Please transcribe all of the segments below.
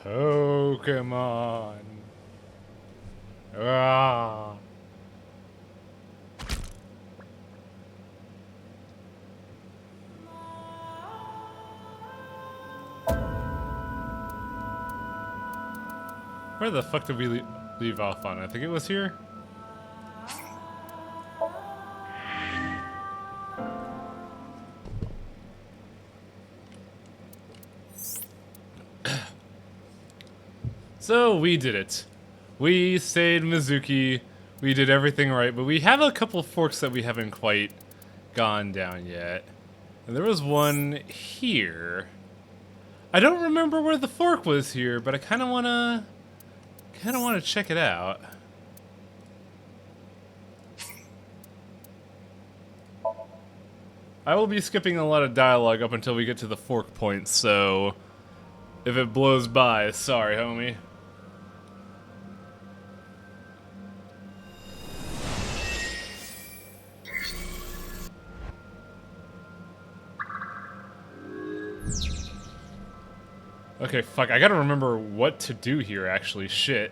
Pokemon. Ah. Where the fuck did we leave off on? I think it was here. So we did it. We saved Mizuki. We did everything right, but we have a couple forks that we haven't quite gone down yet. And there was one here. I don't remember where the fork was here, but I kind of want to check it out. I will be skipping a lot of dialogue up until we get to the fork point, so if it blows by, sorry, homie. Okay, fuck, I gotta remember what to do here, actually. Shit.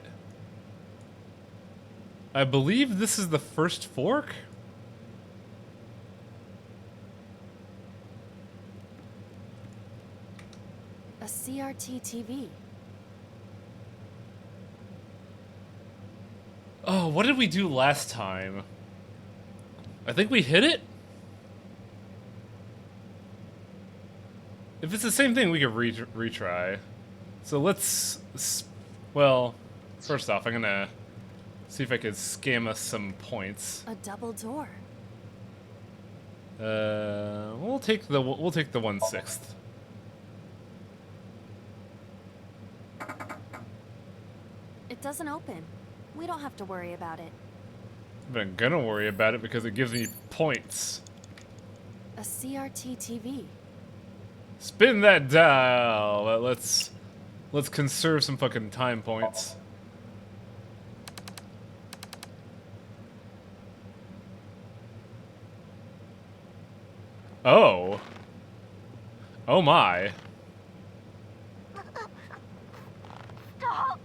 I believe this is the first fork? A CRT TV. Oh, what did we do last time? I think we hit it? If it's the same thing, we could retry. So let's... Well, first off, I'm gonna see if I can scam us some points. A double door. We'll take the 1/6. It doesn't open. We don't have to worry about it. But I'm gonna worry about it because it gives me points. A CRT TV. Spin that dial. Let's conserve some fucking time points. Oh. Oh my. Stop.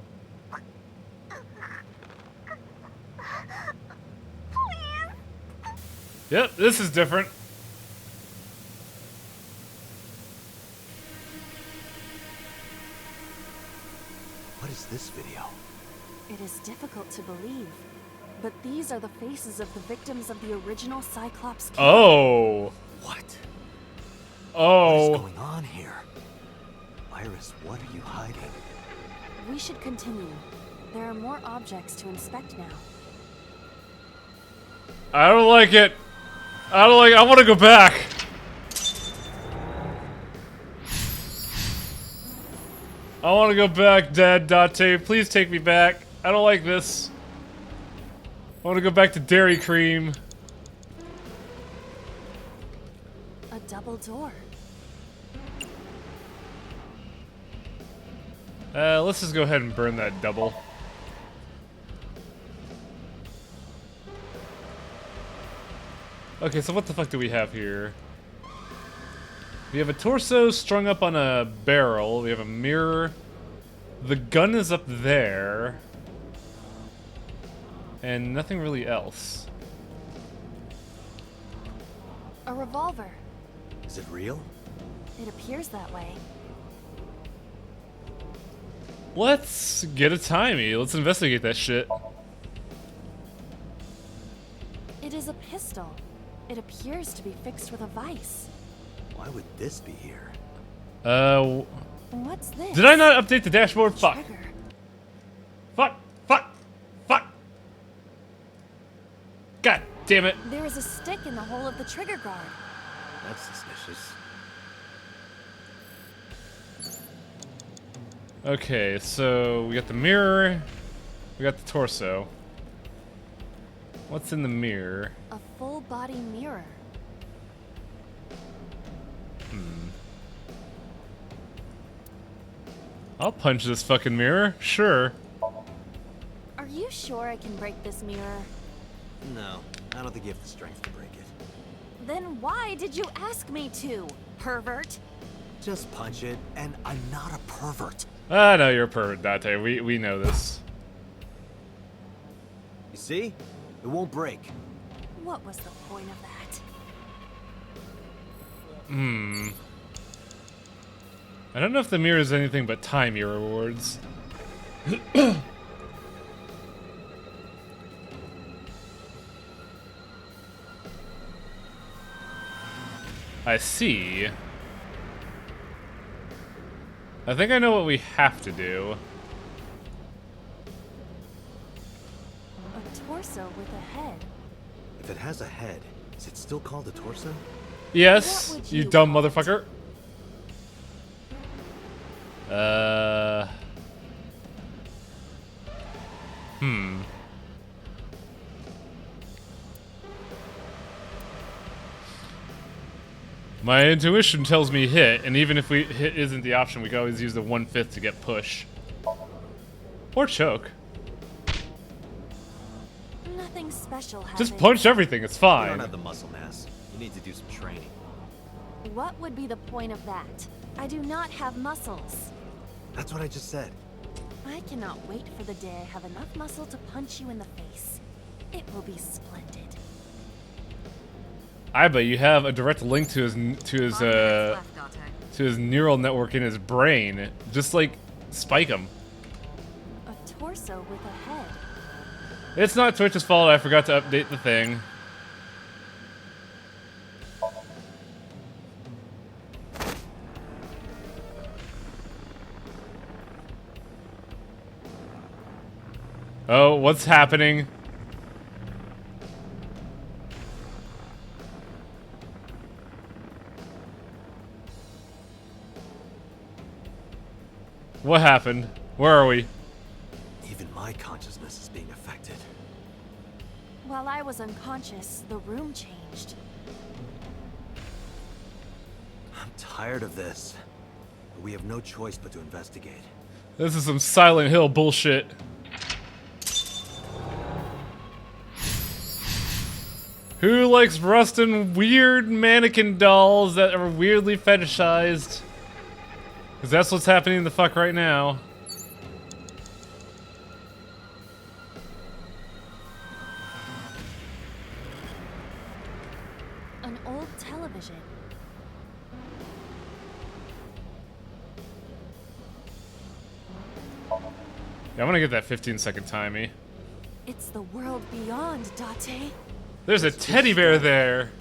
Please. Yep, this is different. What is this video? It is difficult to believe, but these are the faces of the victims of the original Cyclops case. Oh. What? What Oh. is going on here? Iris, what are you hiding? We should continue. There are more objects to inspect now. I don't like it. I don't like it. I want to go back. I want to go back, Dad Date. Please take me back. I don't like this. I want to go back to Dairy Cream. A double door. Let's just go ahead and burn that double. Okay, so what the fuck do we have here? We have a torso strung up on a barrel. We have a mirror. The gun is up there. And nothing really else. A revolver. Is it real? It appears that way. Let's get a timey. Let's investigate that shit. It is a pistol. It appears to be fixed with a vise. Why would this be here? What's this? Did I not update the dashboard? Fuck. Trigger. Fuck. Fuck. Fuck. God damn it. There is a stick in the hole of the trigger guard. That's suspicious. Okay, so we got the mirror. We got the torso. What's in the mirror? A full body mirror. I'll punch this fucking mirror. Sure. Are you sure I can break this mirror? No, I don't think you have the strength to break it. Then why did you ask me to, pervert? Just punch it, and I'm not a pervert. Ah, no, you're a pervert, Date. We know this. You see? It won't break. What was the point of that? I don't know if the mirror is anything but time mirror rewards. I see. I think I know what we have to do. A torso with a head. If it has a head, is it still called a torso? Yes, What would you you dumb call it? motherfucker. My intuition tells me hit, and even if hit isn't the option, we can always use the 1/5 to get push. Or choke. Nothing special happened. Just punch everything, it's You fine. don't have the muscle mass. You need to do some training. What would be the point of that? I do not have muscles. That's what I just said. I cannot wait for the day I have enough muscle to punch you in the face. It will be splendid. I bet you have a direct link to his neural network in his brain. Just like spike him. A torso with a head. It's not Twitch's fault. I forgot to update the thing. Oh, what's happening? What happened? Where are we? Even my consciousness is being affected. While I was unconscious, the room changed. I'm tired of this. But we have no choice but to investigate. This is some Silent Hill bullshit. Who likes rusting weird mannequin dolls that are weirdly fetishized? Because that's what's happening in the fuck right now. An old television. Yeah, I want to get that 15-second timey. It's the world beyond, Date. There's a teddy bear there.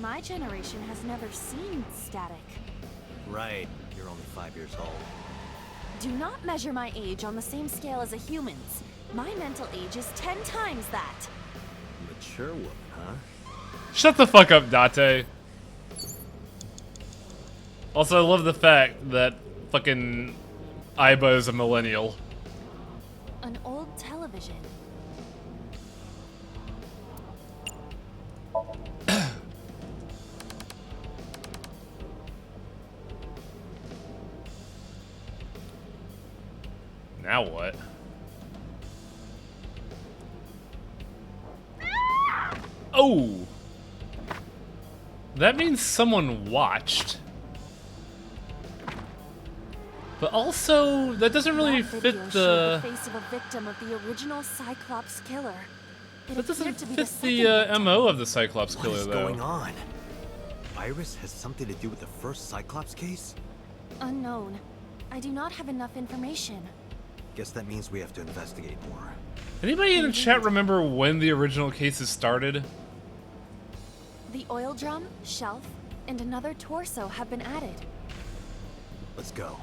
My generation has never seen static. Right. You're only 5 years old. Do not measure my age on the same scale as a human's. My mental age is 10 times that. Mature woman, huh? Shut the fuck up, Date. Also, I love the fact that fucking Aiba is a millennial. An old television. Now what? Oh! That means someone watched. But also, that doesn't really That video fit showed the... face of a victim of the original Cyclops killer. It That doesn't appeared to be fit second the victim. MO of the Cyclops What killer, is though. going on? Iris has something to do with the first Cyclops case? Unknown. I do not have enough information. Guess that means we have to investigate more. Anybody in the chat remember when the original cases started? The oil drum, shelf, and another torso have been added. Let's go.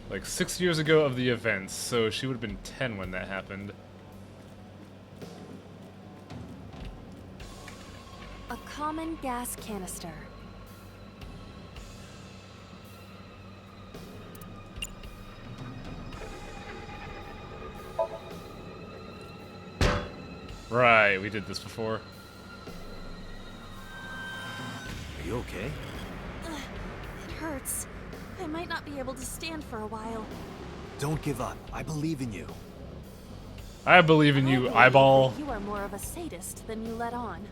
Like 6 years ago of the events, so she would have been 10 when that happened. A common gas canister. Right, we did this before. Are you okay? It hurts. I might not be able to stand for a while. Don't give up. I believe in you. I believe in I you, believe eyeball. that you are more of a sadist than you let on.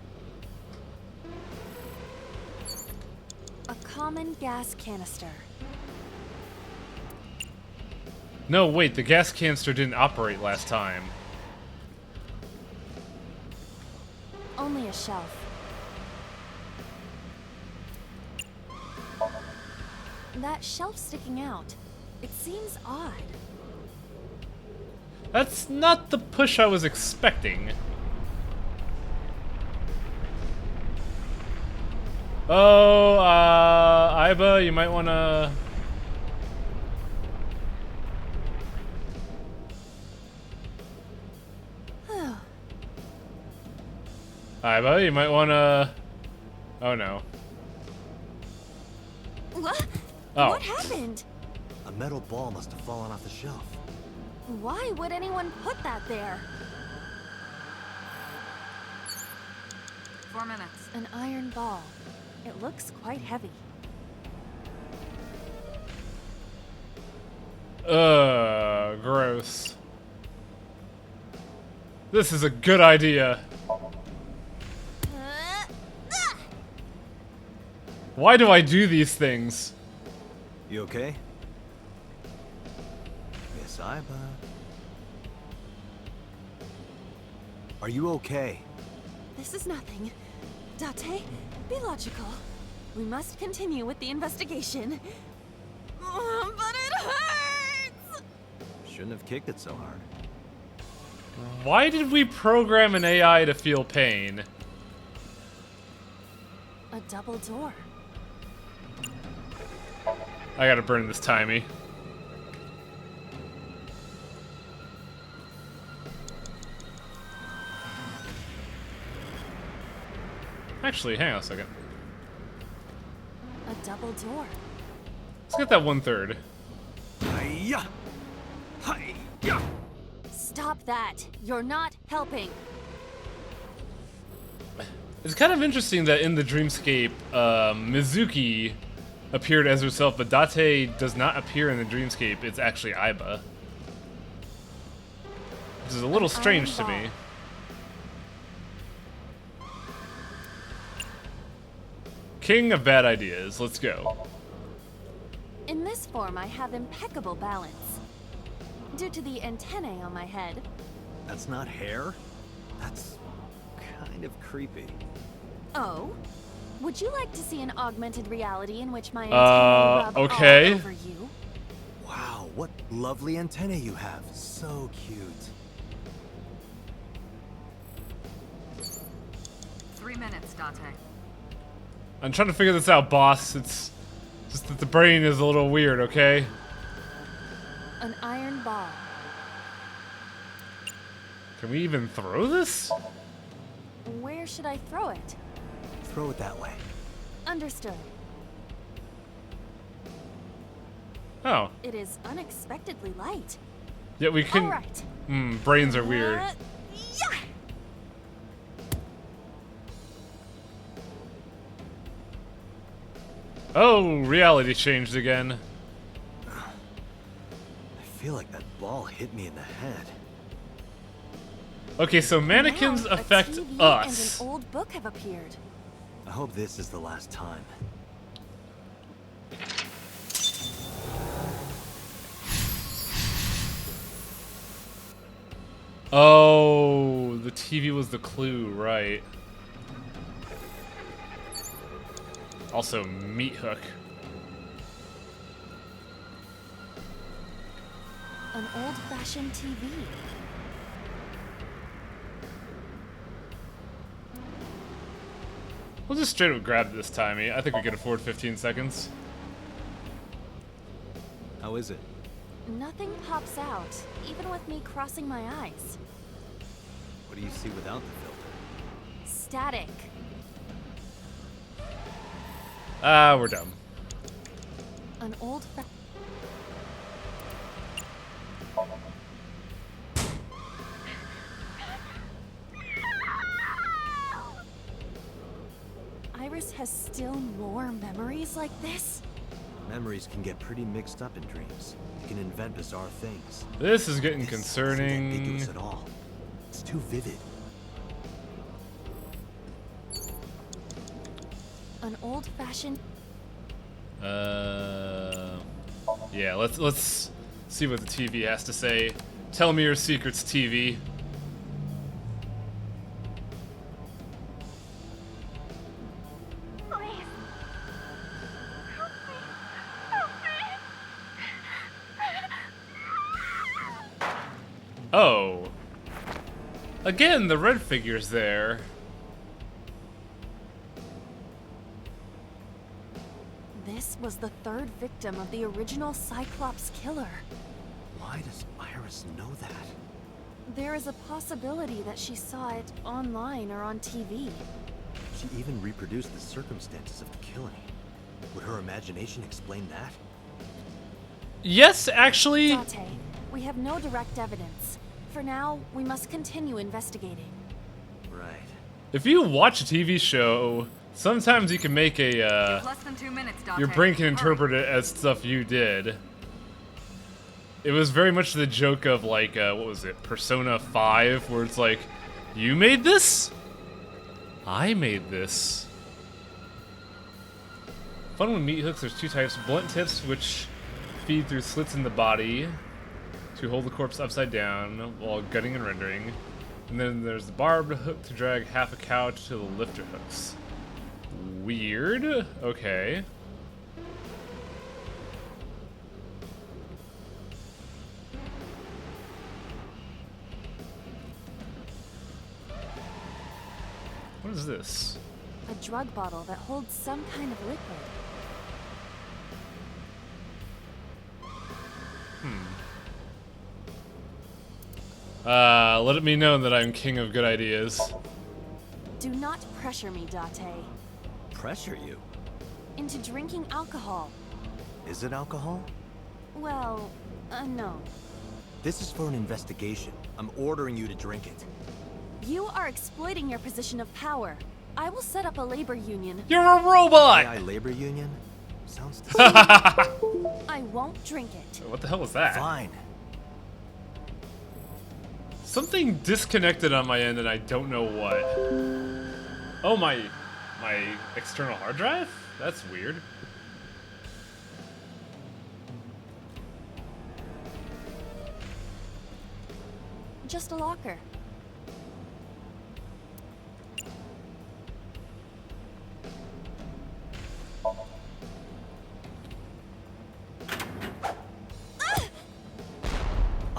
common gas canister. No, wait, the gas canister didn't operate last time. Only a shelf. That shelf sticking out. It seems odd. That's not the push I was expecting. Oh, Iba, you might wanna... Iba, you might wanna... Oh no. What? Oh. What happened? A metal ball must have fallen off the shelf. Why would anyone put that there? 4 minutes. An iron ball. It looks quite heavy. Gross. This is a good idea. Why do I do these things? You okay? Miss Iba. Are you okay? This is nothing. Date, be logical. We must continue with the investigation. But it hurts! Shouldn't have kicked it so hard. Why did we program an AI to feel pain? A double door. I gotta burn this timey. Actually, hang on a second. A double door. Let's get that 1/3. Hi-ya! Hi-ya! Stop that. You're not helping. It's kind of interesting that in the dreamscape, Mizuki appeared as herself, but Date does not appear in the dreamscape. It's actually Iba. Which is a little strange to me. King of bad ideas. Let's go. In this form, I have impeccable balance. Due to the antennae on my head. That's not hair? That's kind of creepy. Oh? Would you like to see an augmented reality in which my antennae rub okay. all over you? Wow, what lovely antennae you have. So cute. 3 minutes, Date. I'm trying to figure this out, boss. It's just that the brain is a little weird, okay? An iron ball. Can we even throw this? Where should I throw it? Throw it that way. Understood. Oh. It is unexpectedly light. Yeah, we can... All right. Brains are weird. Yeah! Oh, reality changed again. I feel like that ball hit me in the head. Okay, so mannequins Now, affect a TV us. and an old book have appeared. I hope this is the last time. Oh, the TV was the clue, right. Also, meat hook. An old-fashioned TV. We'll just straight up grab this timey. I think we can afford 15 seconds. How is it? Nothing pops out, even with me crossing my eyes. What do you see without the filter? Static. Ah, we're dumb. An old Iris has still more memories like this? Memories can get pretty mixed up in dreams. You can invent bizarre things. This is getting This isn't concerning. ambiguous at all. It's too vivid. An old-fashioned... Yeah, let's see what the TV has to say. Tell me your secrets, TV. Please. Help me. Help me. Oh. Again, the red figure's there. This was the third victim of the original Cyclops killer. Why does Iris know that? There is a possibility that she saw it online or on TV. She even reproduced the circumstances of the killing. Would her imagination explain that? Yes, actually. Date, we have no direct evidence. For now, we must continue investigating. Right. If you watch a TV show, sometimes you can make a, Less than 2 minutes, Date. your brain can Hurry. interpret it as stuff you did. It was very much the joke of, like, what was it, Persona 5, where it's like, you made this? I made this. Fun with meat hooks, there's two types. Blunt tips, which feed through slits in the body to hold the corpse upside down while gutting and rendering. And then there's the barbed hook to drag half a cow to the lifter hooks. Weird. Okay. What is this? A drug bottle that holds some kind of liquid. Let it be known that I'm king of good ideas. Do not pressure me, Date, Pressure you? into drinking alcohol. Is it alcohol? Well, no. This is for an investigation. I'm ordering you to drink it. You are exploiting your position of power. I will set up a labor union. You're a robot! AI labor union? Sounds I won't drink it. What the hell was that? fine. Something disconnected on my end and I don't know what. Oh, my external hard drive? That's weird. Just a locker.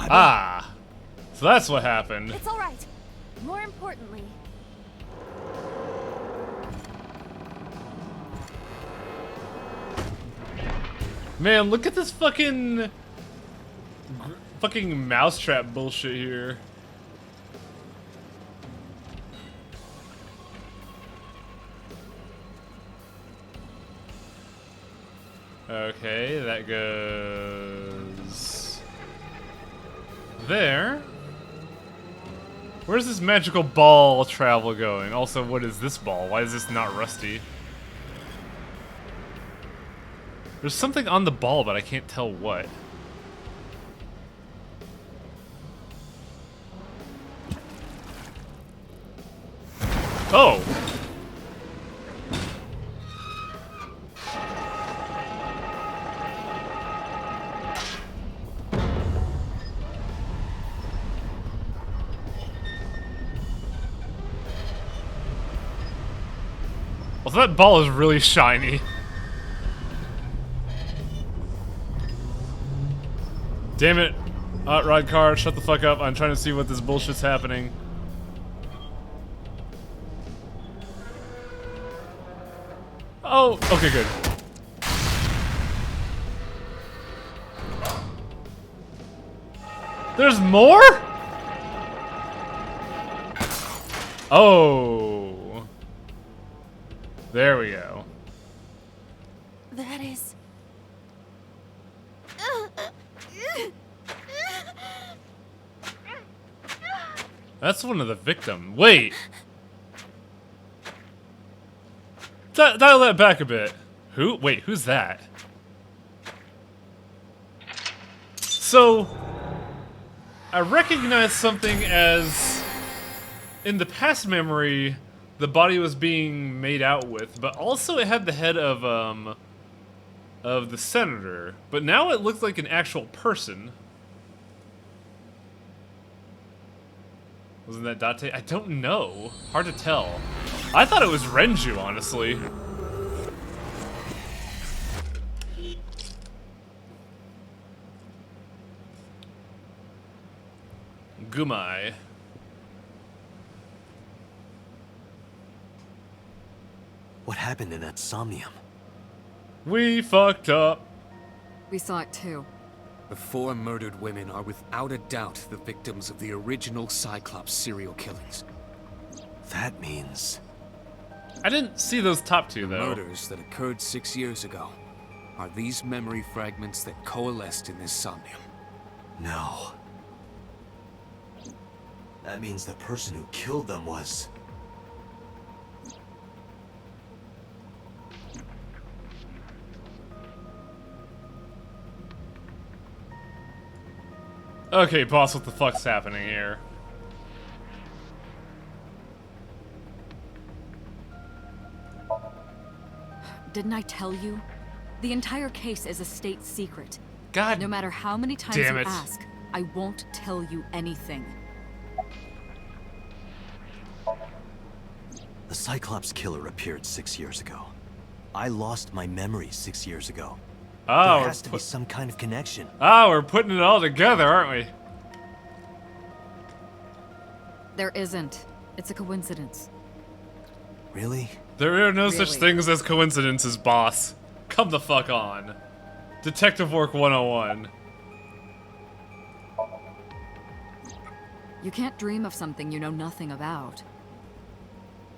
Ah! So that's what happened. It's all right. More importantly, Man, look at this fucking mousetrap bullshit here. Okay, that goes there. Where's this magical ball travel going? Also, what is this ball? Why is this not rusty? There's something on the ball, but I can't tell what. Oh! Well, that ball is really shiny. Damn it. Hot rod car, shut the fuck up. I'm trying to see what this bullshit's happening. Oh, okay, good. There's more? Oh. There we go. that is. That's one of the victims. Wait. Dial that back a bit. Who? Wait, who's that? So, I recognize something as, in the past memory, the body was being made out with, but also it had the head of, of the senator, but now it looks like an actual person. Wasn't that Date? I don't know. Hard to tell. I thought it was Renju, honestly. Gumai. What happened in that Somnium? We fucked up. We saw it too. The 4 murdered women are without a doubt the victims of the original Cyclops serial killings. That means... I didn't see those top 2, The though. murders that occurred 6 years ago are these memory fragments that coalesced in this Somnium. No. That means the person who killed them was... Okay, boss, what the fuck's happening here? Didn't I tell you? The entire case is a state secret. God No matter how many times damn you it. ask, I won't tell you anything. The Cyclops killer appeared 6 years ago. I lost my memory 6 years ago. Oh, There has to be some kind of connection. we're putting it all together, aren't we? There isn't. It's a coincidence. Really? There are no such Really? things as coincidences, boss. Come the fuck on. Detective Work 101. You can't dream of something you know nothing about.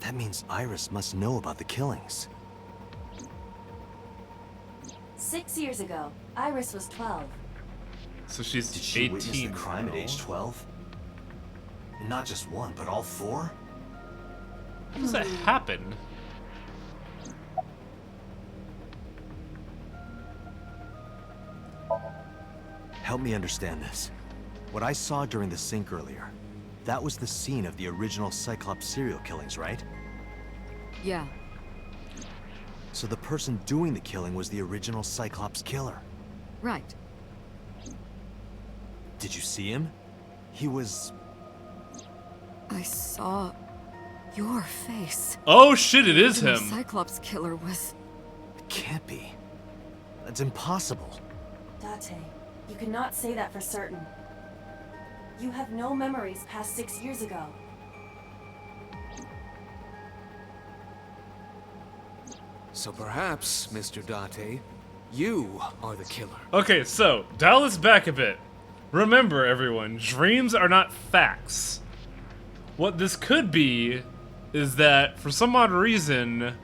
That means Iris must know about the killings. 6 years ago, Iris was 12. So she's Did she 18 witness the crime now. at age 12? Not just one, but all 4? How does that happen? Help me understand this. What I saw during the sink earlier, that was the scene of the original Cyclops serial killings, right? Yeah. So the person doing the killing was the original Cyclops killer. Right. Did you see him? He was... I saw your face. Oh shit, it is The him. Cyclops killer was... It can't be. That's impossible. Date, you cannot say that for certain. You have no memories past 6 years ago. So perhaps, Mr. Date, you are the killer. Okay, so, dial this back a bit. Remember, everyone, dreams are not facts. What this could be is that, for some odd reason,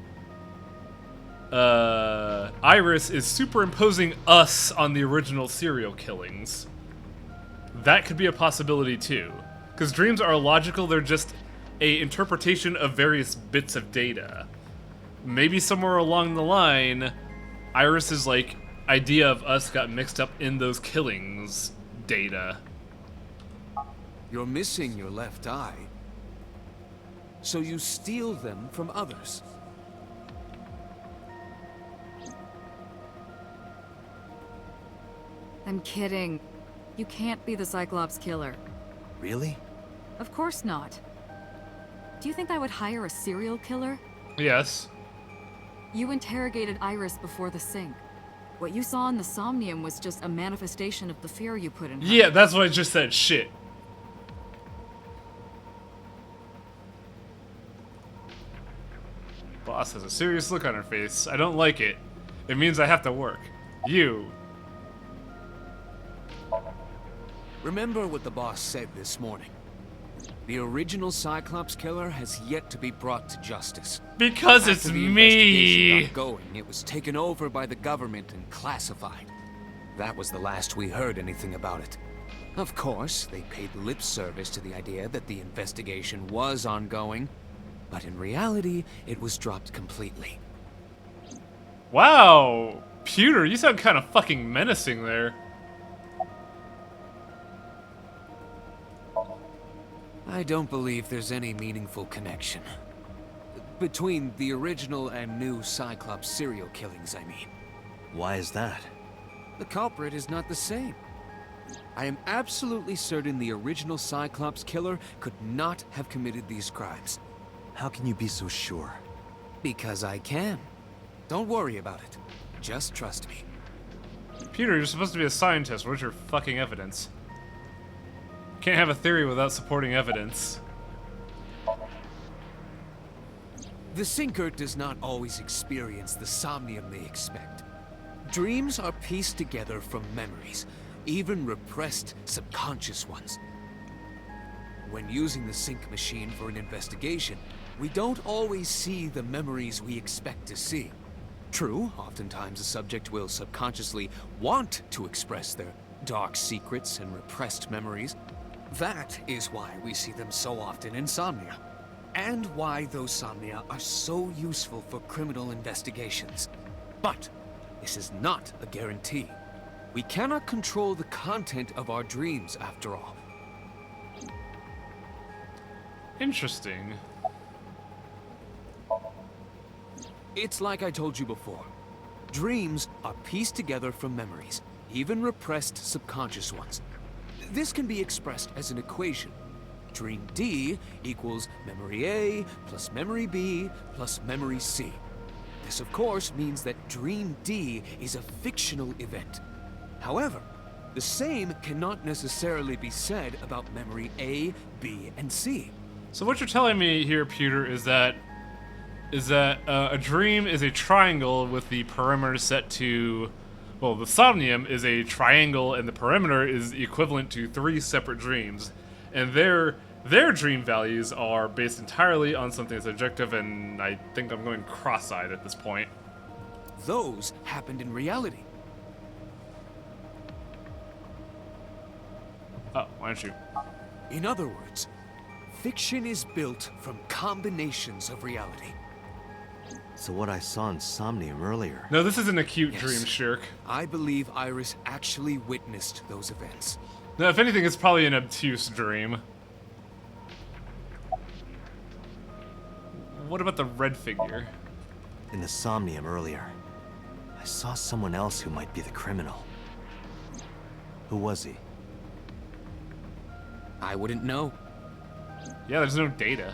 Iris is superimposing us on the original serial killings. That could be a possibility, too. Because dreams are illogical, they're just a interpretation of various bits of data. Maybe somewhere along the line, Iris's, like, idea of us got mixed up in those killings data. You're missing your left eye. So you steal them from others. I'm kidding. You can't be the Cyclops killer. Really? Of course not. Do you think I would hire a serial killer? Yes. You interrogated Iris before the sink. What you saw in the Somnium was just a manifestation of the fear you put in her. Yeah, that's what I just said. Shit. Boss has a serious look on her face. I don't like it. It means I have to work. You. Remember what the boss said this morning. The original Cyclops killer has yet to be brought to justice. Because it's After the investigation me. got going, it was taken over by the government and classified. That was the last we heard anything about it. Of course, they paid lip service to the idea that the investigation was ongoing, but in reality, it was dropped completely. Wow. Pewter, you sound kind of fucking menacing there. I don't believe there's any meaningful connection. Between the original and new Cyclops serial killings, I mean. Why is that? The culprit is not the same. I am absolutely certain the original Cyclops killer could not have committed these crimes. How can you be so sure? Because I can. Don't worry about it. Just trust me. Peter, you're supposed to be a scientist. Where's your fucking evidence? Can't have a theory without supporting evidence. The Sinker does not always experience the somnium they expect. Dreams are pieced together from memories, even repressed subconscious ones. When using the sync machine for an investigation, we don't always see the memories we expect to see. True, oftentimes a subject will subconsciously want to express their dark secrets and repressed memories. That is why we see them so often in Somnia, and why those Somnia are so useful for criminal investigations. But this is not a guarantee. We cannot control the content of our dreams, after all. Interesting. It's like I told you before. Dreams are pieced together from memories, even repressed subconscious ones. This can be expressed as an equation. Dream D equals memory A plus memory B plus memory C. This, of course, means that Dream D is a fictional event. However, the same cannot necessarily be said about memory A, B, and C. So what you're telling me here, Peter, is that a dream is a triangle with the perimeter set to, well, the Somnium is a triangle and the perimeter is equivalent to 3 separate dreams, and their dream values are based entirely on something that's objective, and I think I'm going cross-eyed at this point. Those happened in reality. Oh, why don't you? In other words, fiction is built from combinations of reality. So what I saw in Somnium earlier... No, this is an acute Yes. dream, Shirk. I believe Iris actually witnessed those events. No, if anything, it's probably an obtuse dream. What about the red figure? In the Somnium earlier, I saw someone else who might be the criminal. Who was he? I wouldn't know. Yeah, there's no data.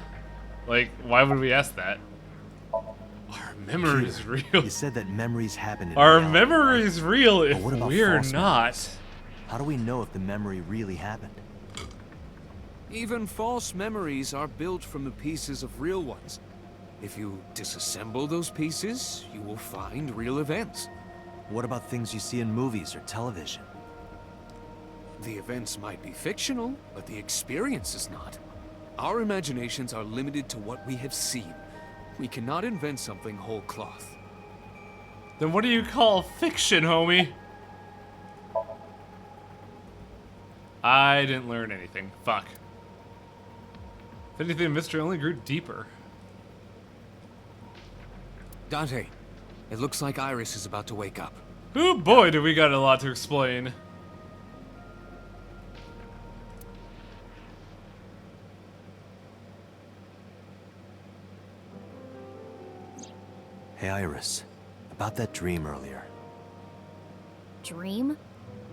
Like, why would we ask that? Our memory is real. You said that memories happen in Our reality, memory right? is real if But what about we're false not. memories? How do we know if the memory really happened? Even false memories are built from the pieces of real ones. If you disassemble those pieces, you will find real events. What about things you see in movies or television? The events might be fictional, but the experience is not. Our imaginations are limited to what we have seen. We cannot invent something whole cloth. Then what do you call fiction, homie? I didn't learn anything. Fuck. If anything, the mystery only grew deeper. Dante, it looks like Iris is about to wake up. Oh boy, do we got a lot to explain. Hey, Iris. About that dream earlier. Dream?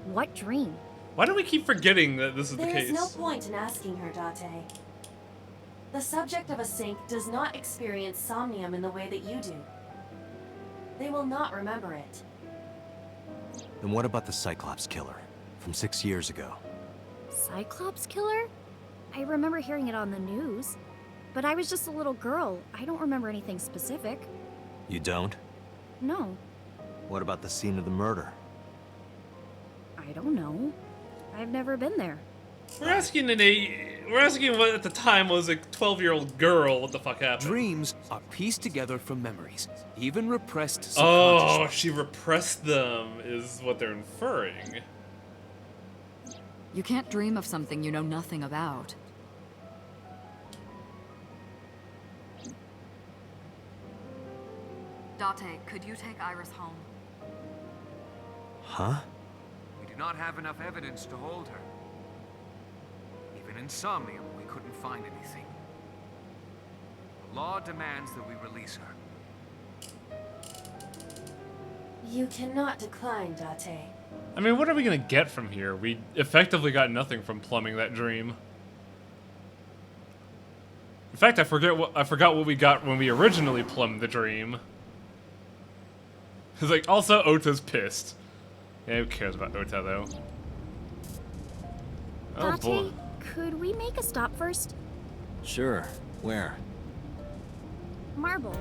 What dream? Why do we keep forgetting that this is the There case? is no point in asking her, Date. The subject of a sync does not experience somnium in the way that you do. They will not remember it. Then what about the Cyclops killer from 6 years ago? Cyclops killer? I remember hearing it on the news. But I was just a little girl. I don't remember anything specific. You don't? No, What about the scene of the murder? I don't know. I've never been there. We're asking what at the time was a 12-year-old girl what the fuck happened. Dreams are pieced together from memories, even repressed Oh, subconsciously. she repressed them, is what they're inferring. You can't dream of something you know nothing about. Date, could you take Iris home? Huh? We do not have enough evidence to hold her. Even in Somnium, we couldn't find anything. The law demands that we release her. You cannot decline, Date. I mean, what are we gonna get from here? We effectively got nothing from plumbing that dream. In fact, I forgot what we got when we originally plumbed the dream. It's like, also, Ota's pissed. Yeah, who cares about Ota, though? Oh, boy. Date, could we make a stop first? Sure. Where? Marble.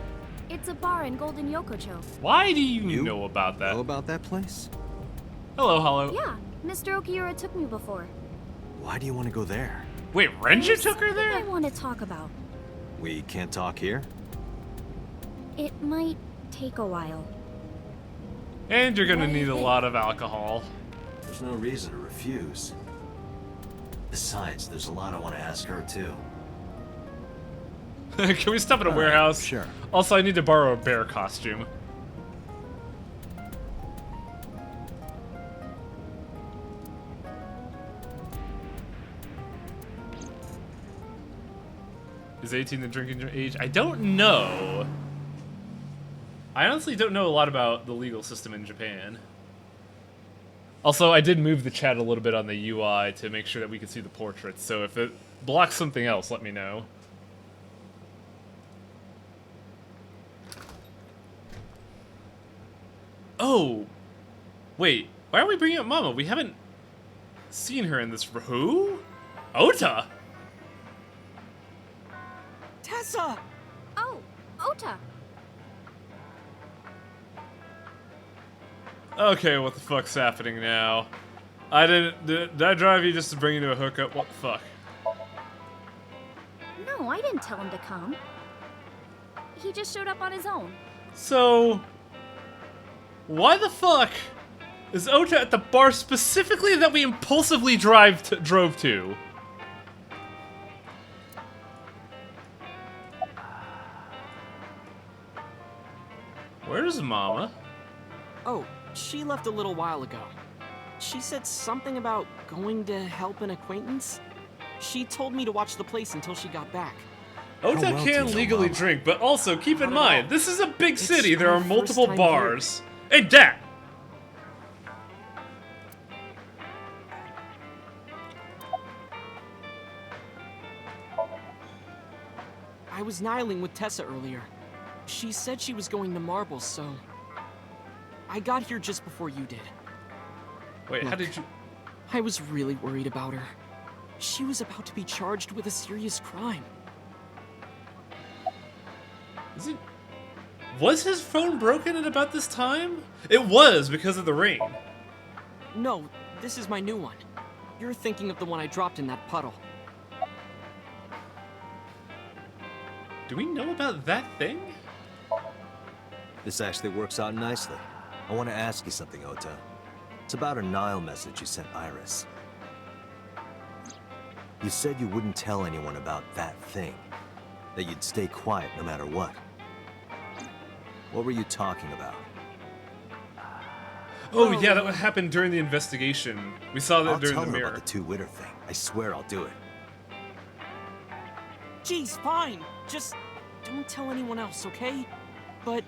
It's a bar in Golden Yokocho. Why do you know about that? Know about that place? Hello, Hollow. Yeah, Mr. Okiura took me before. Why do you want to go there? Wait, Renju There's took her something I there? want to talk about. We can't talk here? It might take a while. And you're gonna What do you need a think? lot of alcohol. There's no reason to refuse. Besides, there's a lot I want to ask her, too. Can we stop at a warehouse? Sure. Also, I need to borrow a bear costume. Is 18 the drinking age? I don't know. I honestly don't know a lot about the legal system in Japan. Also, I did move the chat a little bit on the UI to make sure that we could see the portraits, so if it blocks something else, let me know. Oh! Wait, why are we bringing up Mama? We haven't seen her in this. Who? Ota? Tessa! Oh, Ota. Okay, what the fuck's happening now? Did I drive you just to bring you to a hookup? What the fuck? No, I didn't tell him to come. He just showed up on his own. So, why the fuck is Ota at the bar specifically that we impulsively drove to? Where's Mama? Oh, she left a little while ago. She said something about going to help an acquaintance. She told me to watch the place until she got back. Ota well do you can know legally Mama? drink, but also keep in Not at mind, all. this is a big It's city. There my are multiple first time here. bars. Hey, Dad! I was nihiling with Tessa earlier. She said she was going to Marble, so I got here just before you did. Wait, how Look. did you... I was really worried about her. She was about to be charged with a serious crime. Is it... Was his phone broken at about this time? It was, because of the rain. No, this is my new one. You're thinking of the one I dropped in that puddle. Do we know about that thing? This actually works out nicely. I want to ask you something, Ota. It's about a Nile message you sent Iris. You said you wouldn't tell anyone about that thing. That you'd stay quiet no matter what. What were you talking about? Oh, Well, yeah, that happened during the investigation. We saw that I'll during tell the her mirror. about the two-witter thing. I swear I'll do it. Geez, fine. Just don't tell anyone else, okay? But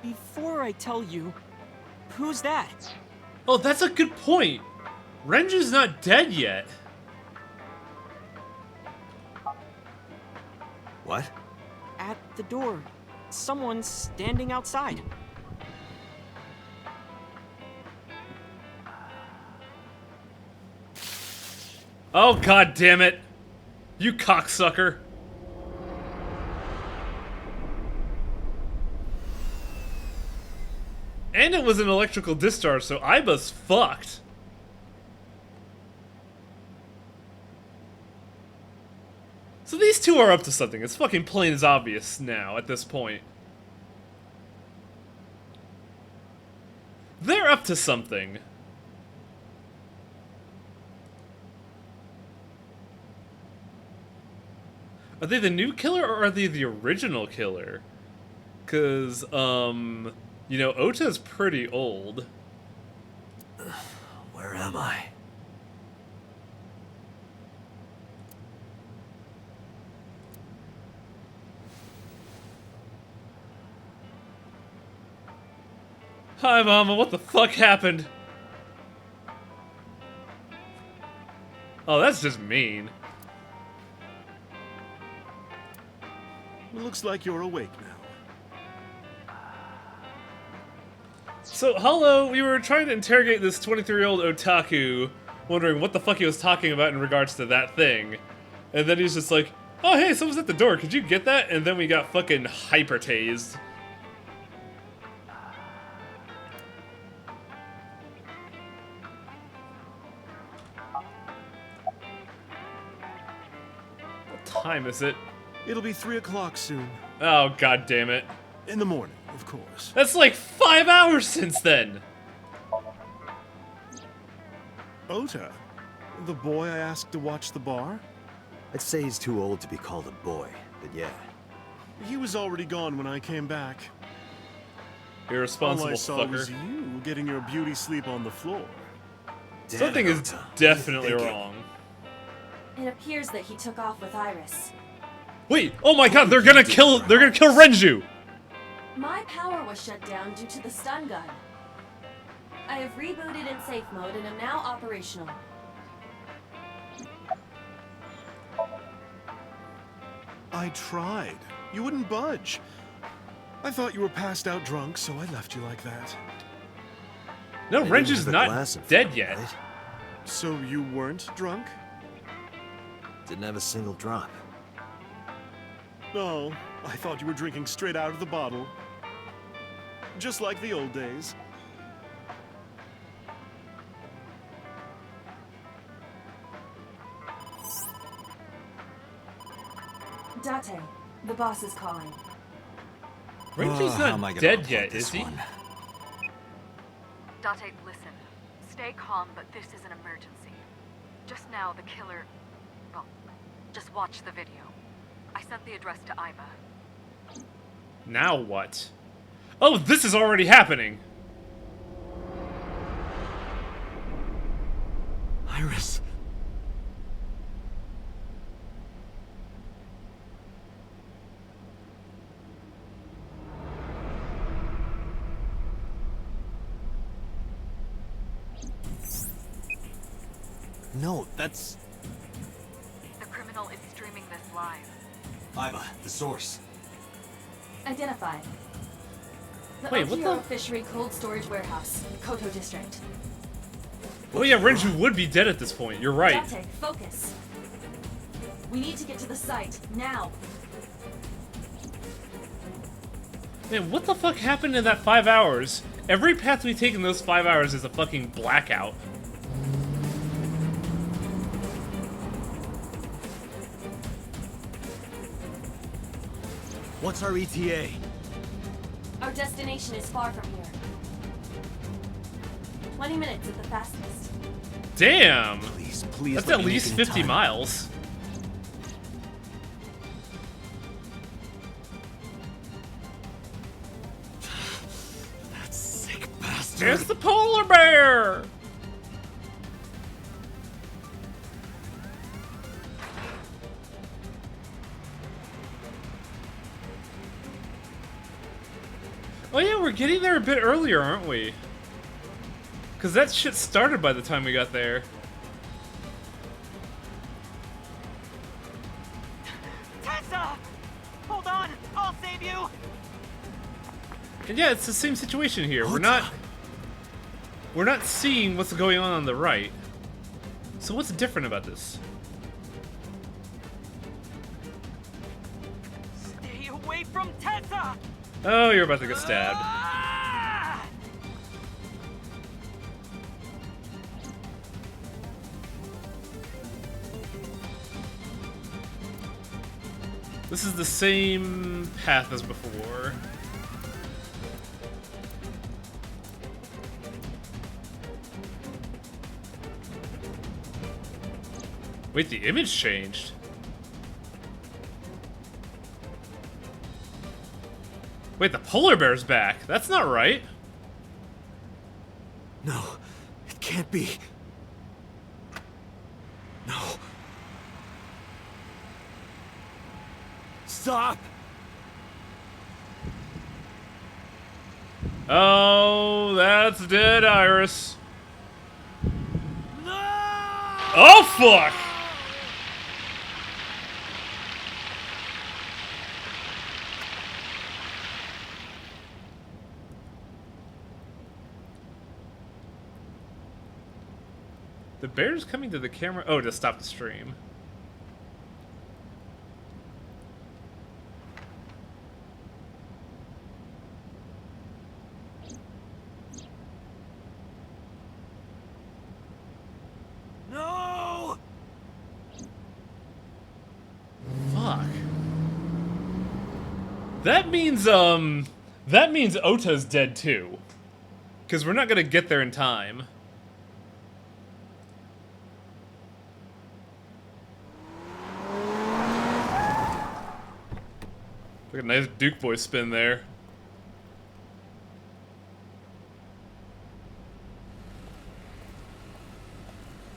before I tell you, who's that? Oh, that's a good point. Renju's not dead yet. What? At the door. Someone's standing outside. Oh, god damn it. You cocksucker. And it was an electrical discharge, so Iba's fucked. So these two are up to something. It's fucking plain as obvious now, at this point. They're up to something. Are they the new killer, or are they the original killer? Because, you know, Ota's pretty old. Where am I? Hi, Mama. What the fuck happened? Oh, that's just mean. Looks like you're awake now. So, hello, we were trying to interrogate this 23-year-old otaku, wondering what the fuck he was talking about in regards to that thing. And then he's just like, oh hey, someone's at the door, could you get that? And then we got fucking hyper-tased. What time is it? It'll be 3 o'clock soon. Oh, god damn it. In the morning, of course. That's like 5 hours since then! Ota, the boy I asked to watch the bar? I'd say he's too old to be called a boy, but yeah. He was already gone when I came back. Irresponsible All I saw fucker. was you getting your beauty sleep on the floor. Damn Something it, is Ota. definitely What are you wrong. It appears that he took off with Iris. Wait, oh my god, they're gonna kill Renju! My power was shut down due to the stun gun. I have rebooted in safe mode and am now operational. I tried. You wouldn't budge. I thought you were passed out drunk, so I left you like that. No, I didn't Renju's have a not glass in front dead of me, yet. right? So you weren't drunk? Didn't have a single drop. No, I thought you were drinking straight out of the bottle. Just like the old days. Date, the boss is calling. Renju's How am I not gonna dead report yet, this is he? one? Date, listen. Stay calm, but this is an emergency. Just now, the killer... Well, just watch the video. I sent the address to Iva. Now what? Oh, this is already happening! Iris. No, that's... The criminal is streaming this live. Iva, the source. Identified. The Wait, what Okiro the- Fishery Cold Storage Warehouse, Koto District. Oh yeah, Renju would be dead at this point, you're right. Date, focus. We need to get to the site, now. Man, what the fuck happened in that 5 hours? Every path we take in those 5 hours is a fucking blackout. What's our ETA? Our destination is far from here. 20 minutes at the fastest. Damn! Please, please. That's let at me least make it in 50 time. miles. That sick bastard. It's the polar bear! Oh yeah, we're getting there a bit earlier, aren't we? Because that shit started by the time we got there. Tessa! Hold on! I'll save you! And yeah, it's the same situation here. We're not seeing what's going on the right. So what's different about this? Stay away from Tessa! Oh, you're about to get stabbed. Ah! This is the same path as before. Wait, the image changed. Wait, the polar bear's back. That's not right. No, it can't be. No. Stop! Oh, that's dead, Iris. Oh, fuck! The bear's coming to the camera. Oh, to stop the stream. No! Fuck. That means Ota's dead too. Because we're not gonna get there in time. Look at a nice Duke boy spin there.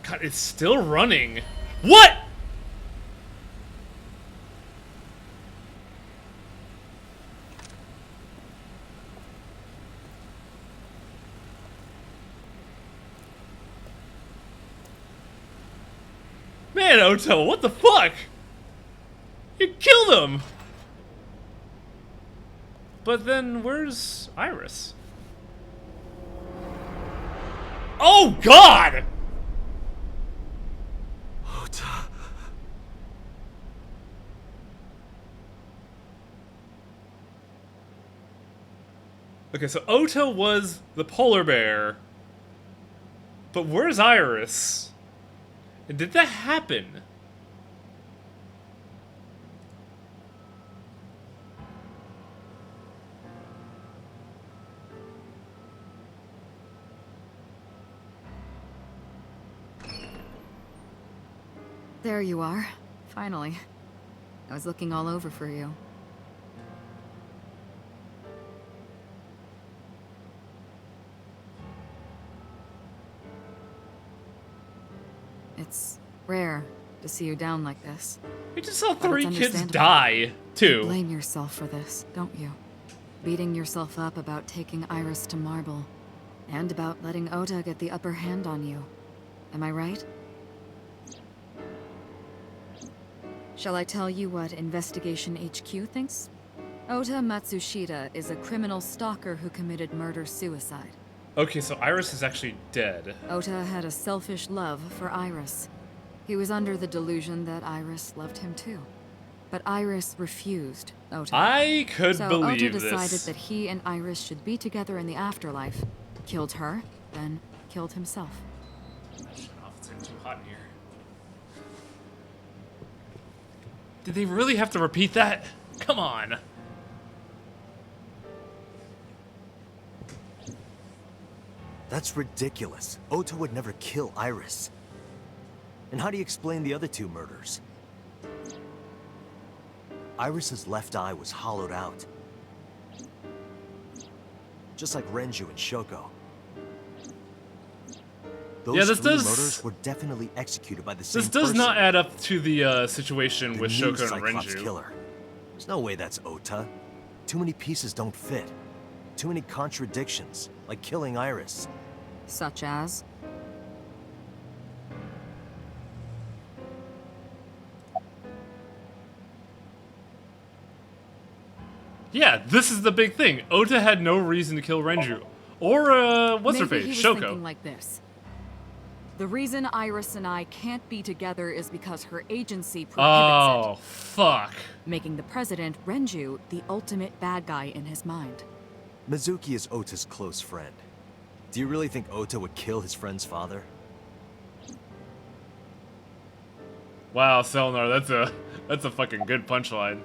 God, it's still running. What? Man, Oto, what the fuck? You killed him! But then, where's Iris? Oh, God! Ota. Okay, so Ota was the polar bear. But where's Iris? And did that happen? There you are. Finally. I was looking all over for you. It's rare to see you down like this. We just saw But 3 it's kids understandable. die, too. Blame yourself for this, don't you? Beating yourself up about taking Iris to Marble, and about letting Ota get the upper hand on you. Am I right? Shall I tell you what Investigation HQ thinks? Ota Matsushita is a criminal stalker who committed murder-suicide. Okay, so Iris is actually dead. Ota had a selfish love for Iris. He was under the delusion that Iris loved him too. But Iris refused Ota. I could So believe Ota decided this. that he and Iris should be together in the afterlife. Killed her, then killed himself. Shut off, it's getting too hot in here. Did they really have to repeat that? Come on. That's ridiculous. Ota would never kill Iris. And how do you explain the other 2 murders? Iris's left eye was hollowed out. Just like Renju and Shoko. Those Yeah, this 3 does- murders were definitely executed by the same This does person. not add up to the situation The with new Shoko and Cyclops Renju. killer. There's no way that's Ota. Too many pieces don't fit. Too many contradictions, like killing Iris. Such as? Yeah, this is the big thing. Ota had no reason to kill Renju. Or, what's her Maybe face? he was Shoko. thinking like this. The reason Iris and I can't be together is because her agency prohibits Oh, fuck. it, making the president, Renju, the ultimate bad guy in his mind. Mizuki is Ota's close friend. Do you really think Ota would kill his friend's father? Wow, Selnar, that's a fucking good punchline.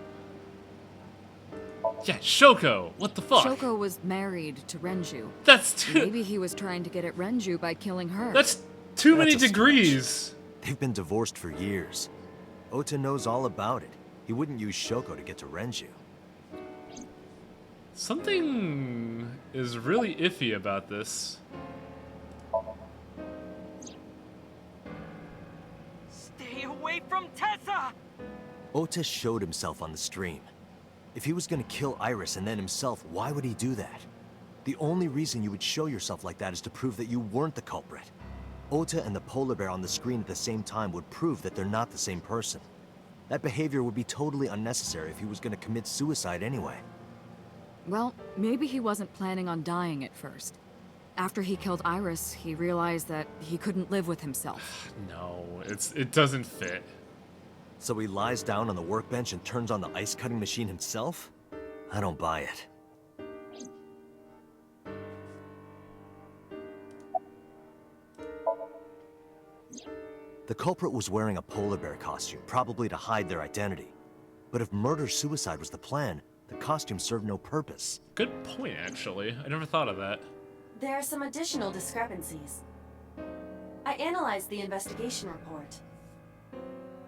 Yeah, Shoko. What the fuck? Shoko was married to Renju. That's too. Maybe he was trying to get at Renju by killing her. That's too many That's a degrees. They've been divorced for years. Ota knows all about it. He wouldn't use Shoko to get to Renju. Something is really iffy about this. Stay away from Tessa! Ota showed himself on the stream. If he was gonna kill Iris and then himself, why would he do that? The only reason you would show yourself like that is to prove that you weren't the culprit. Ota and the polar bear on the screen at the same time would prove that they're not the same person. That behavior would be totally unnecessary if he was going to commit suicide anyway. Well, maybe he wasn't planning on dying at first. After he killed Iris, he realized that he couldn't live with himself. No, it doesn't fit. So he lies down on the workbench and turns on the ice cutting machine himself? I don't buy it. The culprit was wearing a polar bear costume, probably to hide their identity. But if murder-suicide was the plan, the costume served no purpose. Good point, actually. I never thought of that. There are some additional discrepancies. I analyzed the investigation report.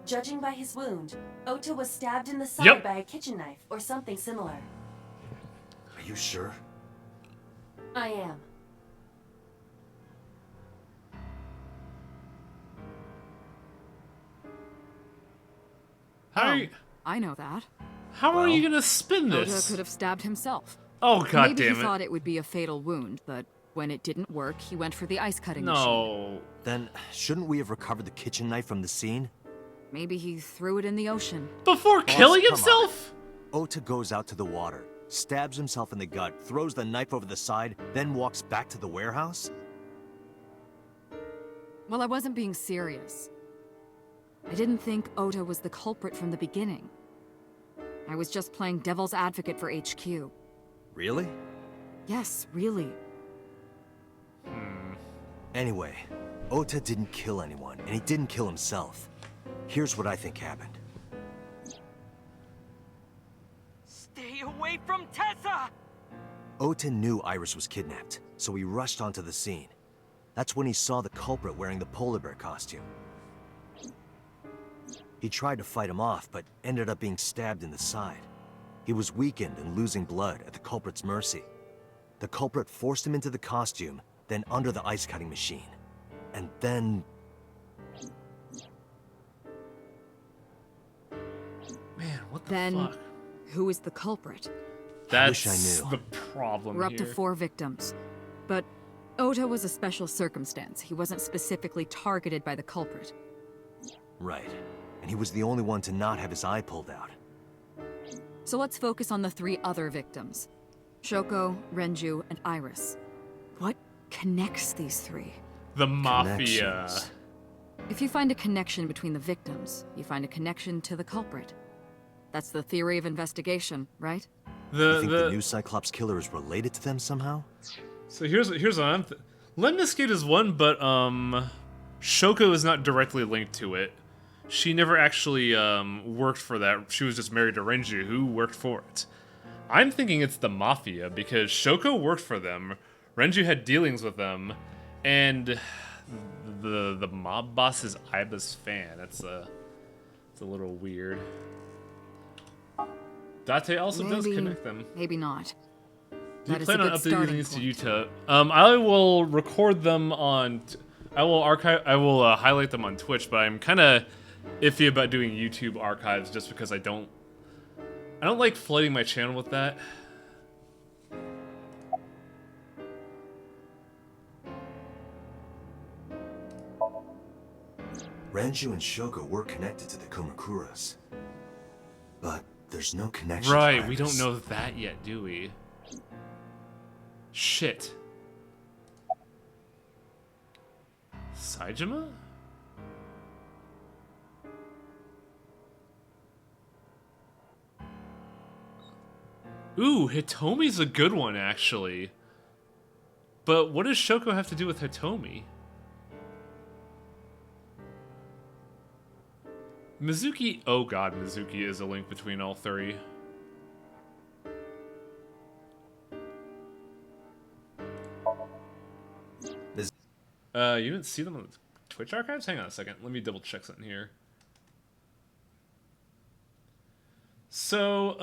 Judging by his wound, Ota was stabbed in the side by a kitchen knife or something similar. Are you sure? I am. I know that. How are you gonna spin Ota this? could have stabbed himself. Oh, god Maybe damn he it. thought it would be a fatal wound, but when it didn't work, he went for the ice cutting machine. No. Then, shouldn't we have recovered the kitchen knife from the scene? Maybe he threw it in the ocean. Before killing come on. himself? Ota goes out to the water, stabs himself in the gut, throws the knife over the side, then walks back to the warehouse? Well, I wasn't being serious. I didn't think Ota was the culprit from the beginning. I was just playing devil's advocate for HQ. Really? Yes, really. Anyway, Ota didn't kill anyone, and he didn't kill himself. Here's what I think happened. Stay away from Tessa! Ota knew Iris was kidnapped, so he rushed onto the scene. That's when he saw the culprit wearing the polar bear costume. He tried to fight him off, but ended up being stabbed in the side. He was weakened and losing blood at the culprit's mercy. The culprit forced him into the costume, then under the ice cutting machine. And then... Man, what the Then, fuck? who is the culprit? That's wish I knew. the problem We're up to here. 4 victims. But Ota was a special circumstance. He wasn't specifically targeted by the culprit. Right. And he was the only one to not have his eye pulled out. So let's focus on the 3 other victims. Shoko, Renju, and Iris. What connects these 3? The mafia. Connections. If you find a connection between the victims, you find a connection to the culprit. That's the theory of investigation, right? You think the new Cyclops killer is related to them somehow? So here's what I'm Lemniscate is one, but Shoko is not directly linked to it. She never actually worked for that. She was just married to Renju, who worked for it. I'm thinking it's the Mafia, because Shoko worked for them, Renju had dealings with them, and the mob boss is Aiba's fan. It's a little weird. Date also does connect them. Maybe not. Do you That is plan a on good updating starting these to point. YouTube? I will record them on. I will archive. I will highlight them on Twitch, but I'm kind of iffy about doing YouTube archives just because I don't like flooding my channel with that. Renju and Shoko were connected to the Kumakuras. But there's no connection to Right, we don't Iris. know that yet, do we? Shit. Saejima? Ooh, Hitomi's a good one, actually. But what does Shoko have to do with Hitomi? Mizuki... Oh god, Mizuki is a link between all 3. You didn't see them on the Twitch archives? Hang on a second. Let me double check something here. So,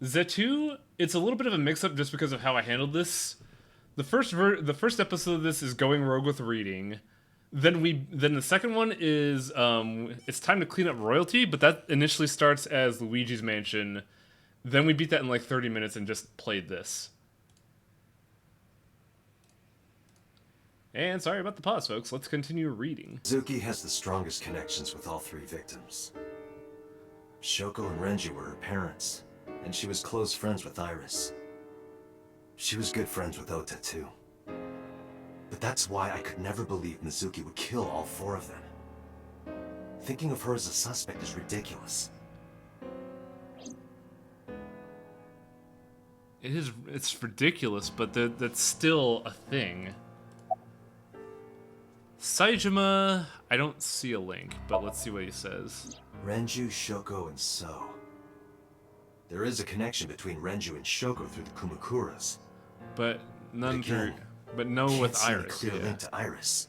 Zetu, it's a little bit of a mix-up just because of how I handled this. The first episode of this is going rogue with reading. Then the second one is it's time to clean up royalty, but that initially starts as Luigi's Mansion, Then we beat that in like 30 minutes and just played this. And sorry about the pause, folks. Let's continue reading. Mizuki has the strongest connections with all 3 victims. Shoko and Renji were her parents, and she was close friends with Iris. She was good friends with Ota, too. But that's why I could never believe Mizuki would kill all 4 of them. Thinking of her as a suspect is ridiculous. It's ridiculous, but that's still a thing. Saejima, I don't see a link, but let's see what he says. Renju, Shoko, and So. There is a connection between Renju and Shoko through the Kumakuras. But none through, Again, but no can't with see Iris. a clear Yeah. link to Iris.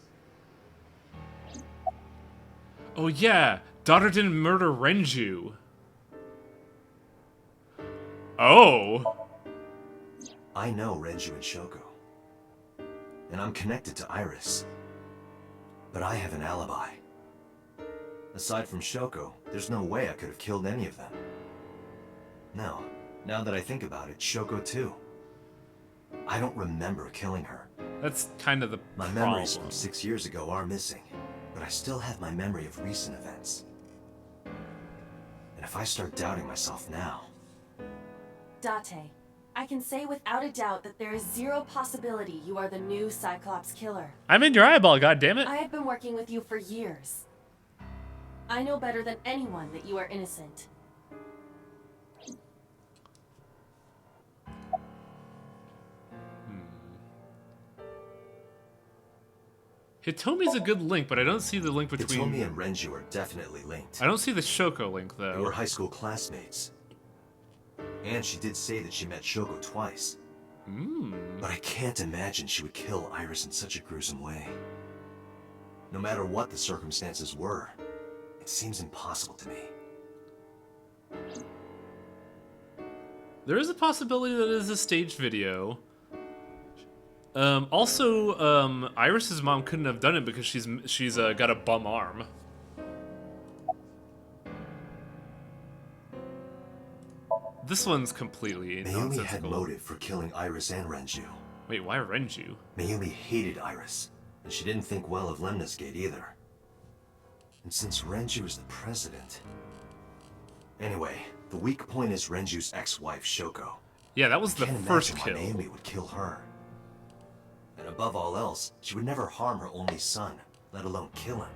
Oh yeah, daughter didn't murder Renju. Oh. I know Renju and Shoko. And I'm connected to Iris. But I have an alibi. Aside from Shoko, there's no way I could have killed any of them. No, now that I think about it, Shoko too. I don't remember killing her. That's kind of the My problem. memories from 6 years ago are missing, but I still have my memory of recent events. And if I start doubting myself now... Date, I can say without a doubt that there is zero possibility you are the new Cyclops killer. I'm in your eyeball, goddammit. I have been working with you for years. I know better than anyone that you are innocent. Hitomi's a good link, but I don't see the link between... Hitomi and Renju are definitely linked. I don't see the Shoko link, They though. were high school classmates. And she did say that she met Shoko twice. But I can't imagine she would kill Iris in such a gruesome way. No matter what the circumstances were, it seems impossible to me. There is a possibility that it is a staged video. Iris's mom couldn't have done it because she's got a bum arm. This one's completely Mayumi had nonsensical. motive for killing Iris and Renju. Wait, why Renju? Mayumi hated Iris, and she didn't think well of Lemnis Gate either. And since Renju is the president... Anyway, the weak point is Renju's ex-wife, Shoko. Yeah, that was the Can't first imagine kill. why Mayumi would kill her. And above all else, she would never harm her only son, let alone kill him.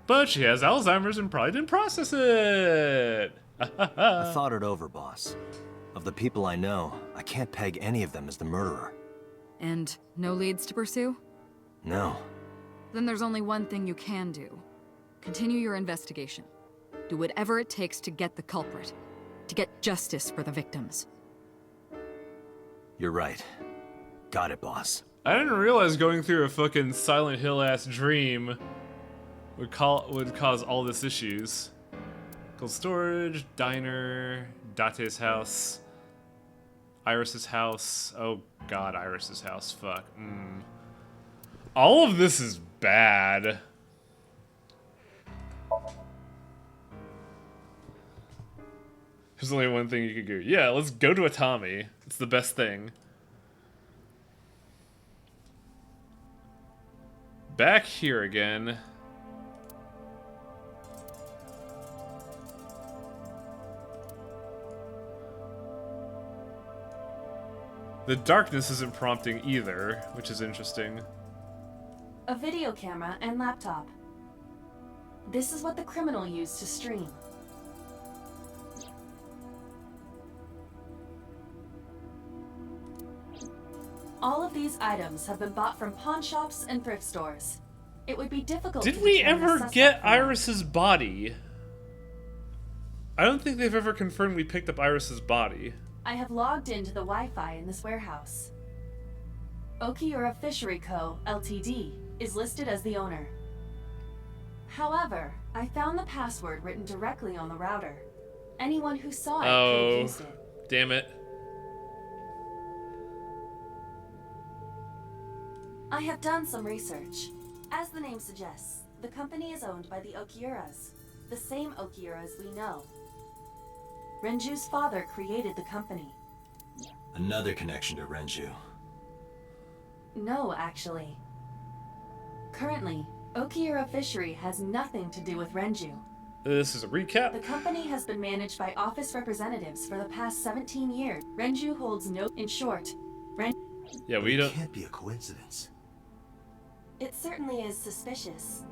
But she has Alzheimer's and probably didn't process it. I thought it over, boss. Of the people I know, I can't peg any of them as the murderer. And no leads to pursue? No. Then there's only one thing you can do. Continue your investigation. Do whatever it takes to get the culprit. To get justice for the victims. You're right. Got it, boss. I didn't realize going through a fucking Silent Hill-ass dream would cause all this issues. Cold storage, diner, Date's house, Iris's house. Oh god, Iris's house. Fuck. All of this is bad. There's only one thing you could do. Yeah, let's go to Atami. It's the best thing. Back here again. The darkness isn't prompting either, which is interesting. A video camera and laptop. This is what the criminal used to stream. All of these items have been bought from pawn shops and thrift stores. It would be difficult Did to we determine a ever suspect get from that. Iris's body? I don't think they've ever confirmed we picked up Iris's body. I have logged into the Wi-Fi in this warehouse. Okiura Fishery Co., Ltd. is listed as the owner. However, I found the password written directly on the router. Anyone who saw it could Oh, have used it. damn it. I have done some research. As the name suggests, the company is owned by the Okiuras, the same Okiuras we know. Renju's father created the company. Another connection to Renju. No, actually. Currently, Okiura Fishery has nothing to do with Renju. This is a recap. The company has been managed by office representatives for the past 17 years. Renju holds no... In short, Yeah, But we it don't. can't be a coincidence. it certainly is suspicious.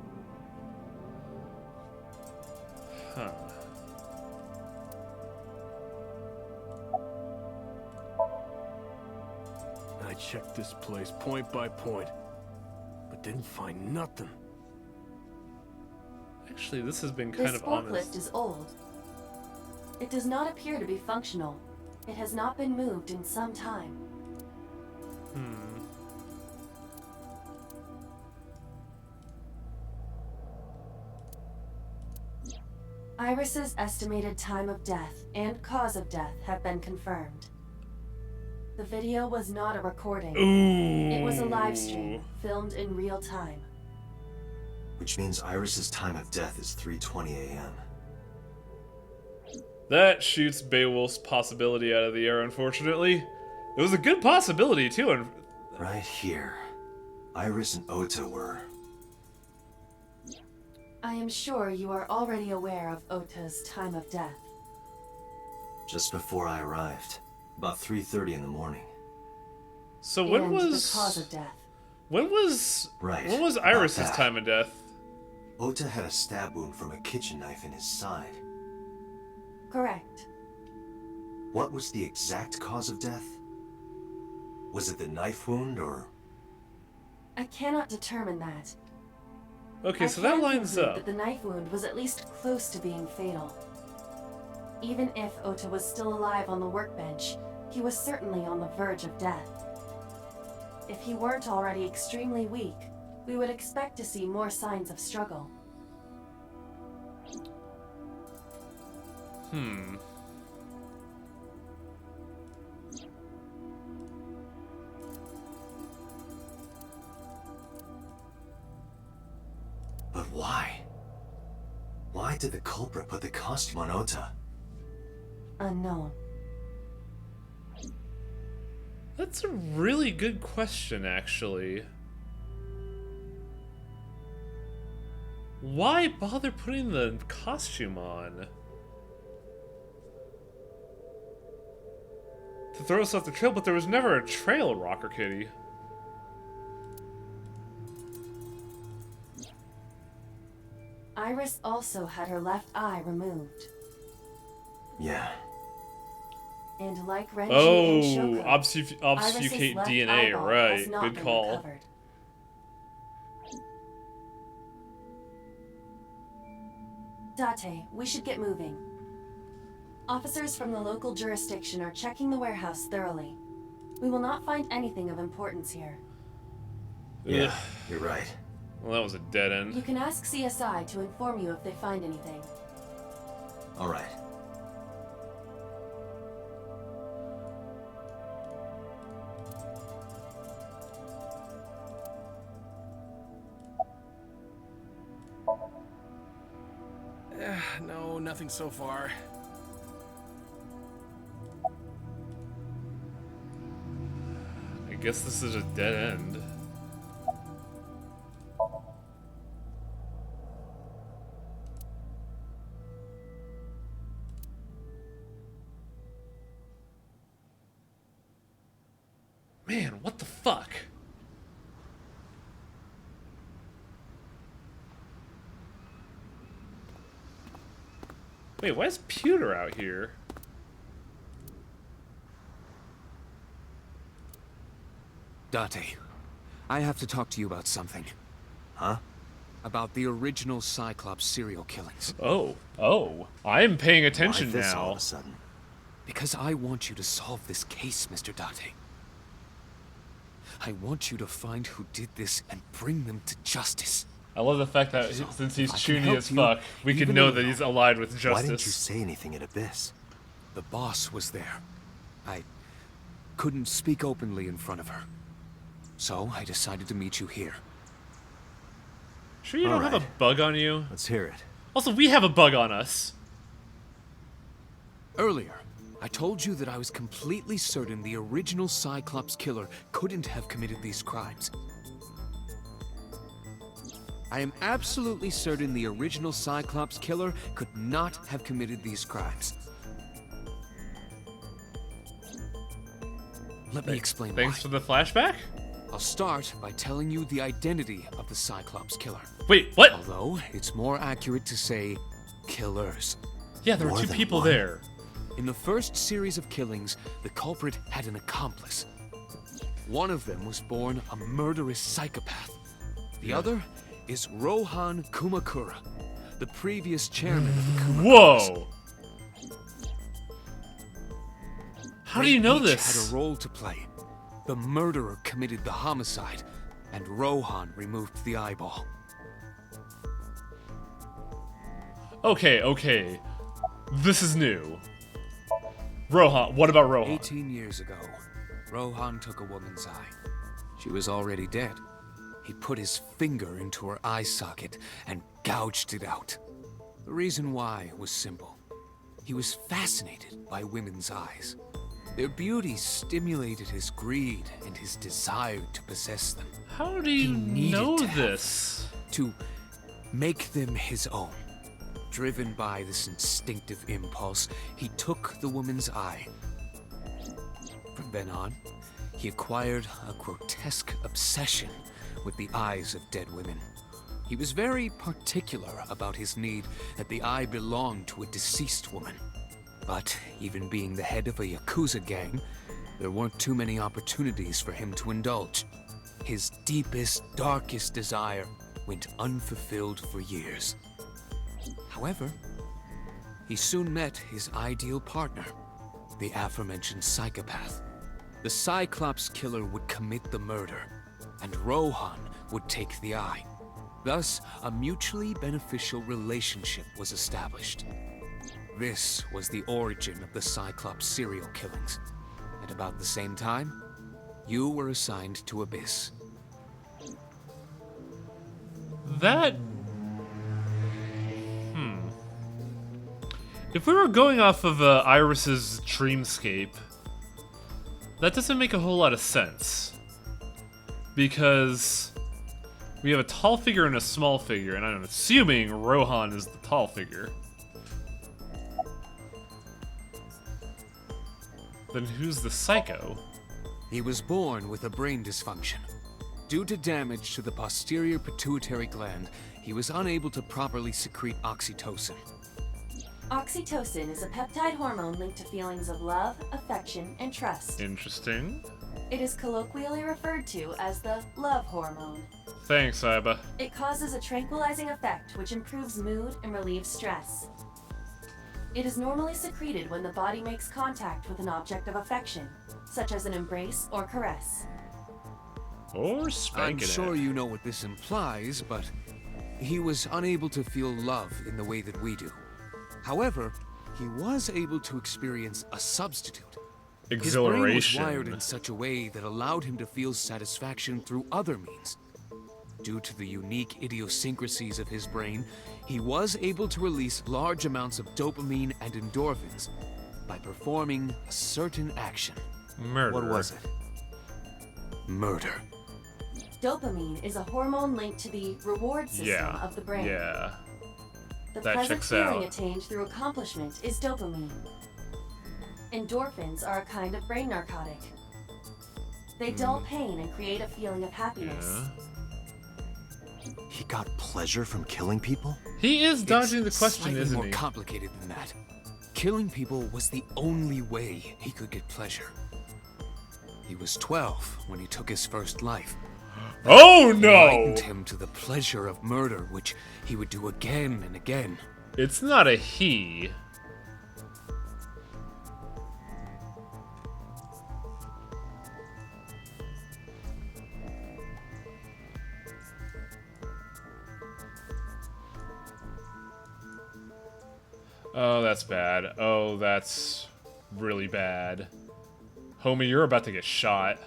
Huh. I checked this place point by point, but didn't find nothing. Actually, this has been kind This of forklift honest. is old. It does not appear to be functional. It has not been moved in some time. Iris's estimated time of death and cause of death have been confirmed. The video was not a recording. Ooh. It was a live stream, filmed in real time. Which means Iris's time of death is 3:20 a.m. That shoots Beowulf's possibility out of the air, unfortunately. It was a good possibility, too. And Right here. Iris and Ota were... I am sure you are already aware of Ota's time of death. just before I arrived. About 3:30 in the morning. So when and was the cause of death? when was Right, when was about Iris's that. time of death? Ota had a stab wound from a kitchen knife in his side. Correct. What was the exact cause of death? Was it the knife wound, or... I cannot determine that. Okay, I so that can lines conclude up. that the knife wound was at least close to being fatal. Even if Ota was still alive on the workbench, he was certainly on the verge of death. If he weren't already extremely weak, we would expect to see more signs of struggle. But why? Why did the culprit put the costume on Ota? Unknown. That's a really good question, actually. Why bother putting the costume on? To throw us off the trail, but there was never a trail, Rocker Kitty. Iris also had her left eye removed. Yeah. And like Renju Oh, and Shoko, obfuscate Iris's left DNA, eyeball right. has not Good been call. recovered. Date, we should get moving. Officers from the local jurisdiction are checking the warehouse thoroughly. We will not find anything of importance here. Yeah, Ugh. you're right. Well, that was a dead You end. can ask CSI to inform you if they find anything. All right. No, nothing so far. I guess this is a dead end. Man, what the fuck? Wait, why is Pewter out here? Date, I have to talk to you about something. Huh? About the original Cyclops serial killings. Oh, I'm paying attention Why this all now. of a sudden? Because I want you to solve this case, Mr. Date. I want you to find who did this and bring them to justice. I love the fact that So, since he's if I can chuny help as you, fuck, we can even know a that little, he's allied with Why didn't you justice. say anything at Abyss? The boss was there. I couldn't speak openly in front of her. So I decided to meet you here. Sure you don't have a Alright. bug on you? Let's hear it. Also, we have a bug on us. Earlier, I told you that I was completely certain the original Cyclops killer couldn't have committed these crimes. I am absolutely certain the original Cyclops killer could not have committed these crimes. Let me explain why. Thanks for the flashback? I'll start by telling you the identity of the Cyclops killer. Wait, what? Although, it's more accurate to say killers. Yeah, there were More two than people one? there. In the first series of killings, the culprit had an accomplice. One of them was born a murderous psychopath. The other is Rohan Kumakura, the previous chairman of the Kumakuras. Whoa! How do They you know each this? had a role to play. The murderer committed the homicide, and Rohan removed the eyeball. Okay. This is new. Rohan, what about Rohan? 18 years ago, Rohan took a woman's eye. She was already dead. He put his finger into her eye socket and gouged it out. The reason why was simple. He was fascinated by women's eyes. Their beauty stimulated his greed and his desire to possess them. How do you needed know to have this? To make them his own. Driven by this instinctive impulse, he took the woman's eye. From then on, he acquired a grotesque obsession with the eyes of dead women. He was very particular about his need that the eye belonged to a deceased woman. But even being the head of a Yakuza gang, there weren't too many opportunities for him to indulge. His deepest, darkest desire went unfulfilled for years. However, he soon met his ideal partner, the aforementioned psychopath. The Cyclops killer would commit the murder, and Rohan would take the eye. Thus, a mutually beneficial relationship was established. This was the origin of the Cyclops serial killings. At about the same time, you were assigned to Abyss. That... If we were going off of Iris's dreamscape, that doesn't make a whole lot of sense. Because we have a tall figure and a small figure, and I'm assuming Rohan is the tall figure. Then who's the psycho? He was born with a brain dysfunction. Due to damage to the posterior pituitary gland, he was unable to properly secrete oxytocin. Oxytocin is a peptide hormone linked to feelings of love, affection, and trust. Interesting. It is colloquially referred to as the love hormone. Thanks, Iba. It causes a tranquilizing effect which improves mood and relieves stress. It is normally secreted when the body makes contact with an object of affection, such as an embrace or caress. Or I'm spanking sure it. you know what this implies, but he was unable to feel love in the way that we do. However, he was able to experience a substitute. His brain was Exhilaration. wired in such a way that allowed him to feel satisfaction through other means. Due to the unique idiosyncrasies of his brain, he was able to release large amounts of dopamine and endorphins by performing a certain action. Murder. What was it? Murder. Dopamine is a hormone linked to the reward system of the brain. Yeah. The That pleasant checks feeling out. attained through accomplishment is dopamine. Endorphins are a kind of brain narcotic. They dull pain and create a feeling of happiness. Yeah. He got pleasure from killing people? He is dodging the It's question, slightly isn't more he? complicated than that. Killing people was the only way he could get pleasure. He was 12 when he took his first life. Oh It no! enlightened him to the pleasure of murder, which he would do again and again. It's not a he. Oh, that's bad. Oh, that's really bad. Homie, you're about to get shot.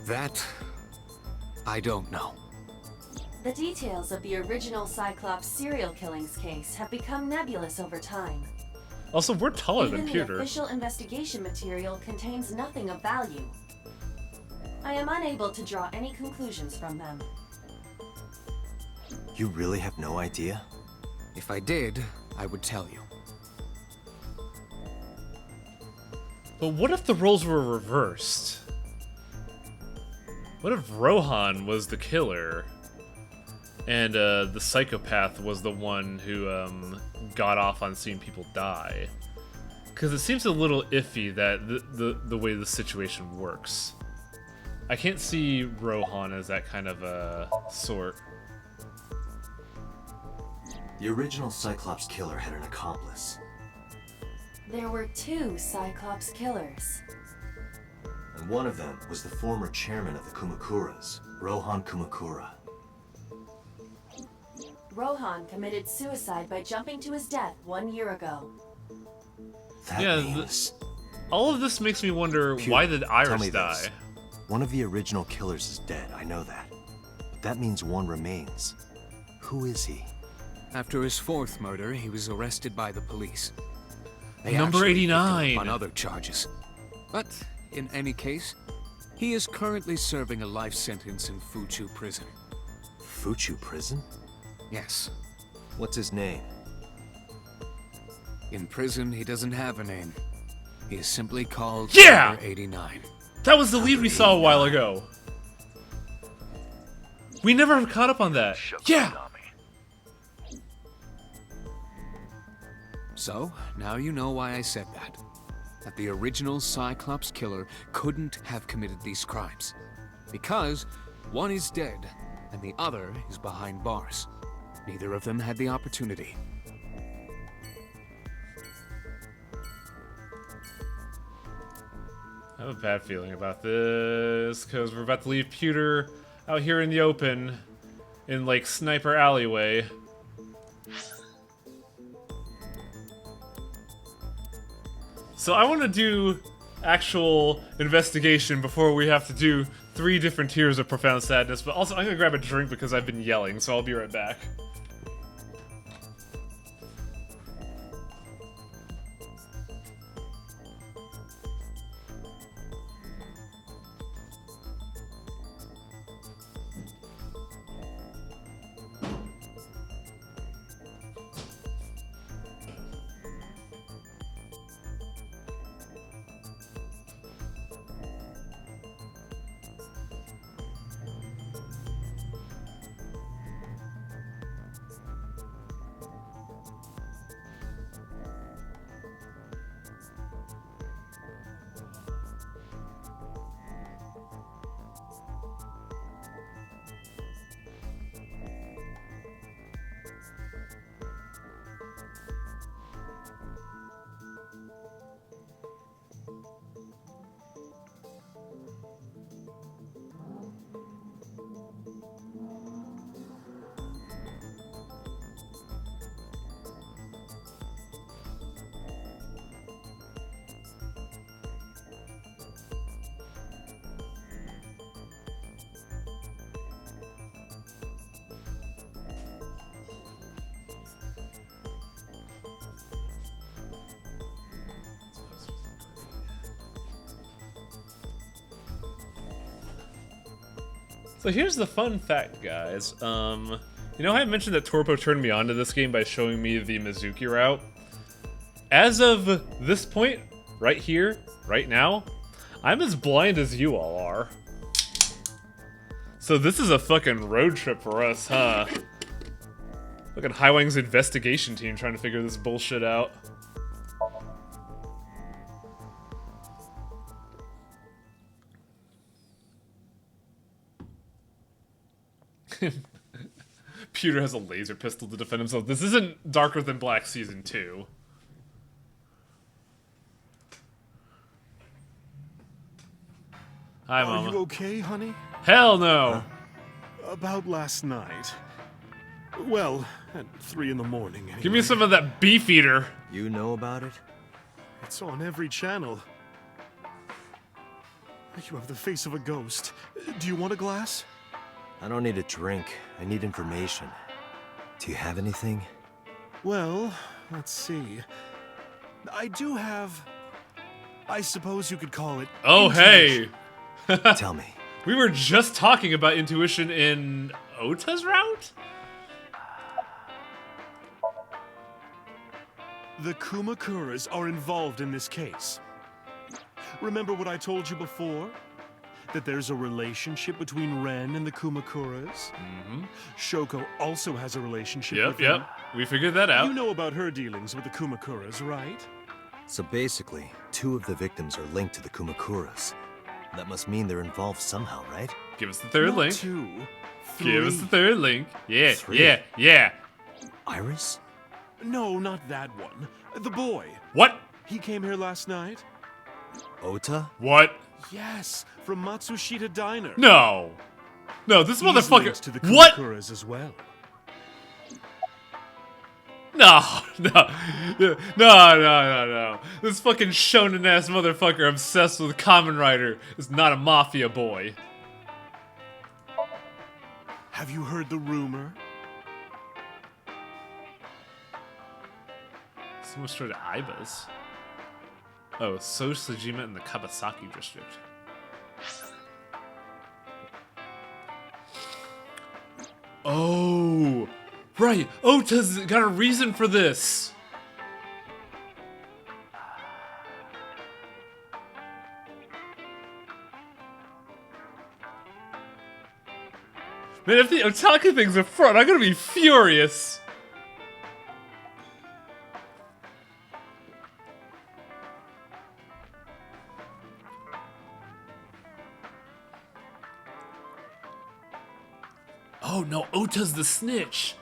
That, I don't know. The details of the original Cyclops serial killings case have become nebulous over time. Also, we're taller Even than the Pewter. official investigation material contains nothing of value. I am unable to draw any conclusions from them. You really have no idea? If I did, I would tell you. But what if the roles were reversed? What if Rohan was the killer, and the psychopath was the one who got off on seeing people die? Because it seems a little iffy that the way the situation works. I can't see Rohan as that kind of sort. The original Cyclops killer had an accomplice. There were 2 Cyclops killers. And one of them was the former chairman of the Kumakuras, Rohan Kumakura. Rohan committed suicide by jumping to his death 1 year ago. That Yeah, means... all of this makes me wonder, why did Tell Iris me die? this. One of the original killers is dead, I know that. But that means one remains. Who is he? After his 4th murder, he was arrested by the police. They Number actually picked him up 89. on other charges. But in any case, he is currently serving a life sentence in Fuchu prison. Fuchu prison? Yes. What's his name? In prison, he doesn't have a name. He is simply called Yeah! Number 89. That was the lead we saw a while ago. We never caught up on that. Yeah! So, now you know why I said that. That the original Cyclops killer couldn't have committed these crimes. Because one is dead, and the other is behind bars. Neither of them had the opportunity. I have a bad feeling about this, because we're about to leave Pewter out here in the open, in, like, Sniper Alleyway. So I want to do actual investigation before we have to do 3 different tiers of Profound Sadness, but also I'm gonna grab a drink because I've been yelling, so I'll be right back. So here's the fun fact, guys. You know how I mentioned that Torpo turned me on to this game by showing me the Mizuki route? As of this point, right here, right now, I'm as blind as you all are. So this is a fucking road trip for us, huh? Fucking Highwang's investigation team trying to figure this bullshit out. Pewter has a laser pistol to defend himself. This isn't Darker Than Black Season 2. Hi, Mama. Are you okay, honey? Hell no! About last night. Well, at 3 in the morning anyway. Give me some of that beef eater. You know about it? It's on every channel. You have the face of a ghost. Do you want a glass? I don't need a drink. I need information. Do you have anything? Well, let's see. I do have... I suppose you could call it... Oh, hey! intuition. Tell me. We were just talking about intuition in Ota's route? The Kumakuras are involved in this case. Remember what I told you before? That there's a relationship between Ren and the Kumakuras? Mm-hmm. Shoko also has a relationship with them. Yep. We figured that out. You know about her dealings with the Kumakuras, right? So basically, 2 of the victims are linked to the Kumakuras. That must mean they're involved somehow, right? Give us the third Not link. 2, 3. Give us the third link. Yeah, 3. yeah. Iris? No, not that one. The boy. What? He came here last night? Ota? What? Yes, from Matsushita Diner. No, this He's motherfucker. linked to the What? Kumakuras as well. No. This fucking shonen ass motherfucker obsessed with Kamen Rider is not a mafia boy. Have you heard the rumor? Someone started Aiba's. Oh, So Sejima in the Kabasaki district. Oh, right. Ota's got a reason for this. Man, if the otaku thing's a front, I'm gonna be furious. Oh no, Ota's the snitch.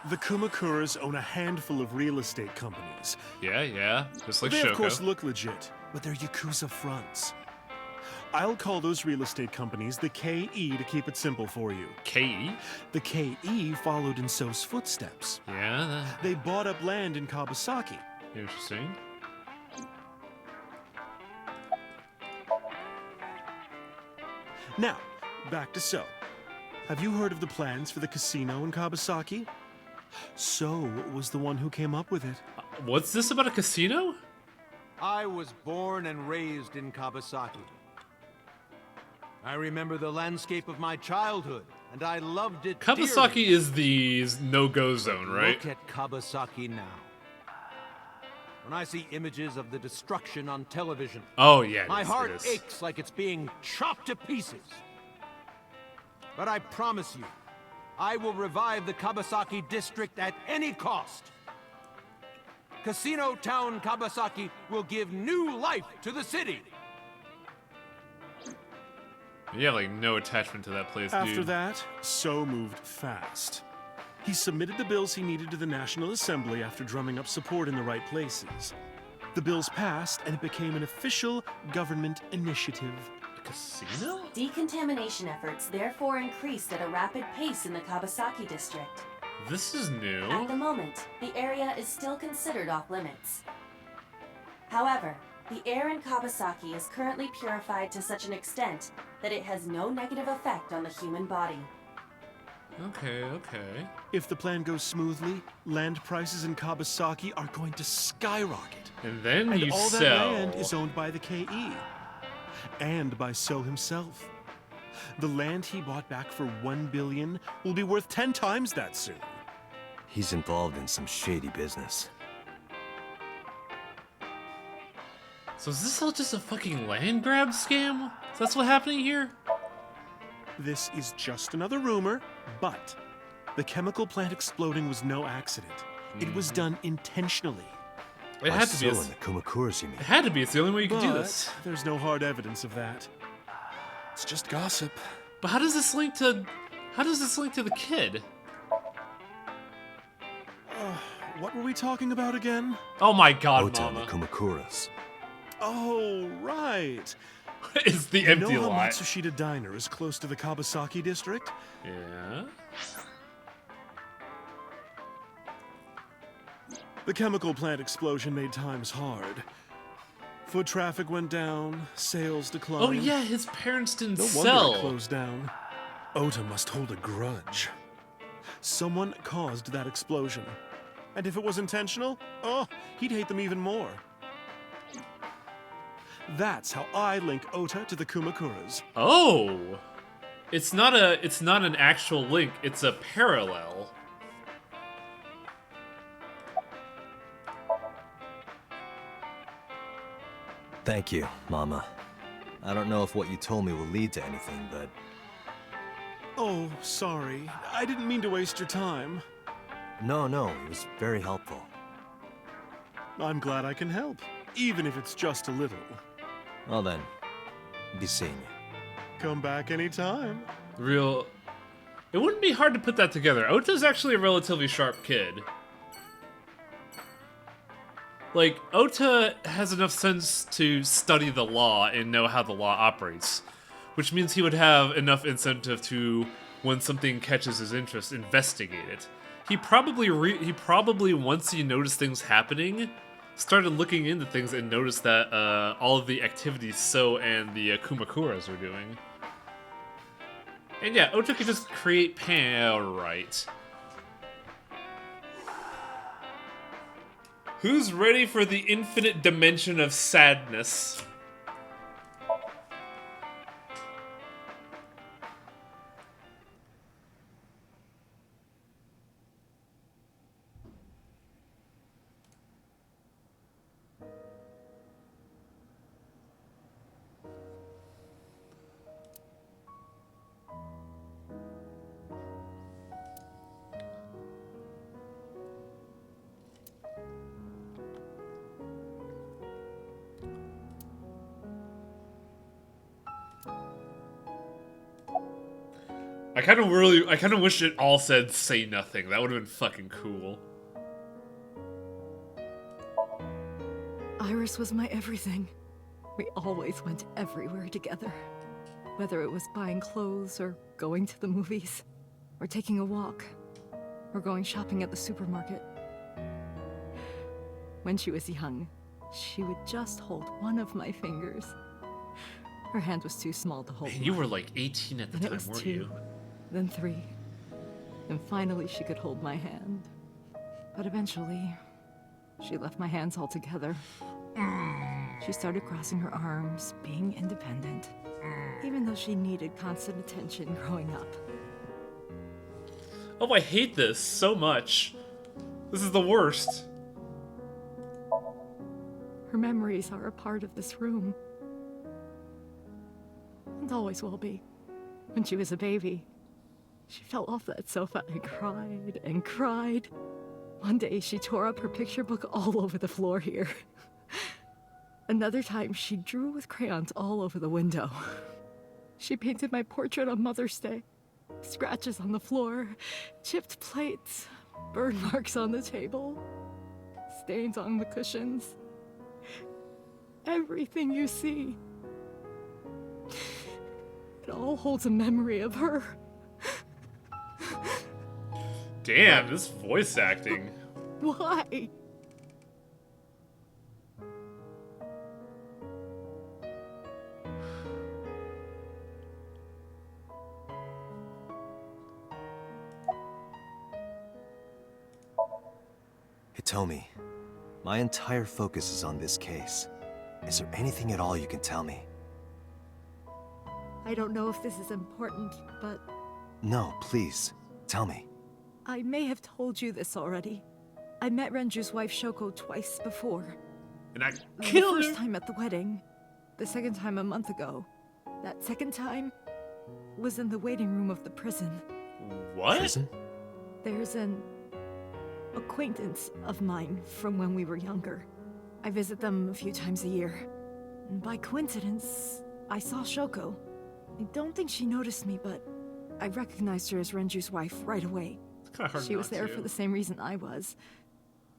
The Kumakuras own a handful of real estate companies. Yeah, just like They Shoko. of course look legit, but they're Yakuza fronts. I'll call those real estate companies the KE to keep it simple for you. KE? The KE followed in So's footsteps. Yeah, They bought up land in Kabasaki. interesting. Now, back to So. Have you heard of the plans for the casino in Kabasaki? So was the one who came up with it. What's this about a casino? I was born and raised in Kabasaki. I remember the landscape of my childhood, and I loved it Kabasaki dearly. is the no-go zone, right? Look at Kabasaki now. When I see images of the destruction on television, Oh yeah, my heart it is. aches like it's being chopped to pieces. But I promise you, I will revive the Kabasaki district at any cost. Casino Town Kabasaki will give new life to the city. You have like no attachment to that place, After dude. that, So moved fast. He submitted the bills he needed to the National Assembly after drumming up support in the right places. The bills passed, and it became an official government initiative. A casino? Decontamination efforts therefore increased at a rapid pace in the Kabasaki district. This is new. At the moment, the area is still considered off limits. However, the air in Kabasaki is currently purified to such an extent that it has no negative effect on the human body. Okay. If the plan goes smoothly, land prices in Kabasaki are going to skyrocket. And then And you all that sell. land is owned by the KE. And by So himself. The land he bought back for 1 billion will be worth 10 times that soon. He's involved in some shady business. So is this all just a fucking land grab scam? So that's what's happening here? This is just another rumor, but the chemical plant exploding was no accident. It was done intentionally. It By had to be. So and the Kumakuras, you mean? It had to be. It's the only way you could do But this. there's no hard evidence of that. It's just gossip. But how does this link to? How does this link to the kid? what were we talking about again? Oh my god, Ota and the Mama. Oh, right. It's the You empty know how lot. Matsushita Diner is close to the Kabasaki district? Yeah. The chemical plant explosion made times hard. Foot traffic went down, sales declined. Oh yeah, his parents didn't No wonder sell. it closed down. Ota must hold a grudge. Someone caused that explosion. And if it was intentional, oh, he'd hate them even more. That's how I link Ota to the Kumakuras. Oh, it's not an actual link. It's a parallel. Thank you, Mama. I don't know if what you told me will lead to anything, but... Oh, sorry. I didn't mean to waste your time. No, it was very helpful. I'm glad I can help, even if it's just a little. Well then, be seeing you. Come back anytime. Real. It wouldn't be hard to put that together. Ota's actually a relatively sharp kid. Like, Ota has enough sense to study the law and know how the law operates, which means he would have enough incentive to, when something catches his interest, investigate it. He probably once he noticed things happening, started looking into things and noticed that all of the activities So and the Kumakuras were doing. And yeah, Ota could just create right. Who's ready for the infinite dimension of sadness? I kind of wish it all said "say nothing." That would have been fucking cool. Iris was my everything. We always went everywhere together. Whether it was buying clothes, or going to the movies, or taking a walk, or going shopping at the supermarket. When she was young, she would just hold one of my fingers. Her hand was too small to hold. Man, you were like 18 at the Then it time, was weren't 2, you? then 3. And finally she could hold my hand. But eventually, she left my hands altogether. She started crossing her arms, being independent, even though she needed constant attention growing up. Oh, I hate this so much. This is the worst. Her memories are a part of this room. And always will be. When she was a baby, she fell off that sofa and cried and cried. One day she tore up her picture book all over the floor here. Another time she drew with crayons all over the window. She painted my portrait on Mother's Day. Scratches on the floor, chipped plates, burn marks on the table, stains on the cushions. Everything you see. It all holds a memory of her. Damn, this voice acting. Why? Hitomi, my entire focus is on this case. Is there anything at all you can tell me? I don't know if this is important, but No, please, tell me. I may have told you this already. I met Renju's wife Shoko twice before. And I The killed first her. time at the wedding, the second time a month ago. That second time was in the waiting room of the prison. What? Prison? There's an acquaintance of mine from when we were younger. I visit them a few times a year. And by coincidence, I saw Shoko. I don't think she noticed me, but I recognized her as Renju's wife right away. It's kind of hard She was not there to. for the same reason I was.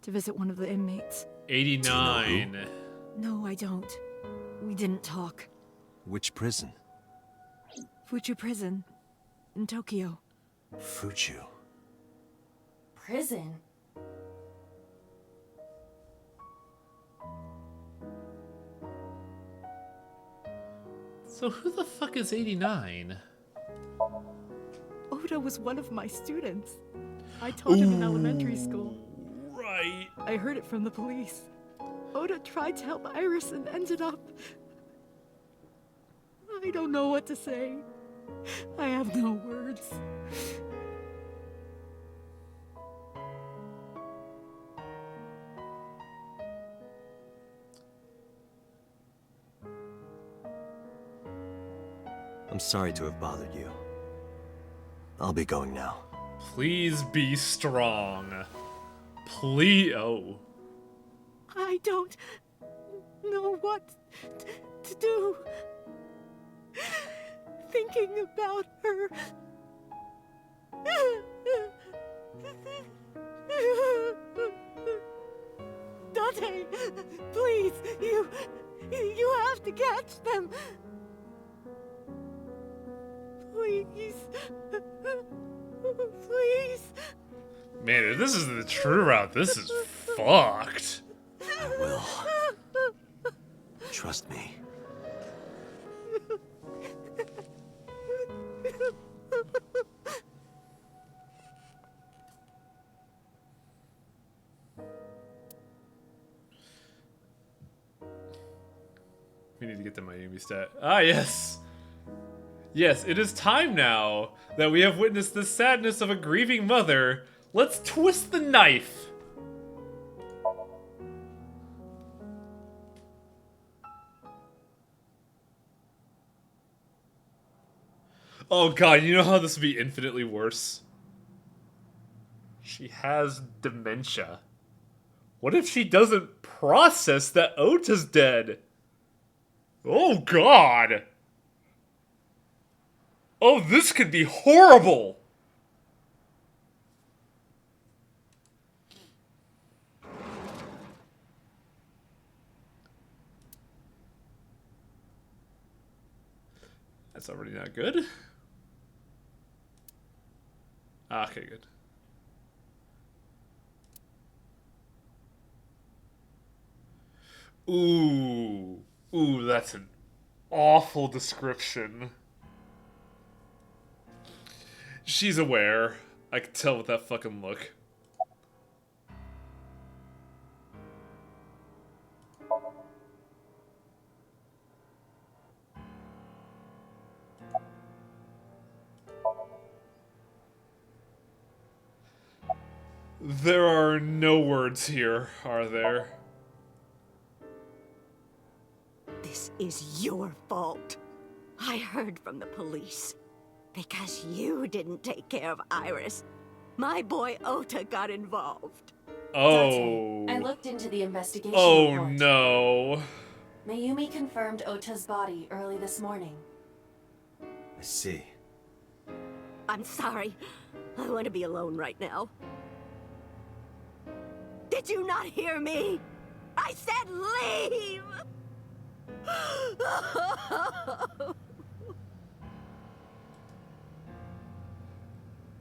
to visit one of the inmates. 89. No, I don't. We didn't talk. Which prison? Fuchu Prison, in Tokyo. Fuchu. Prison? So who the fuck is 89? Oda was one of my students. I taught him in elementary school. Right. I heard it from the police. Oda tried to help Iris and ended up... I don't know what to say. I have no words. I'm sorry to have bothered you. I'll be going now. Please be strong. Please. Oh. I don't know what to do. Thinking about her. Dante, please, you have to catch them. Please. Please. Man, if this is the true route, this is fucked. I will. Trust me. We need to get the Miami stat. Ah, yes. Yes, it is time now that we have witnessed the sadness of a grieving mother. Let's twist the knife. Oh god, you know how this would be infinitely worse? She has dementia. What if she doesn't process that Ota's dead? Oh god! Oh, this could be horrible! That's already not good. Ah, okay, good. Ooh. Ooh, that's an awful description. She's aware. I can tell with that fucking look. There are no words here, are there? This is your fault. I heard from the police. Because you didn't take care of Iris, my boy Ota got involved. Oh. I looked into the investigation Oh report. no. Mayumi confirmed Ota's body early this morning. I see. I'm sorry. I want to be alone right now. Did you not hear me? I said leave!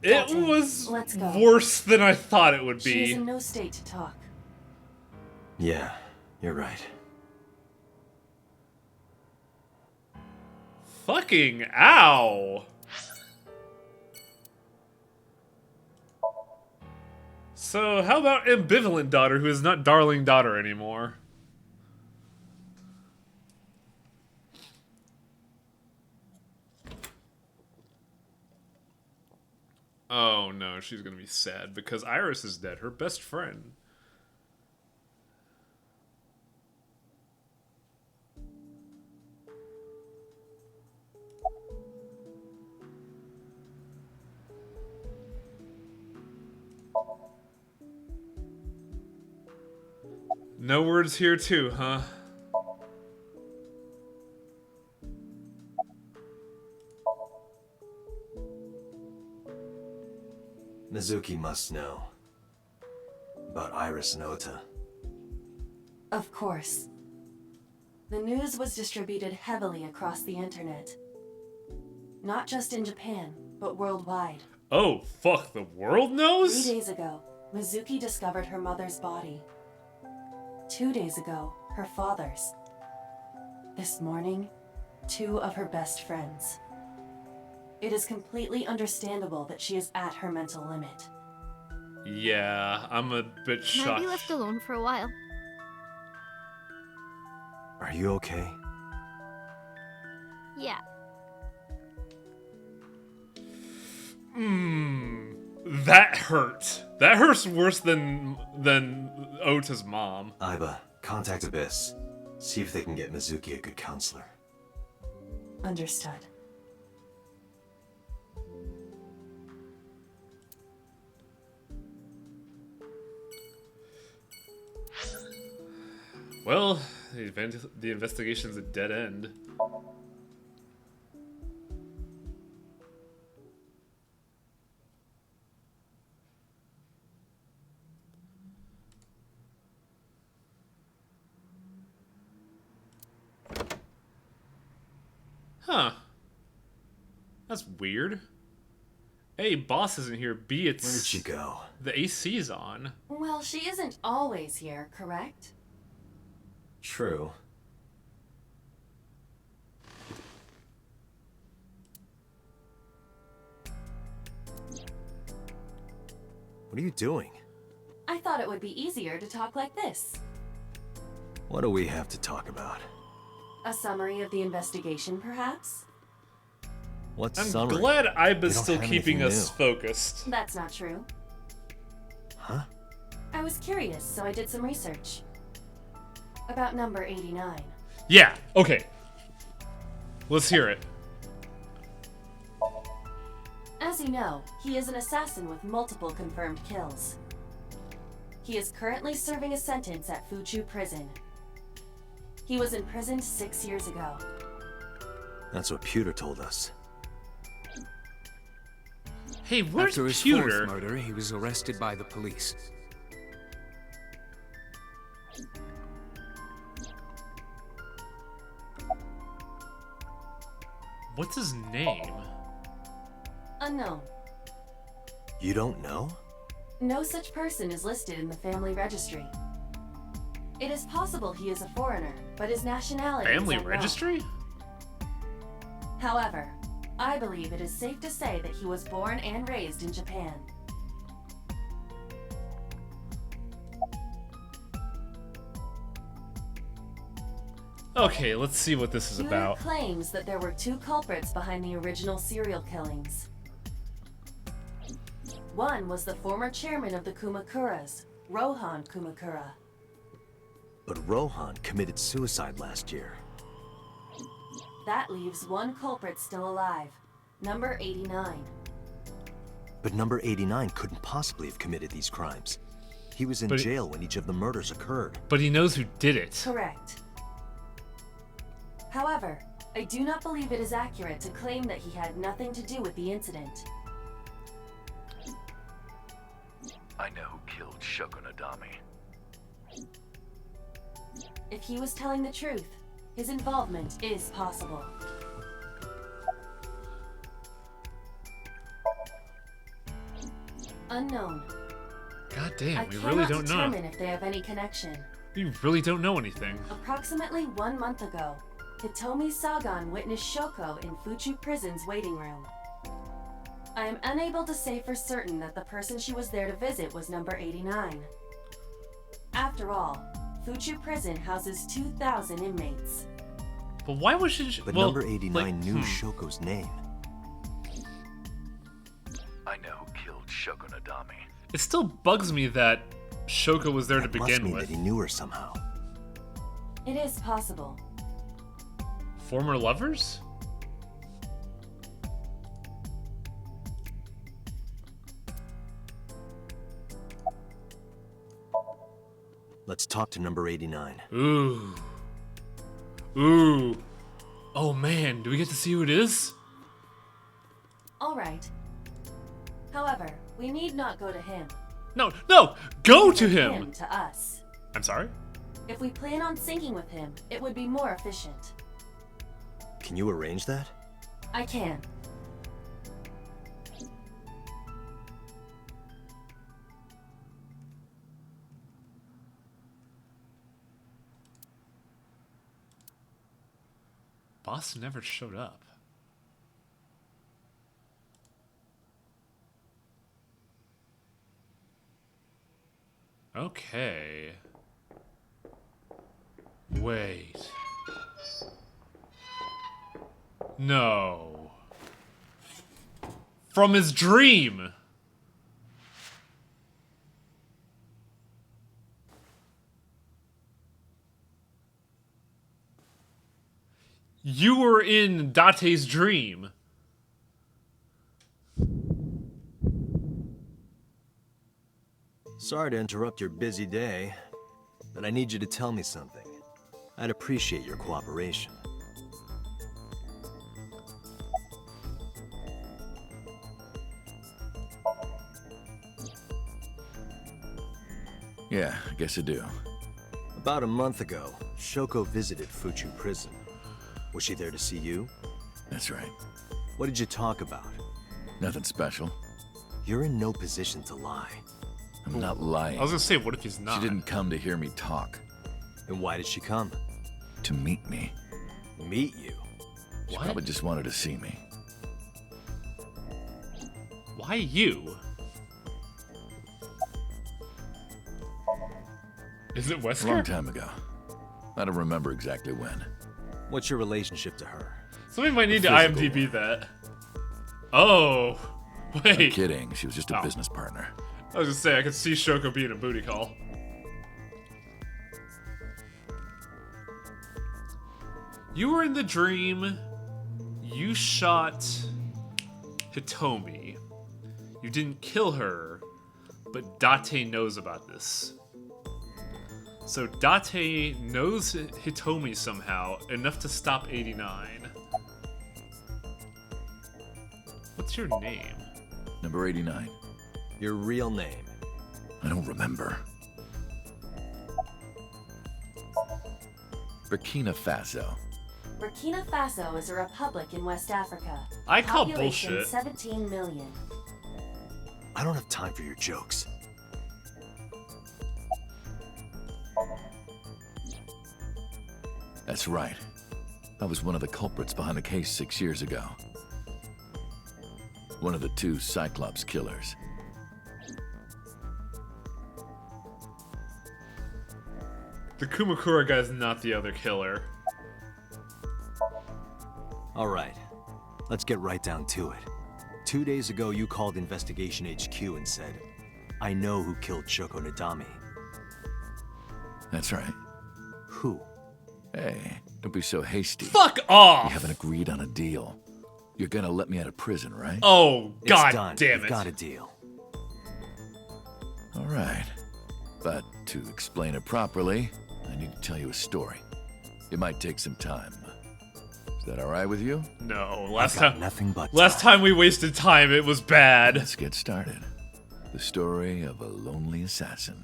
It was worse than I thought it would be. She's in no state to talk. Yeah, you're right. Fucking ow. So, how about ambivalent daughter who is not darling daughter anymore? Oh no, she's gonna be sad because Iris is dead, her best friend. No words here too, huh? Mizuki must know. About Iris and Ota. Of course. The news was distributed heavily across the internet. Not just in Japan, but worldwide. Oh, fuck, the world knows? 3 days ago, Mizuki discovered her mother's body. 2 days ago, her father's. This morning, 2 of her best friends. It is completely understandable that she is at her mental limit. Yeah, I'm a bit Can shocked. I be left alone for a while? Are you okay? Yeah. That hurt. That hurts worse than Ota's mom. Aiba, contact Abyss. See if they can get Mizuki a good counselor. Understood. Well, the investigation's a dead end. Huh. That's weird. A, boss isn't here. B, it's... Where did she go? The AC's on. Well, she isn't always here, correct? True. What are you doing? I thought it would be easier to talk like this. What do we have to talk about? A summary of the investigation, perhaps? What's I'm summary? glad We Aiba's don't still have keeping anything us new. focused. That's not true. Huh? I was curious, so I did some research. About number 89. Yeah, okay. Let's hear it. As you know, he is an assassin with multiple confirmed kills. He is currently serving a sentence at Fuchu Prison. He was imprisoned 6 years ago. That's what Pewter told us. Hey, where's After his Pewter? fourth murder, he was arrested by the police. What's his name? Unknown. You don't know? No such person is listed in the family registry. It is possible he is a foreigner, but his nationality Family is unknown. registry? However, I believe it is safe to say that he was born and raised in Japan. Okay, let's see what this is Pewter about. claims that there were 2 culprits behind the original serial killings. One was the former chairman of the Kumakuras, Rohan Kumakura. But Rohan committed suicide last year. That leaves 1 culprit still alive, number 89. But number 89 couldn't possibly have committed these crimes. He was in But- jail when each of the murders occurred. But he knows who did it. Correct. However, I do not believe it is accurate to claim that he had nothing to do with the incident. I know who killed Shogunadami. If he was telling the truth, his involvement is possible. Unknown. God I damn, we cannot really don't know. determine if they have any connection. We really don't know anything. Approximately 1 month ago, Hitomi Sagan witnessed Shoko in Fuchu Prison's waiting room. I am unable to say for certain that the person she was there to visit was number 89. After all, Fuchu Prison houses 2,000 inmates. But why was she... But well, number 89 like, knew Shoko's name. I know who killed Shogunadami. It still bugs me that Shoko was there That to must begin mean with. that he knew her somehow. It is possible. Former lovers? Let's talk to number 89. Ooh. Ooh. Oh man, do we get to see who it is? All right. However, we need not go to him. No, no! Go to Him him! to us. I'm sorry? If we plan on syncing with him, it would be more efficient. Can you arrange that? I can. Boss never showed up. Okay. Wait. No. From his dream! You were in Date's dream. Sorry to interrupt your busy day, but I need you to tell me something. I'd appreciate your cooperation. Yeah, I guess I do. About a month ago, Shoko visited Fuchu Prison. Was she there to see you? That's right. What did you talk about? Nothing special. You're in no position to lie. I'm not lying. I was gonna say, what if he's not? She didn't come to hear me talk. And why did she come? To meet me. Meet you? She probably just wanted to see me. Why you? Is it A Wesker? long time ago. I don't remember exactly when. What's your relationship to her? Somebody might need to Physical IMDb that. Oh, I'm wait. kidding. She was just a business partner. I was gonna say, I could see Shoko being a booty call. You were in the dream. You shot Hitomi. You didn't kill her, but Date knows about this. So Date knows Hitomi somehow, enough to stop 89. What's your name? Number 89. Your real name? I don't remember. Burkina Faso. Burkina Faso is a republic in West Africa. I call Population bullshit. 17 million. I don't have time for your jokes. That's right. I was one of the culprits behind the case 6 years ago. One of the 2 Cyclops killers. The Kumakura guy's not the other killer. All right, let's get right down to it. 2 days ago, you called Investigation HQ and said, I know who killed Shoko Nadami. That's right. Who? Hey, don't be so hasty. Fuck off! We haven't agreed on a deal. You're gonna let me out of prison, right? Oh, god It's done. damn We've it. got a deal. All right. But to explain it properly, I need to tell you a story. It might take some time. Is that all right with you? No, I've got nothing but last time we wasted time, it was bad. Let's get started. The story of a lonely assassin.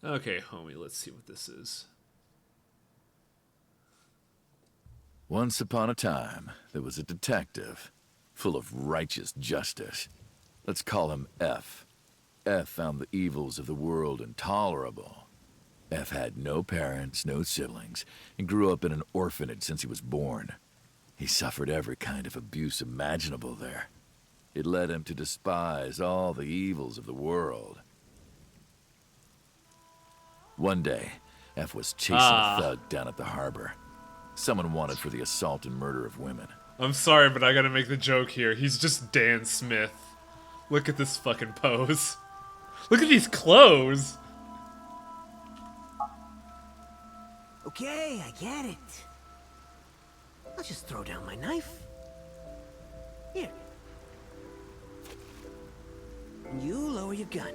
Okay, homie, let's see what this is. Once upon a time, there was a detective, full of righteous justice. Let's call him F. F found the evils of the world intolerable. F had no parents, no siblings, and grew up in an orphanage since he was born. He suffered every kind of abuse imaginable there. It led him to despise all the evils of the world. One day, F was chasing a thug down at the harbor. Someone wanted for the assault and murder of women. I'm sorry, but I gotta make the joke here. He's just Dan Smith. Look at this fucking pose. Look at these clothes. Okay, I get it. I'll just throw down my knife. Here. You lower your gun.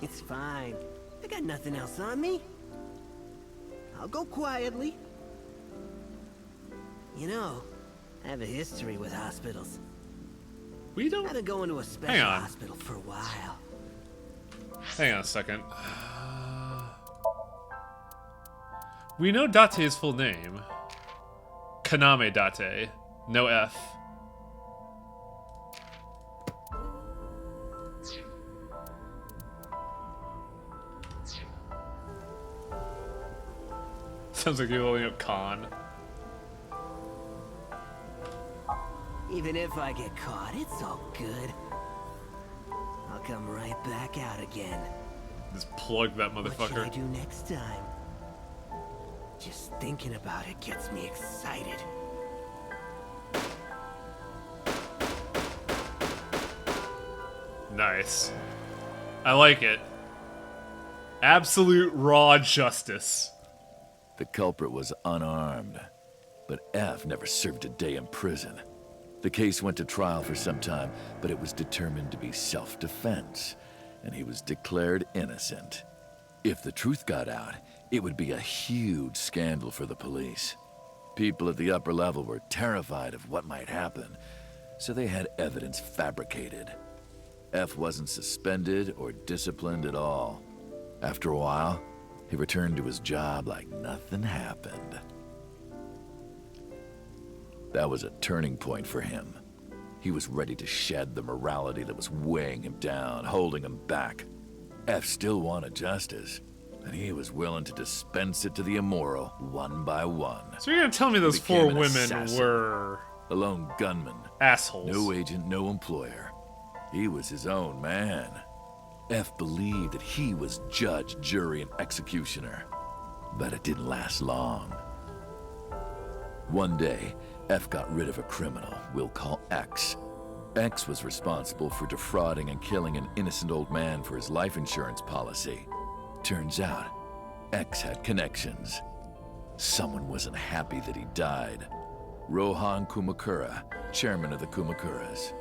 It's fine. I got nothing else on me. I'll go quietly. You know, I have a history with hospitals. We don't... I've been going to a special Hang on. hospital for a while. Hang on a second. We know Date's full name. Kaname Date. No F. Sounds like you're holding up Khan. Even if I get caught, it's all good. I'll come right back out again. Just plug that What should I motherfucker. do next time? Just thinking about it gets me excited. Nice. I like it. Absolute raw justice. The culprit was unarmed, but F never served a day in prison. The case went to trial for some time, but it was determined to be self-defense, and he was declared innocent. If the truth got out, it would be a huge scandal for the police. People at the upper level were terrified of what might happen, so they had evidence fabricated. F wasn't suspended or disciplined at all. After a while, he returned to his job like nothing happened. That was a turning point for him. He was ready to shed the morality that was weighing him down, holding him back. F still wanted justice, and he was willing to dispense it to the immoral one by one. So you're gonna tell me those He became four an women assassin. were A lone gunman. assholes? No agent, no employer. He was his own man. F believed that he was judge, jury, and executioner. But it didn't last long. One day, F got rid of a criminal we'll call X. X was responsible for defrauding and killing an innocent old man for his life insurance policy. Turns out, X had connections. Someone wasn't happy that he died. Rohan Kumakura, chairman of the Kumakuras.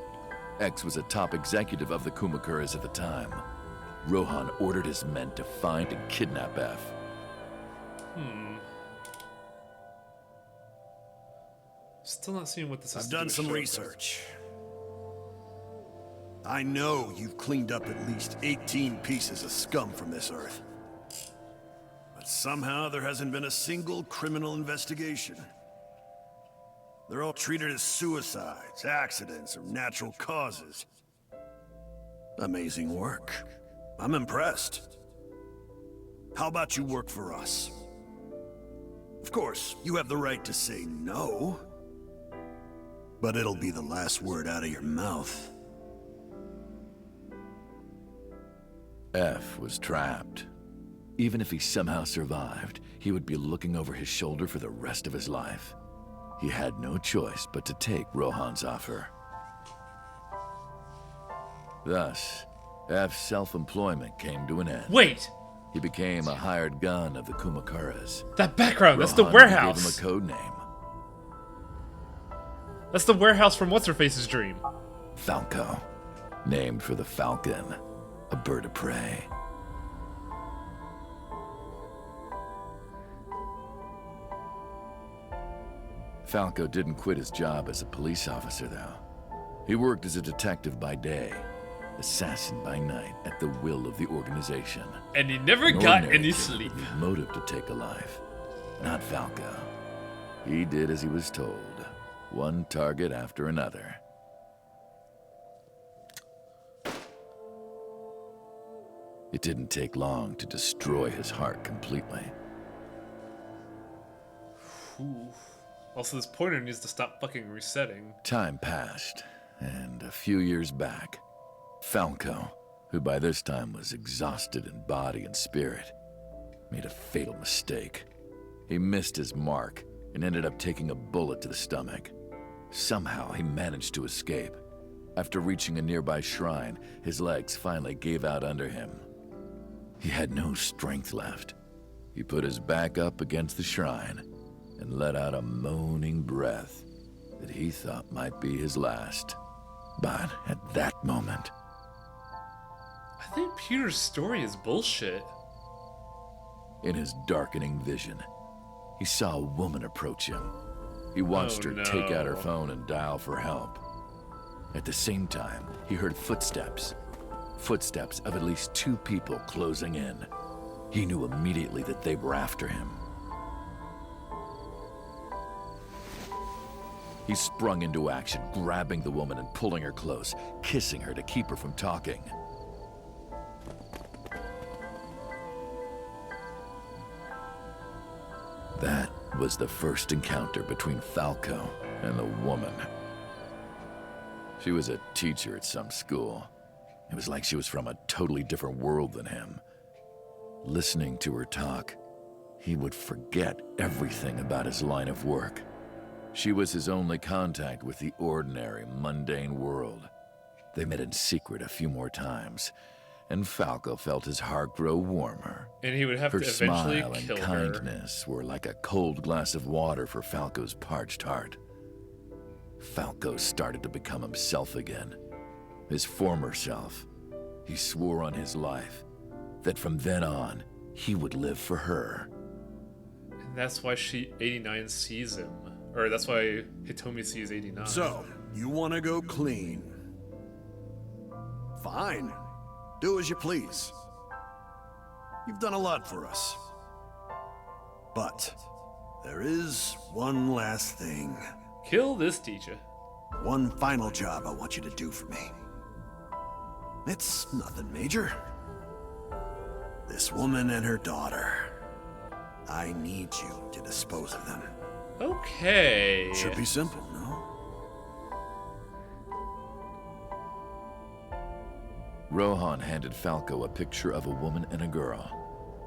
X was a top executive of the Kumakuras at the time. Rohan ordered his men to find and kidnap F. Still not seeing what this has I've to do done with some Showcase. research. I know you've cleaned up at least 18 pieces of scum from this earth. But somehow there hasn't been a single criminal investigation. They're all treated as suicides, accidents, or natural causes. Amazing work. I'm impressed. How about you work for us? Of course, you have the right to say no. But it'll be the last word out of your mouth. F was trapped. Even if he somehow survived, he would be looking over his shoulder for the rest of his life. He had no choice but to take Rohan's offer. Thus, F's self-employment came to an end. Wait! He became a hired gun of the Kumakuras. That background, that's the Rohan warehouse! gave him a code name. That's the warehouse from What's-Her-Face's dream. Falco, named for the falcon, a bird of prey. Falco didn't quit his job as a police officer, though. He worked as a detective by day, assassin by night, at the will of the organization. And he never An got ordinary any killer sleep. with no motive to take a life. Not Falco. He did as he was told, one target after another. It didn't take long to destroy his heart completely. Ooh. Also, this pointer needs to stop fucking resetting. Time passed, and a few years back, Falco, who by this time was exhausted in body and spirit, made a fatal mistake. He missed his mark and ended up taking a bullet to the stomach. Somehow, he managed to escape. After reaching a nearby shrine, his legs finally gave out under him. He had no strength left. He put his back up against the shrine and let out a moaning breath that he thought might be his last. But at that moment, I think Peter's story is bullshit. in his darkening vision, he saw a woman approach him. He watched Oh, her take out her no. phone and dial for help. At the same time, he heard footsteps. Footsteps of at least 2 people closing in. He knew immediately that they were after him. He sprung into action, grabbing the woman and pulling her close, kissing her to keep her from talking. That was the first encounter between Falco and the woman. She was a teacher at some school. It was like she was from a totally different world than him. Listening to her talk, he would forget everything about his line of work. She was his only contact with the ordinary, mundane world. They met in secret a few more times, and Falco felt his heart grow warmer. And he would have Her to eventually smile and kill her. kindness were like a cold glass of water for Falco's parched heart. Falco started to become himself again, his former self. He swore on his life that from then on, he would live for her. And that's why 89 sees him. Or that's why Hitomi sees 89. So, you want to go clean? Fine. Do as you please. You've done a lot for us. But there is one last thing. Kill this teacher. One final job I want you to do for me. It's nothing major. This woman and her daughter. I need you to dispose of them. Okay. Should be simple, no? Rohan handed Falco a picture of a woman and a girl.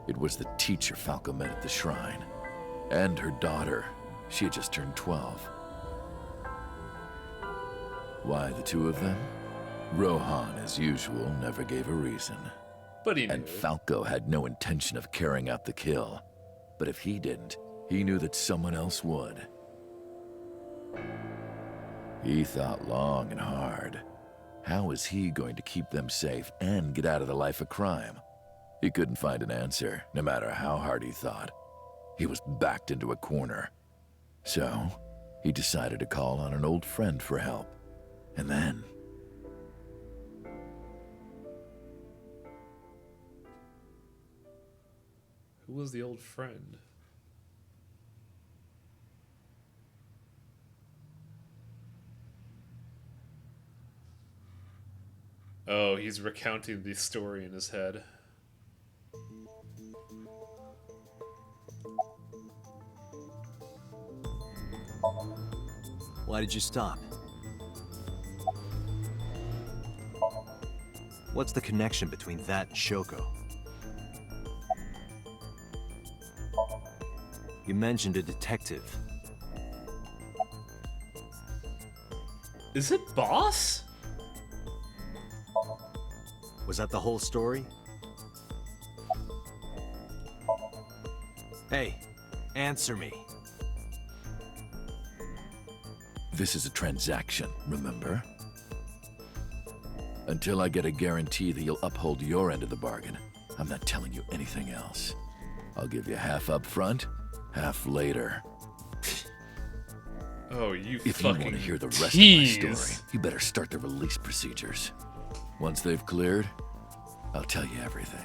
It was the teacher Falco met at the shrine. And her daughter. She had just turned 12. Why the 2 of them? Rohan, as usual, never gave a reason. But he knew. And Falco had no intention of carrying out the kill. But if he didn't, he knew that someone else would. He thought long and hard. How was he going to keep them safe and get out of the life of crime? He couldn't find an answer, no matter how hard he thought. He was backed into a corner. So, he decided to call on an old friend for help. And then... Who was the old friend? Oh, he's recounting the story in his head. Why did you stop? What's the connection between that and Shoko? You mentioned a detective. Is it Boss? Was that the whole story? Hey, answer me. This is a transaction, remember? Until I get a guarantee that you'll uphold your end of the bargain, I'm not telling you anything else. I'll give you half up front, half later. Oh, you If fucking you want to hear the rest tease. of my story, you better start the release procedures. Once they've cleared, I'll tell you everything.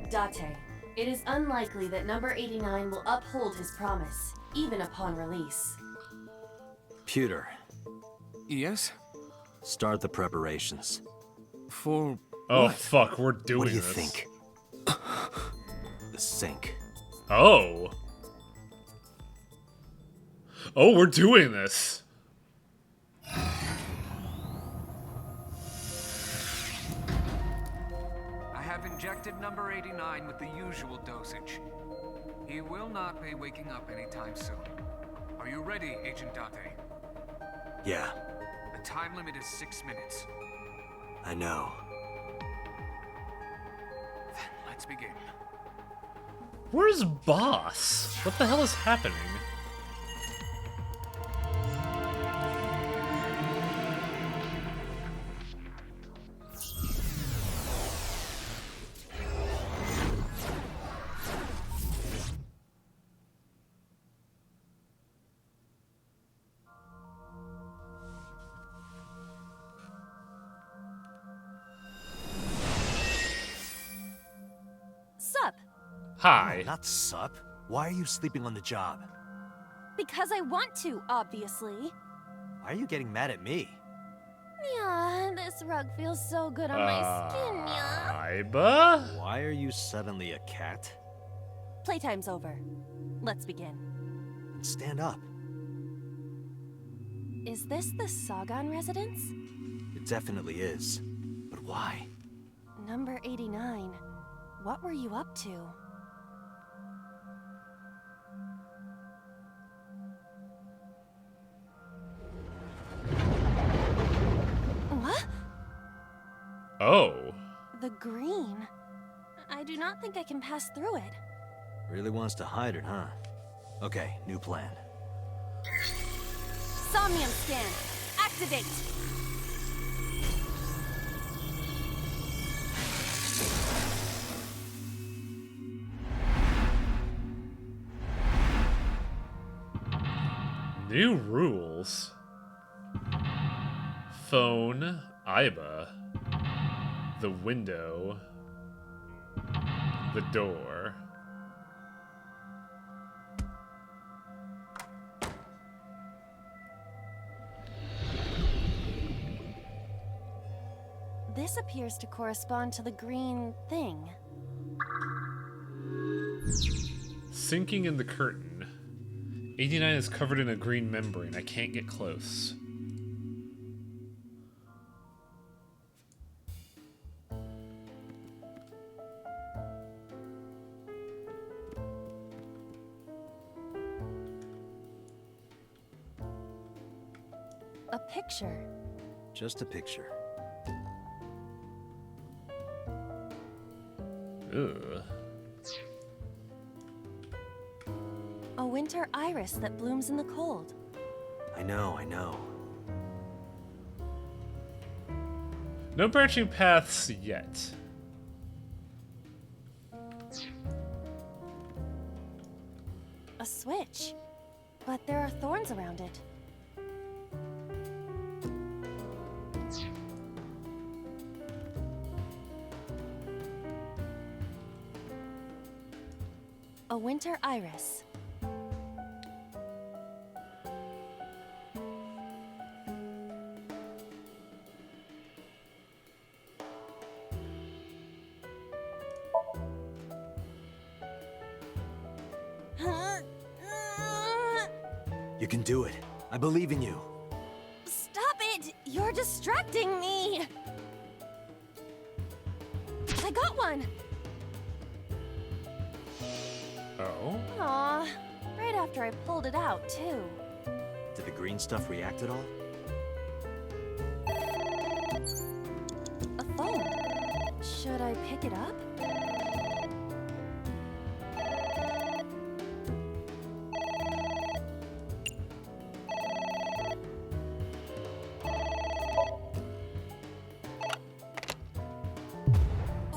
Date, it is unlikely that number 89 will uphold his promise, even upon release. Pewter, Yes? start the preparations. For Oh, what? fuck, we're doing What do you this. think? The sink. Oh. Oh, we're doing this. I have injected number 89 with the usual dosage. He will not be waking up anytime soon. Are you ready, Agent Date? Yeah, The time limit is 6 minutes. I know. Then let's begin. Where's Boss? What the hell is happening? Hi. No, not sup. Why are you sleeping on the job? Because I want to, obviously. Why are you getting mad at me? Yeah, this rug feels so good on my skin, yeah. Iba? Why are you suddenly a cat? Playtime's over. Let's begin. Stand up. Is this the Sagan residence? It definitely is. But why? Number 89. What were you up to? What? Oh. The green. I do not think I can pass through it. Really wants to hide it, huh? Okay, new plan. Somnium scan. Activate. New rules. Phone, Iba. The window. The door. This appears to correspond to the green thing. Sinking in the curtain. 89 is covered in a green membrane. I can't get close. A picture. Just a picture. Ugh. A winter iris that blooms in the cold. I know, I know. No branching paths yet. A switch. But there are thorns around it. A winter iris. You can do it. I believe in you. Stop it! You're distracting me! I got one! Oh? Aw, right after I pulled it out, too. Did the green stuff react at all? A phone. Should I pick it up?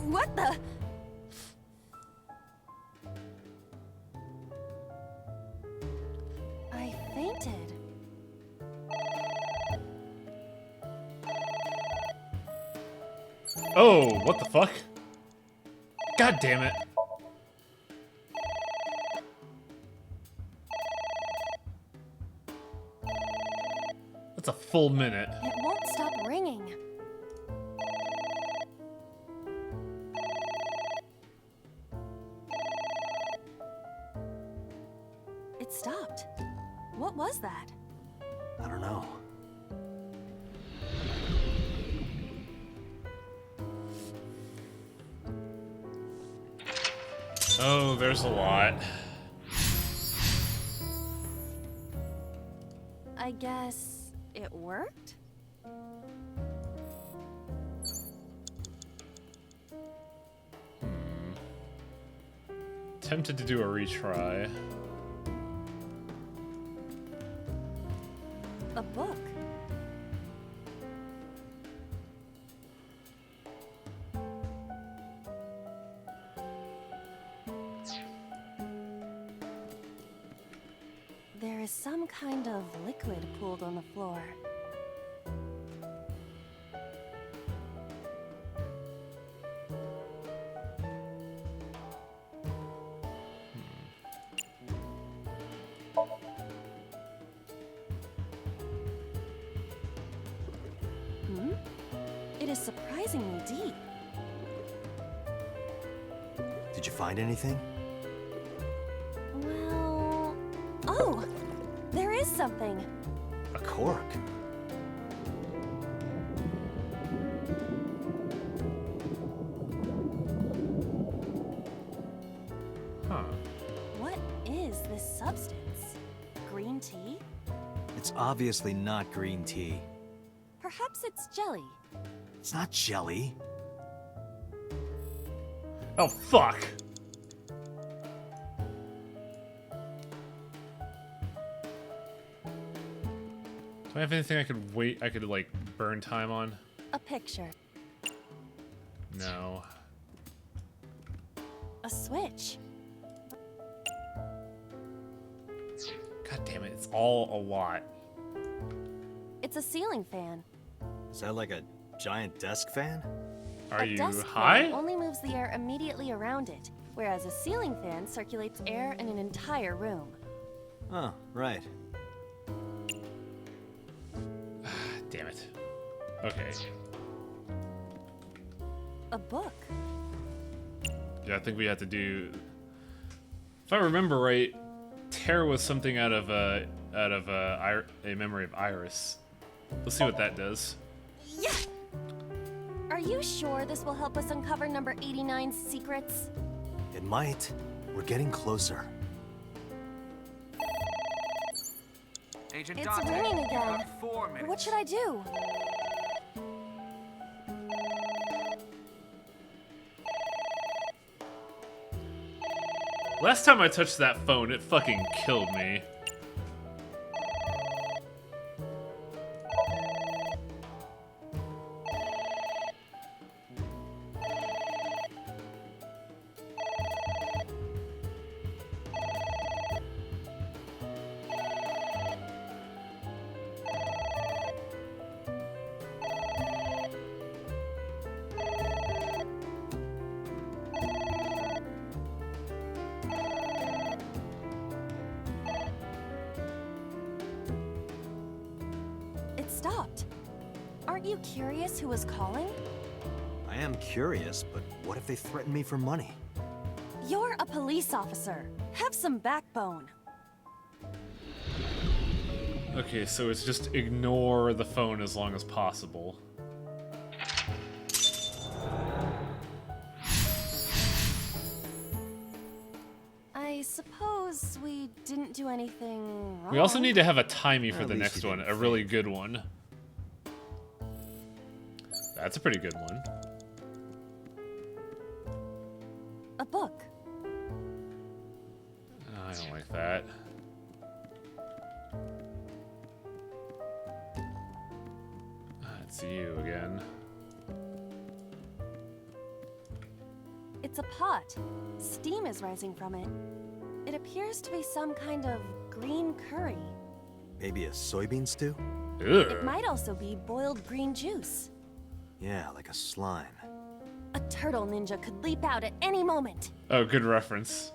What the? I fainted. Oh, what the fuck? God damn it. That's a full minute. It won't stop ringing. It stopped. What was that? I don't know. Oh, there's a lot. I guess it worked? Tempted to do a retry. A book. There is some kind of liquid pooled on the floor. It is surprisingly deep. Did you find anything? Well... Oh! There is something. A cork? Huh. What is this substance? Green tea? It's obviously not green tea. Perhaps it's jelly. It's not jelly. Oh, fuck! Do I have anything I could like, burn time on? A picture. No. A switch. God damn it, it's all a lot. It's a ceiling fan. Is that like a giant desk fan? Are A you desk high? fan only moves the air immediately around it, whereas a ceiling fan circulates air in an entire room. Oh, right. Damn it. Okay. A book. Yeah, I think we have to do. If I remember right, Terror was something out of a memory of Iris. Let's see what that does. Yeah! Are you sure this will help us uncover number 89's secrets? It might. We're getting closer. Agent It's Dante, ringing you've again. got 4 minutes. What should I do? Last time I touched that phone, it fucking killed me. It stopped. Aren't you curious who was calling? I am curious, but what if they threaten me for money? You're a police officer. Have some backbone. Okay, so it's just ignore the phone as long as possible. I suppose we didn't do anything wrong. We also need to have a timey for At the least next you one, didn't a really good one. That's a pretty good one. A book. I don't like that. It's you again. It's a pot. Steam is rising from it. It appears to be some kind of green curry. Maybe a soybean stew? It might also be boiled green juice. Yeah, like a slime. A turtle ninja could leap out at any moment. Oh, good reference.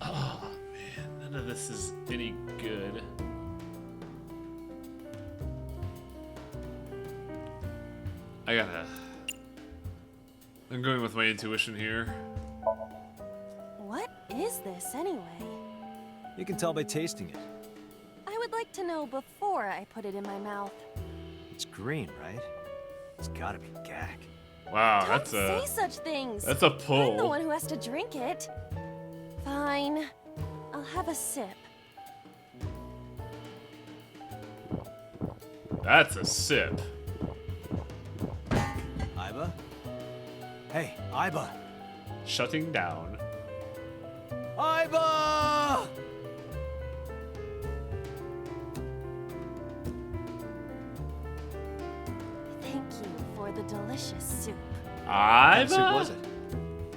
Oh, man. None of this is any good. I'm going with my intuition here. What is this anyway? You can tell by tasting it. I would like to know before I put it in my mouth. It's green, right? It's gotta be gag. Wow, Don't say such things. That's a I'm the pull. one who has to drink it. Fine. I'll have a sip. That's a sip. Iba? Hey, Iba! Shutting down. Iba! Thank you for the delicious soup. Iva? What soup was it?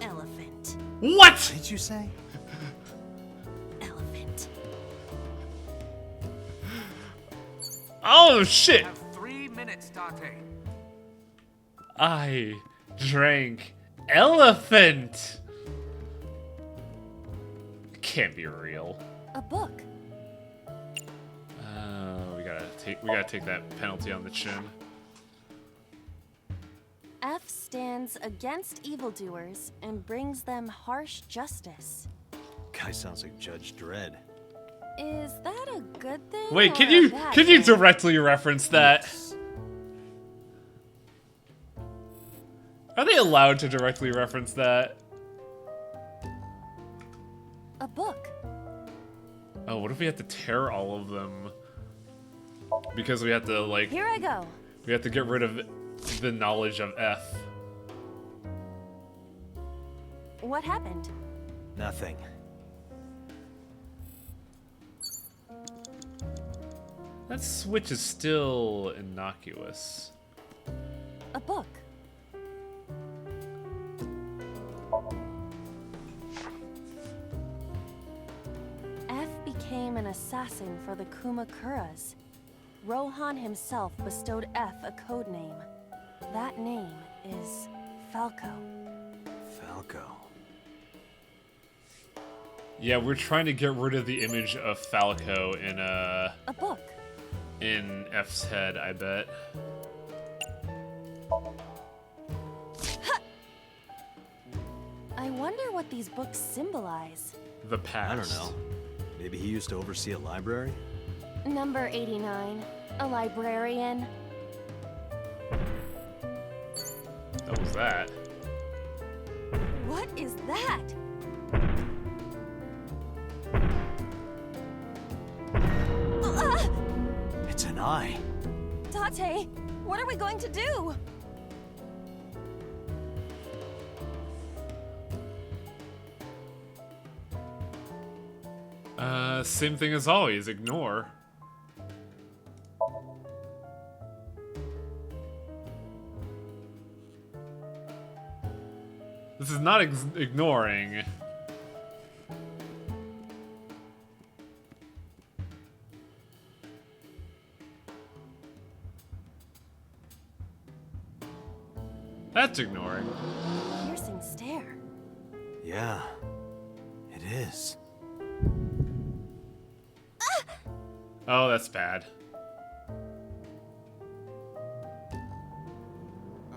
Elephant. What? What did you say? Elephant. Oh shit! You have 3 minutes, Dante. I drank elephant. It can't be real. A book. We gotta take that penalty on the chin. F stands against evildoers and brings them harsh justice. Guy sounds like Judge Dredd. Is that a good thing? Wait, or can a you bad can you thing? directly reference that? Are they allowed to directly reference that? A book. Oh, what if we have to tear all of them? Because we have to, like... Here I go. We have to get rid of the knowledge of F. What happened? Nothing. That switch is still innocuous. A book. F became an assassin for the Kumakuras. Rohan himself bestowed F a code name. That name is Falco. Falco. Yeah, we're trying to get rid of the image of Falco in A book. in F's head, I bet. I wonder what these books symbolize. The past. I don't know. Maybe he used to oversee a library? Number 89. A librarian. What was that? What is that? It's an eye. Tate, what are we going to do? Same thing as always, ignore. This is not ignoring. That's ignoring. Piercing stare. Yeah, it is. Oh, that's bad.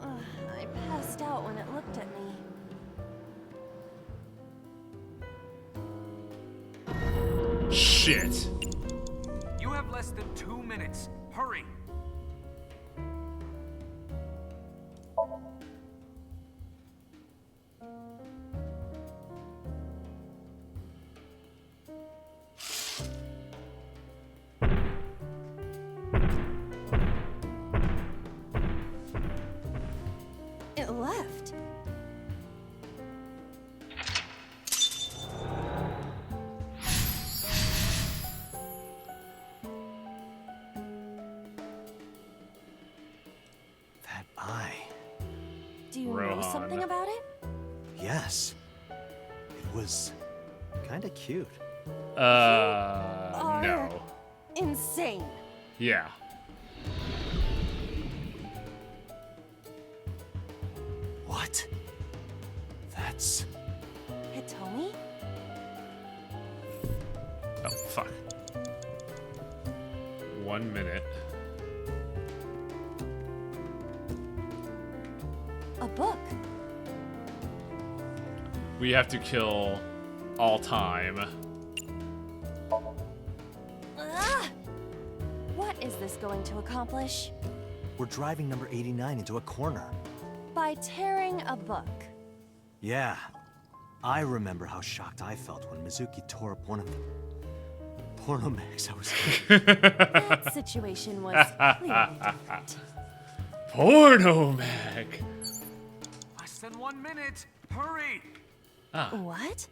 I passed out when it looked at me. Shit. You have less than 2 minutes. Hurry. It left. That eye. Do you know Rohan. something about it? Yes. It was kinda cute. No. Insane. Yeah. What? That's... Hitomi? Oh, fuck. 1 minute. A book. We have to kill all time. Ah! What is this going to accomplish? We're driving number 89 into a corner. By tearing a book. Yeah. I remember how shocked I felt when Mizuki tore up one of the porno mags I was That situation was clearly different. Porno mag. Less than 1 minute. Hurry. Ah. What?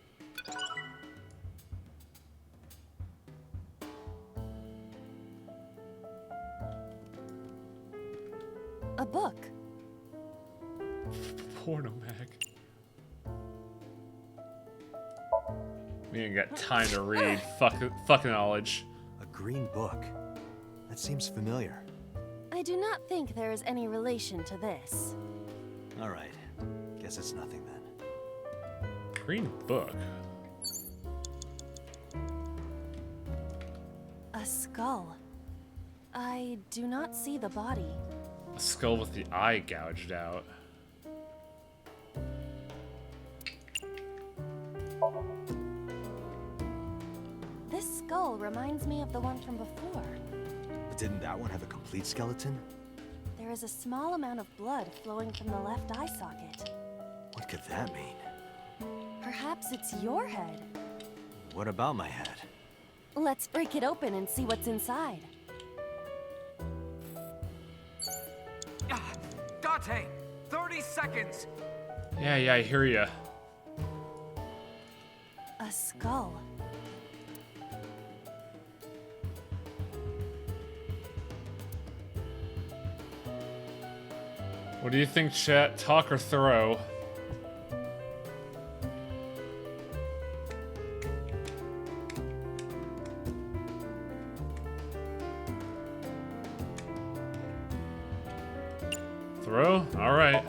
A book. Porno mag. We ain't got time to read. Fuck knowledge. A green book. That seems familiar. I do not think there is any relation to this. All right. Guess it's nothing then. Green book. A skull. I do not see the body. A skull with the eye gouged out. This skull reminds me of the one from before. But didn't that one have a complete skeleton? There is a small amount of blood flowing from the left eye socket. What could that mean? Perhaps it's your head. What about my head? Let's break it open and see what's inside. Date! 30 seconds! Yeah, I hear ya. A skull. What do you think, chat? Talk or throw? Throw? Alright.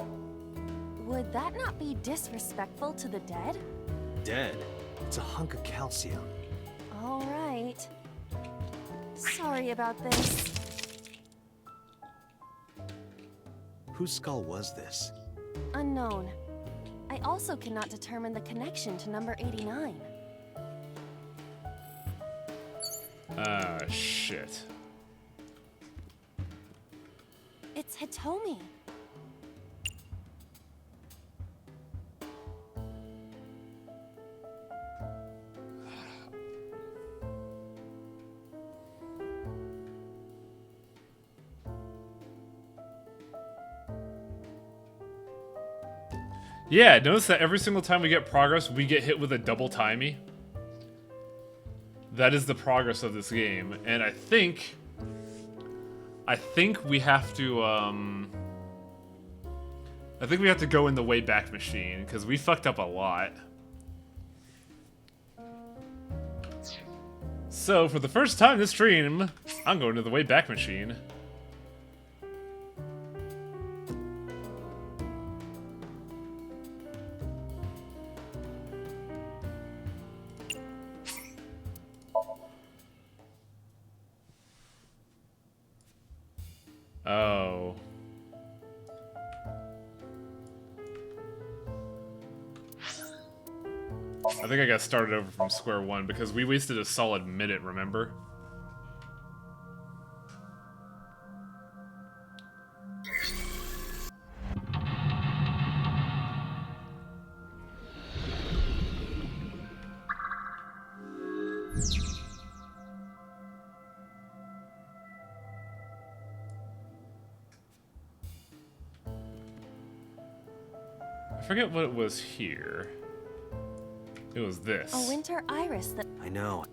Would that not be disrespectful to the dead? Dead? It's a hunk of calcium. All right. Sorry about this. Whose skull was this? Unknown. I also cannot determine the connection to number 89. Ah, shit. It's Hitomi. Yeah, notice that every single time we get progress, we get hit with a double timey. That is the progress of this game, and I think we have to, I think we have to go in the Wayback Machine, because we fucked up a lot. So, for the first time this stream, I'm going to the Wayback Machine. Oh. I think I got started over from square one because we wasted a solid minute, remember? I forget what it was here. It was this. A winter iris that... I know.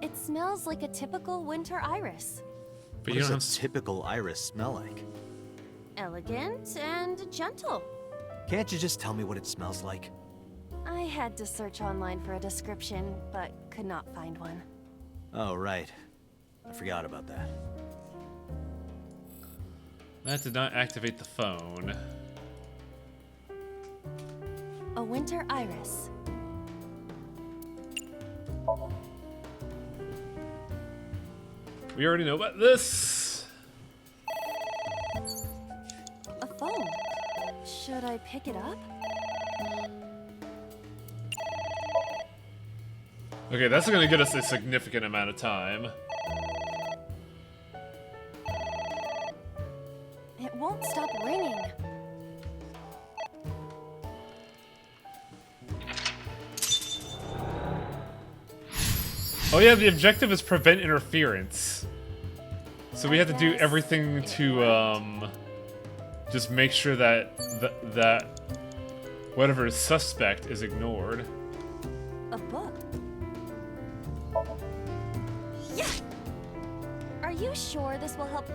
It smells like a typical winter iris. But what does a typical iris smell like? Elegant and gentle. Can't you just tell me what it smells like? I had to search online for a description, but could not find one. Oh, right. I forgot about that. That did not activate the phone. A winter iris. We already know about this. A phone. Should I pick it up? Okay, that's gonna get us a significant amount of time. It won't stop ringing. Oh yeah, the objective is prevent interference. So we have to do everything to just make sure that that whatever is suspect is ignored. A book. Yeah. Are you sure this will help?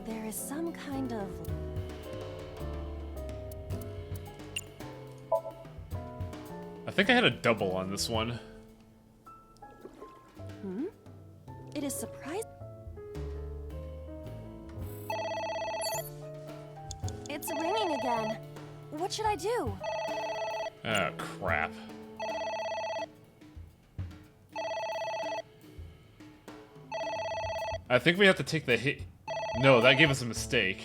There is some kind of... I think I had a double on this one. Hmm? It is surprising. It's ringing again. What should I do? Oh, crap. I think we have to take the hit. No, that gave us a mistake.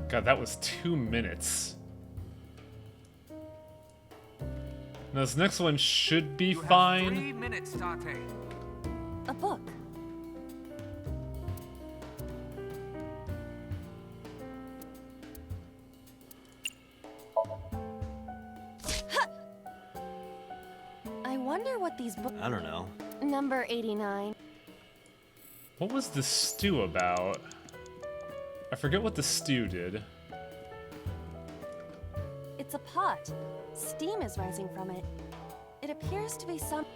God, that was 2 minutes. Now this next one should be fine. 3 minutes, Date. A book. I wonder what these books. I don't know. Number 89. What was the stew about? I forget what the stew did. It's a pot. Steam is rising from it. It appears to be some.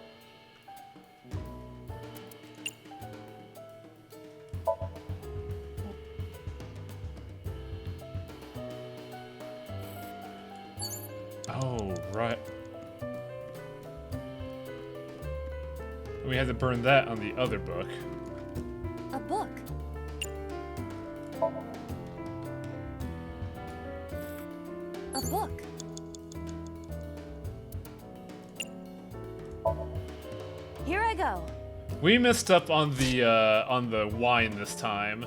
Oh, right. We had to burn that on the other book. A book. A book. Here I go. We messed up on the wine this time.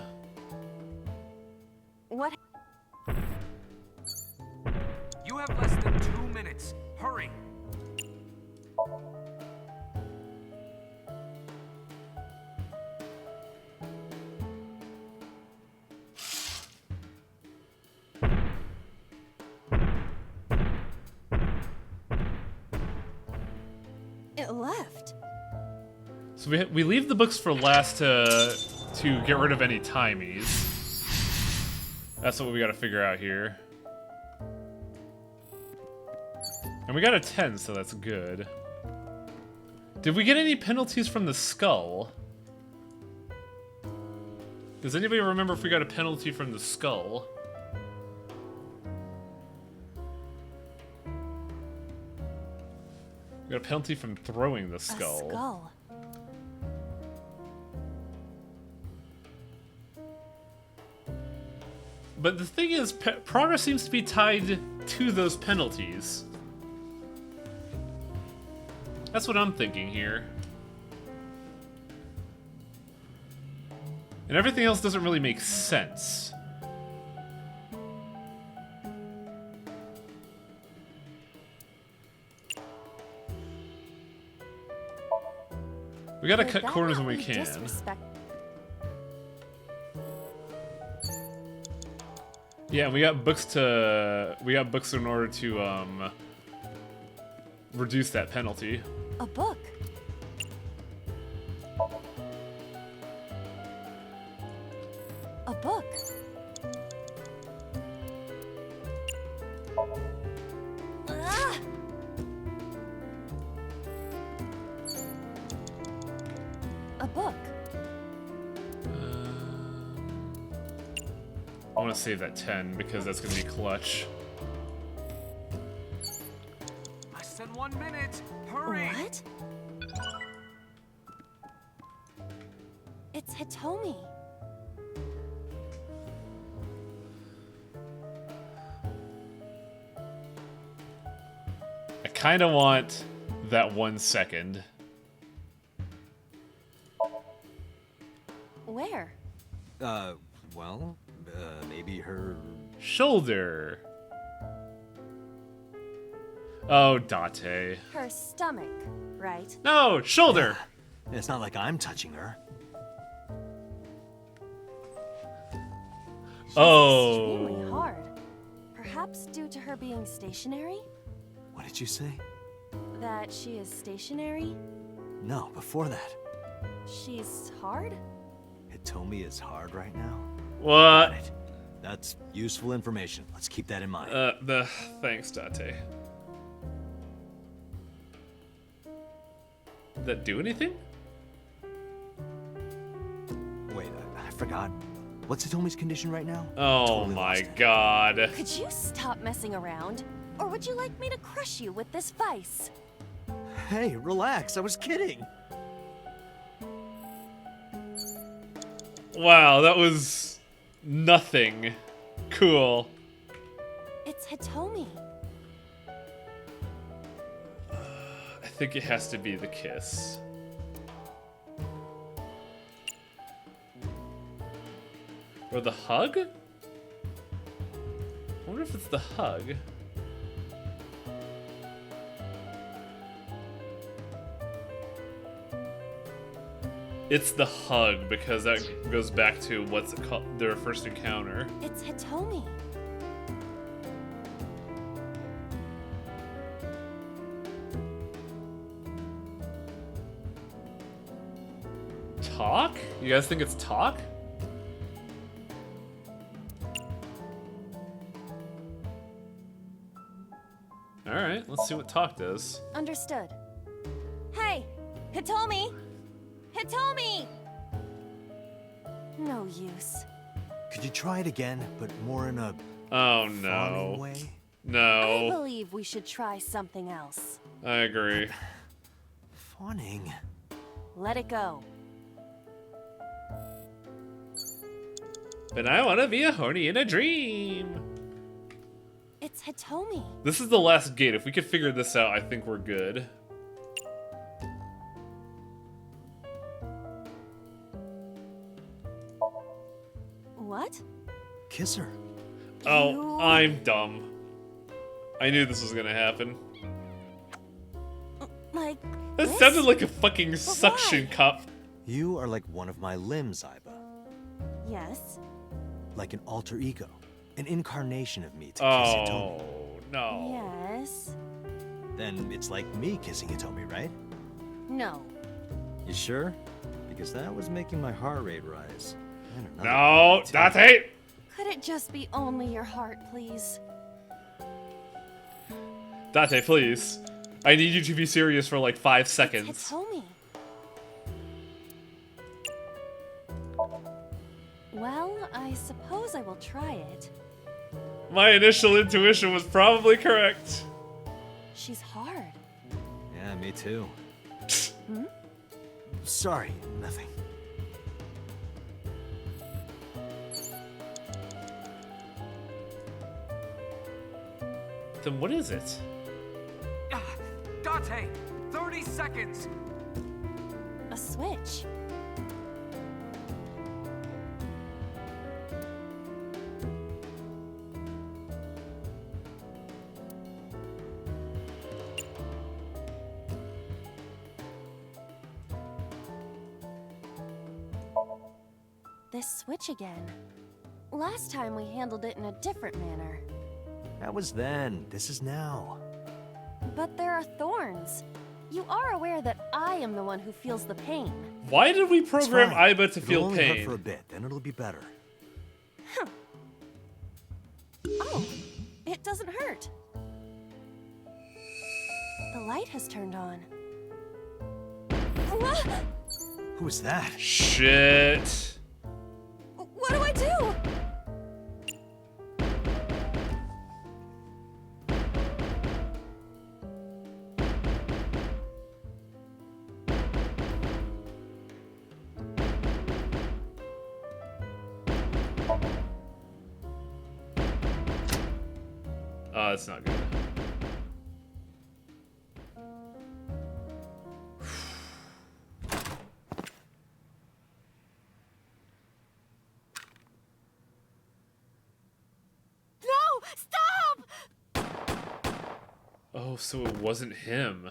What? You have less than 2 minutes. Hurry. It left. So we leave the books for last to get rid of any timies. That's what we gotta figure out here. And we got a 10, so that's good. Did we get any penalties from the skull? Does anybody remember if we got a penalty from the skull? We got a penalty from throwing the skull. A skull. But the thing is, progress seems to be tied to those penalties. That's what I'm thinking here. And everything else doesn't really make sense. We gotta cut corners when we can. Yeah, we got books in order to reduce that penalty. A book. A book. Ah! A book. I want to save that 10 because that's going to be clutch. Less than 1 minute. Hurry. What? It's Hitomi. I kind of want that 1 second. Where? Well, maybe her... shoulder. Oh, Date. Her stomach, right? No, shoulder! Yeah. It's not like I'm touching her. She's Oh. extremely hard. Perhaps due to her being stationary? What did you say? That she is stationary? No, before that. She's hard? Hitomi is hard right now? What? Got it. That's useful information. Let's keep that in mind. Thanks, Date. Did that do anything? forgot. What's Hitomi's condition right now? Oh Totally my lost it. god. Could you stop messing around? Or would you like me to crush you with this vice? Hey, relax. I was kidding. Wow, that was nothing. Cool. It's Hitomi. I think it has to be the kiss. Or the hug? I wonder if it's the hug. It's the hug because that goes back to what's it called, their first encounter. It's Hitomi. Talk? You guys think it's talk? Alright, let's see what talk does. Understood. Hey, Hitomi! Hitomi! No use. Could you try it again, but more in a Oh fawning no. way? I No. believe we should try something else. I agree. Fawning? Let it go. But I wanna be a horny in a dream. It's Hitomi. This is the last gate. If we could figure this out, I think we're good. What? Kiss her. Oh, I'm dumb. I knew this was gonna happen. Like That this? sounded like a fucking suction why? cup. You are like one of my limbs, Aiba. Yes. Like an alter ego. An incarnation of me to kiss Hitomi. Oh, no. Yes. Then it's like me kissing Hitomi, right? No. You sure? Because that was making my heart rate rise. And another No, one, too. Date! Could it just be only your heart, please? Date, please. I need you to be serious for like 5 It's seconds. Hitomi. Well, I suppose I will try it. My initial intuition was probably correct. She's hard. Yeah, me too. Hmm? Sorry, nothing. Then what is it? Date, 30 seconds. A switch. This switch again. Last time we handled it in a different manner. That was then. This is now. But there are thorns. You are aware that I am the one who feels the pain. Why did we It's program fine. Aiba to It'll feel only hurt pain? for a bit, then it'll be better. Oh, it doesn't hurt. The light has turned on. Ah! Who is that? Shit. What do I do? Oh, that's not good. No! Stop! Oh, so it wasn't him.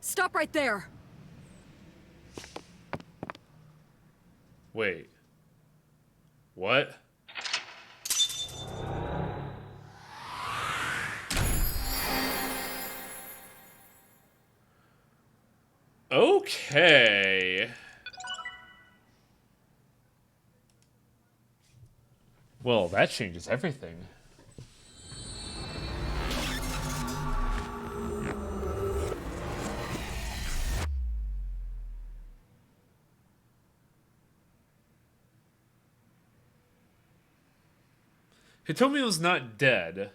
Stop right there! Wait. What? Okay. Well, that changes everything. Hitomi was not dead.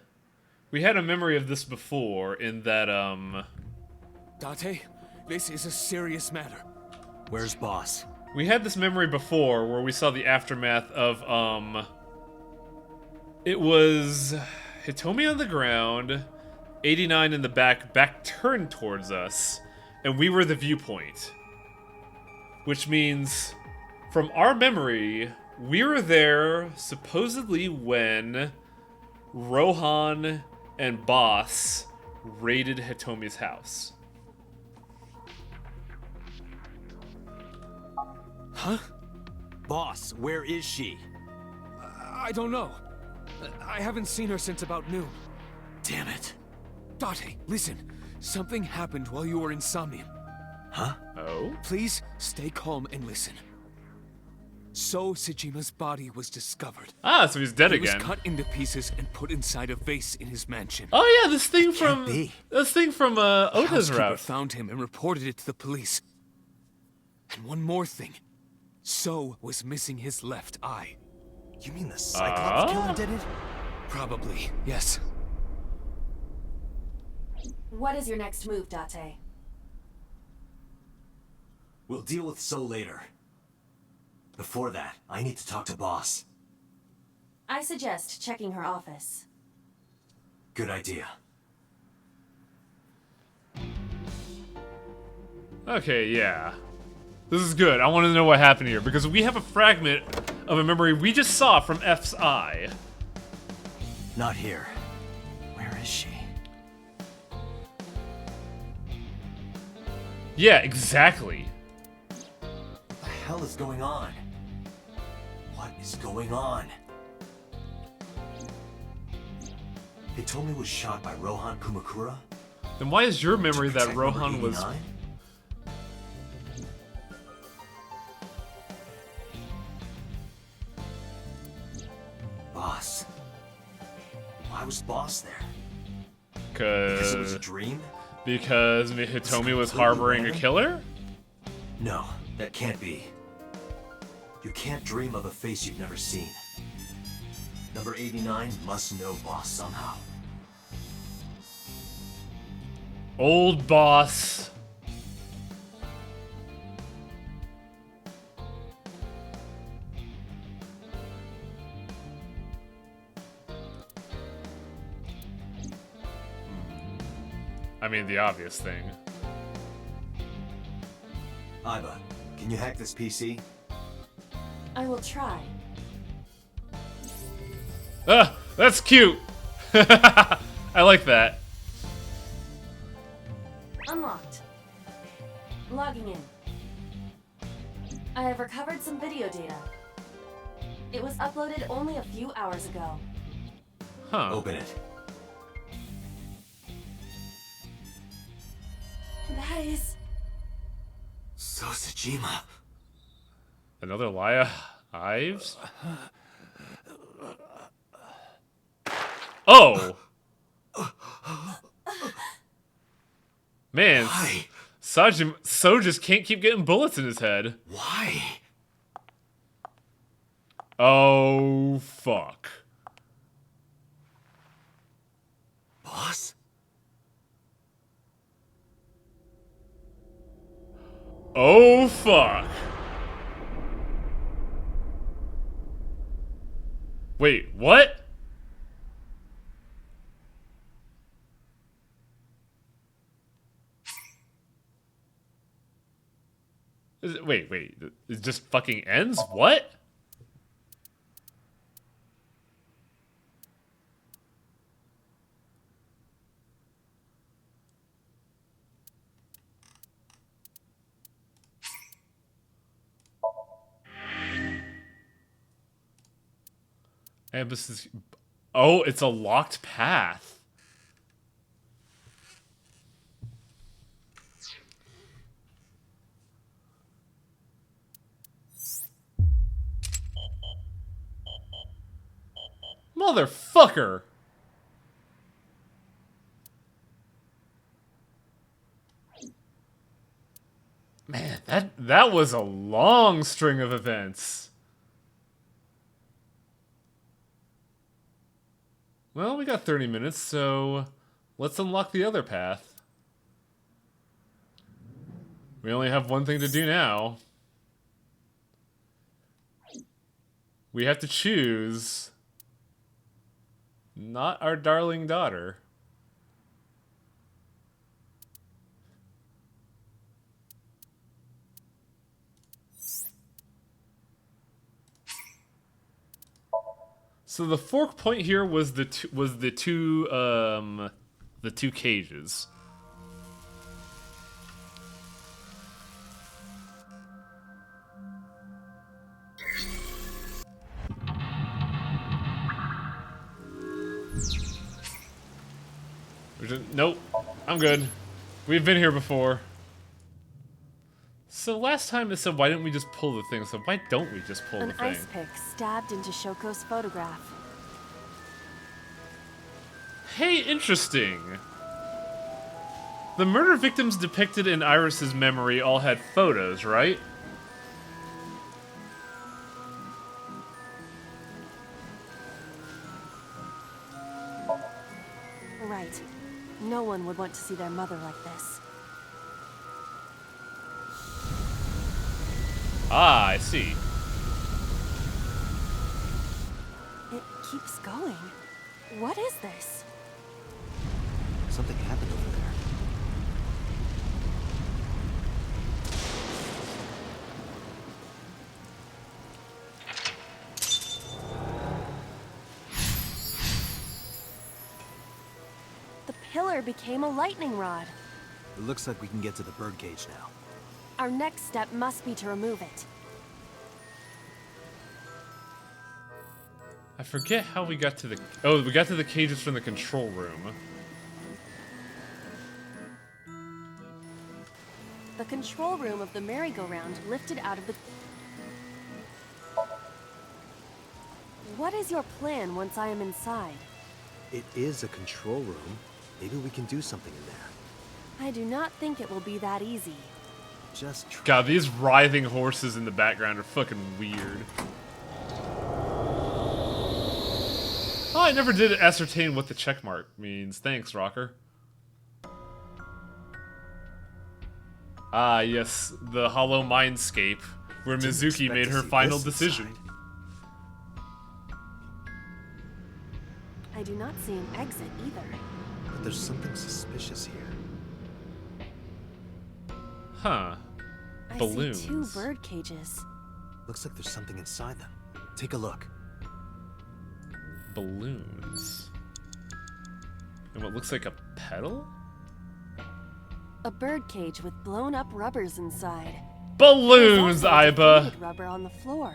We had a memory of this before in that, Date, this is a serious matter. Where's Boss? We had this memory before where we saw the aftermath of, it was Hitomi on the ground, 89 in the back turned towards us, and we were the viewpoint. Which means, from our memory, we were there supposedly when Rohan and Boss raided Hitomi's house. Huh? Boss, where is she? I don't know. I haven't seen her since about noon. Damn it. Date, listen. Something happened while you were in Somnium. Huh? Oh? Please stay calm and listen. So Sejima's body was discovered. Ah, so he's dead He again. was cut into pieces and put inside a vase in his mansion. Oh yeah, this thing from Ota's Housekeeper route. found him and reported it to the police. And one more thing. So was missing his left eye. You mean the Cyclops killer did it? Probably, yes. What is your next move, Date? We'll deal with So later. Before that, I need to talk to Boss. I suggest checking her office. Good idea. Okay, yeah. This is good. I want to know what happened here, because we have a fragment of a memory we just saw from F's eye. Not here. Where is she? Yeah, exactly. What the hell is going on? What is going on? Hitomi was shot by Rohan Kumakura? Then why is your memory that Protect number Rohan was... 89? Boss. Why was Boss there? Because it was a dream? Because Hitomi was harboring a killer? No, that can't be. You can't dream of a face you've never seen. Number 89 must know Boss somehow. Old Boss. I mean, the obvious thing. Iba, can you hack this PC? I will try. Ah, that's cute. I like that. Unlocked. Logging in. I have recovered some video data. It was uploaded only a few hours ago. Huh. Open it. That is... So Sejima. Another Laya Ives? Oh! Man, So just can't keep getting bullets in his head. Why? Oh, fuck. Boss? Oh, fuck. Wait, what? Wait, it just fucking ends? What? Ambus. Oh, it's a locked path. Motherfucker. Man, that was a long string of events. Well, we got 30 minutes, so let's unlock the other path. We only have one thing to do now. We have to choose not our darling daughter. So the fork point here was the two cages. Nope, I'm good. We've been here before. So last time it said, why didn't we just pull the thing? So why don't we just pull the thing? An ice pick stabbed into Shoko's photograph. Hey, interesting. The murder victims depicted in Iris's memory all had photos, right? Right. No one would want to see their mother like this. Ah, I see. It keeps going. What is this? Something happened over there. The pillar became a lightning rod. It looks like we can get to the birdcage now. Our next step must be to remove it. I forget how we got to the... Oh, we got to the cages from the control room. The control room of the merry-go-round lifted out of the... What is your plan once I am inside? It is a control room. Maybe we can do something in there. I do not think it will be that easy. Just try. God, these writhing horses in the background are fucking weird. Oh, I never did ascertain what the checkmark means. Thanks, Rocker. Ah, yes, the hollow mindscape, where Mizuki made her final decision. I do not see an exit either. But there's something suspicious here. Huh. Balloons. I see 2 bird cages. Looks like there's something inside them. Take a look. Balloons. And what looks like a pedal? A bird cage with blown-up rubbers inside. Balloons, There's also Aiba! deflated rubber on the floor.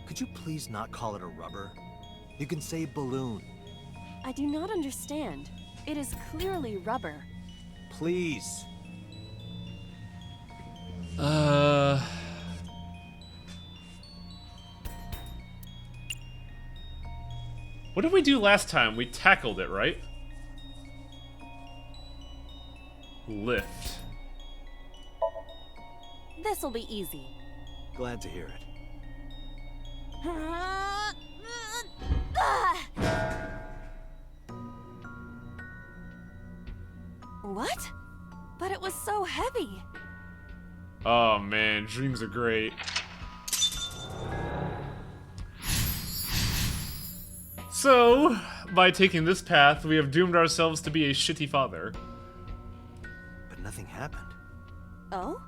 Could you please not call it a rubber? You can say balloon. I do not understand. It is clearly rubber. Please. What did we do last time? We tackled it, right? Lift. This'll be easy. Glad to hear it. What? But it was so heavy. Oh man, dreams are great. So, by taking this path, we have doomed ourselves to be a shitty father. But nothing happened. Oh?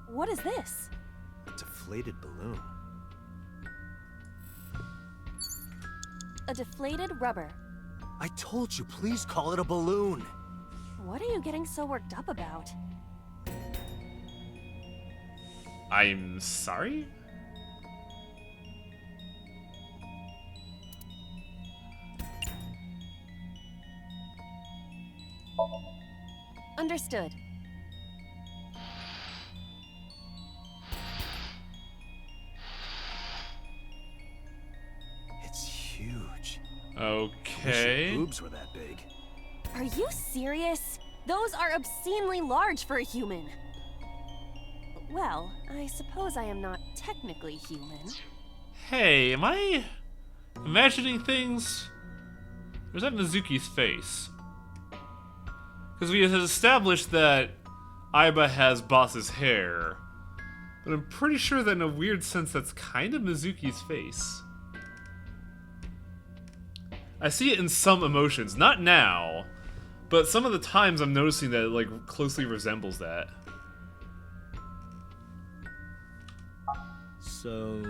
What is this? A deflated balloon. A deflated rubber. I told you, please call it a balloon. What are you getting so worked up about? I'm sorry? Understood. It's huge. Okay. Wish your boobs were that big. Are you serious? Those are obscenely large for a human. Well, I suppose I am not technically human. Hey, am I imagining things? Or is that Mizuki's face? Because we have established that Aiba has Boss's hair. But I'm pretty sure that in a weird sense that's kind of Mizuki's face. I see it in some emotions. Not now. But some of the times I'm noticing that it like closely resembles that. So...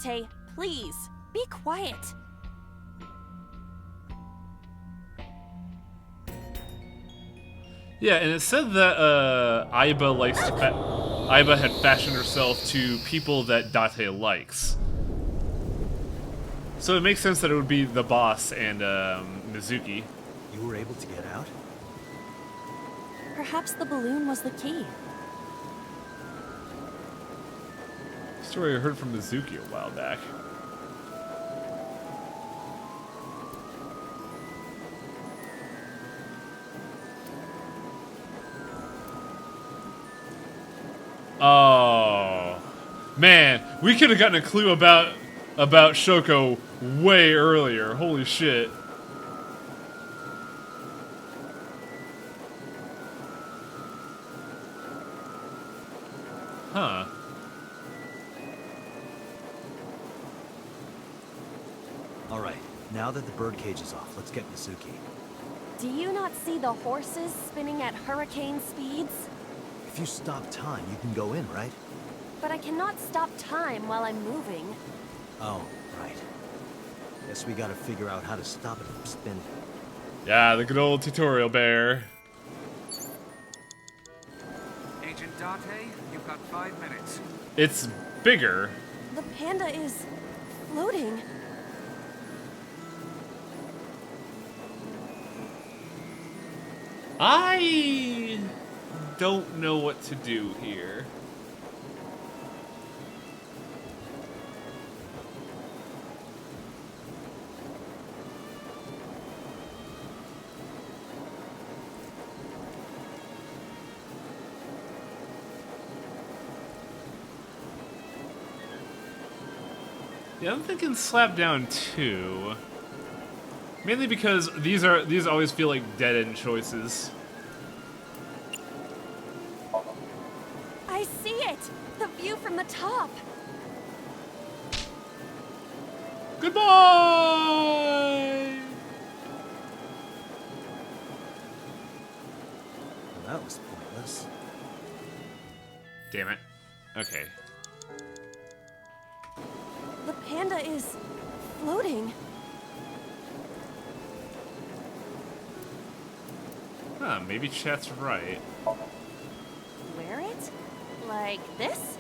Date, please, be quiet. Yeah, and it said that Aiba likes to Aiba had fashioned herself to people that Date likes. So it makes sense that it would be the boss and Mizuki. You were able to get out? Perhaps the balloon was the key. Story I heard from Mizuki a while back. Oh man, we could have gotten a clue about Shoko way earlier. Holy shit. Huh. All right, now that the birdcage is off, let's get Mizuki. Do you not see the horses spinning at hurricane speeds? If you stop time, you can go in, right? But I cannot stop time while I'm moving. Oh, right. Guess we gotta figure out how to stop it from spinning. Yeah, the good old tutorial bear. Agent Date, you've got 5 minutes. It's bigger. The panda is floating. I don't know what to do here. Yeah, I'm thinking slap down 2. Mainly because these always feel like dead-end choices. I see it! The view from the top! Goodbye! Well, that was pointless. Damn it. Okay. The panda is floating. Huh, maybe chat's right. Wear it? Like this?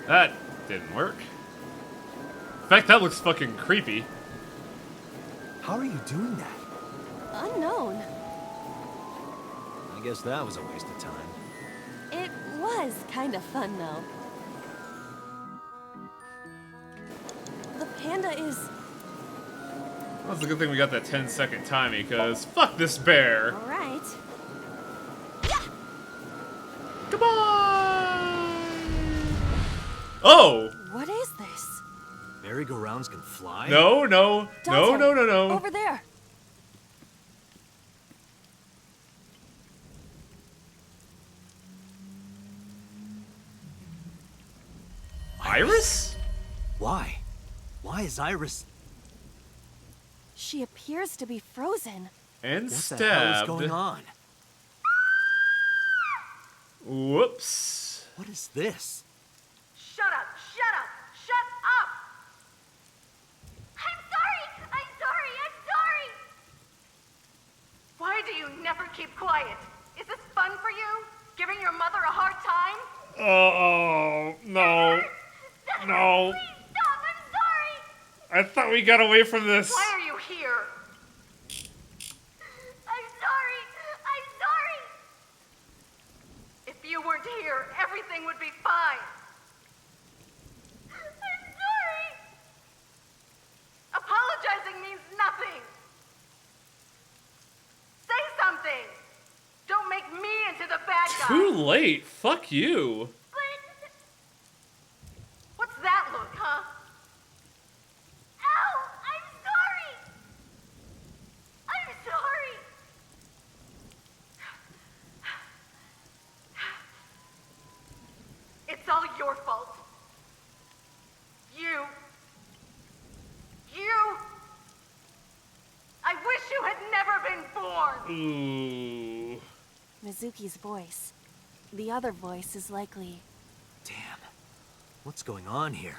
That didn't work. In fact, that looks fucking creepy. How are you doing that? Unknown. I guess that was a waste of time. It was kind of fun, though. The panda is... Well, it's a good thing we got that 10-second timing, because fuck this bear. All right. Goodbye! Oh! What is this? Merry-go-rounds can fly? No, no, no, Dante, no, no, no. Over there. Iris? Why? Why is Iris... She appears to be frozen. And what stabbed. the hell is going on? Whoops. What is this? Shut up! Shut up! Shut up! I'm sorry! I'm sorry! I'm sorry! Why do you never keep quiet? Is this fun for you? Giving your mother a hard time? Oh, no. No. Please stop! I'm sorry! I thought we got away from this. Why are you here? I'm sorry! I'm sorry! If you weren't here, everything would be fine. I'm sorry! Apologizing means nothing. Say something! Don't make me into the bad guy. Too late. Fuck you. What's that look, huh? your fault. You. I wish you had never been born! Ooh. Mizuki's voice. The other voice is likely... Damn. What's going on here?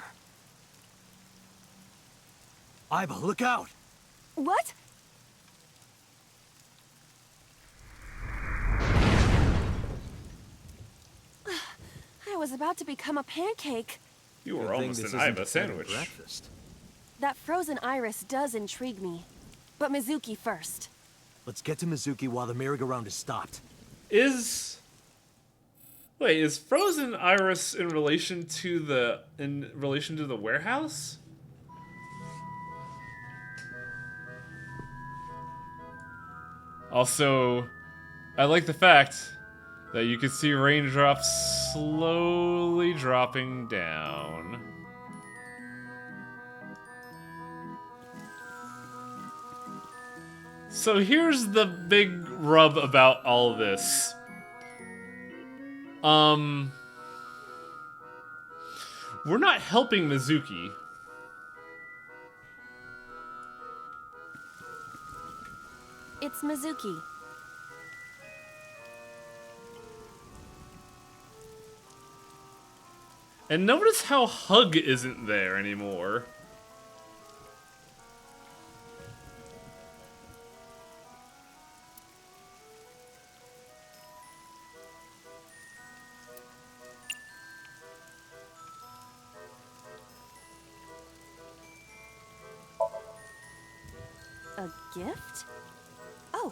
Aiba, look out! What? I was about to become a pancake. You were almost an Aiba sandwich. Breakfast. That frozen iris does intrigue me. But Mizuki first. Let's get to Mizuki while the merry-go-round is stopped. Wait, is Frozen Iris in relation to the warehouse? Also, I like the fact that you can see raindrops slowly dropping down. So here's the big rub about all of this. We're not helping Mizuki. It's Mizuki. And notice how Hug isn't there anymore. A gift? Oh,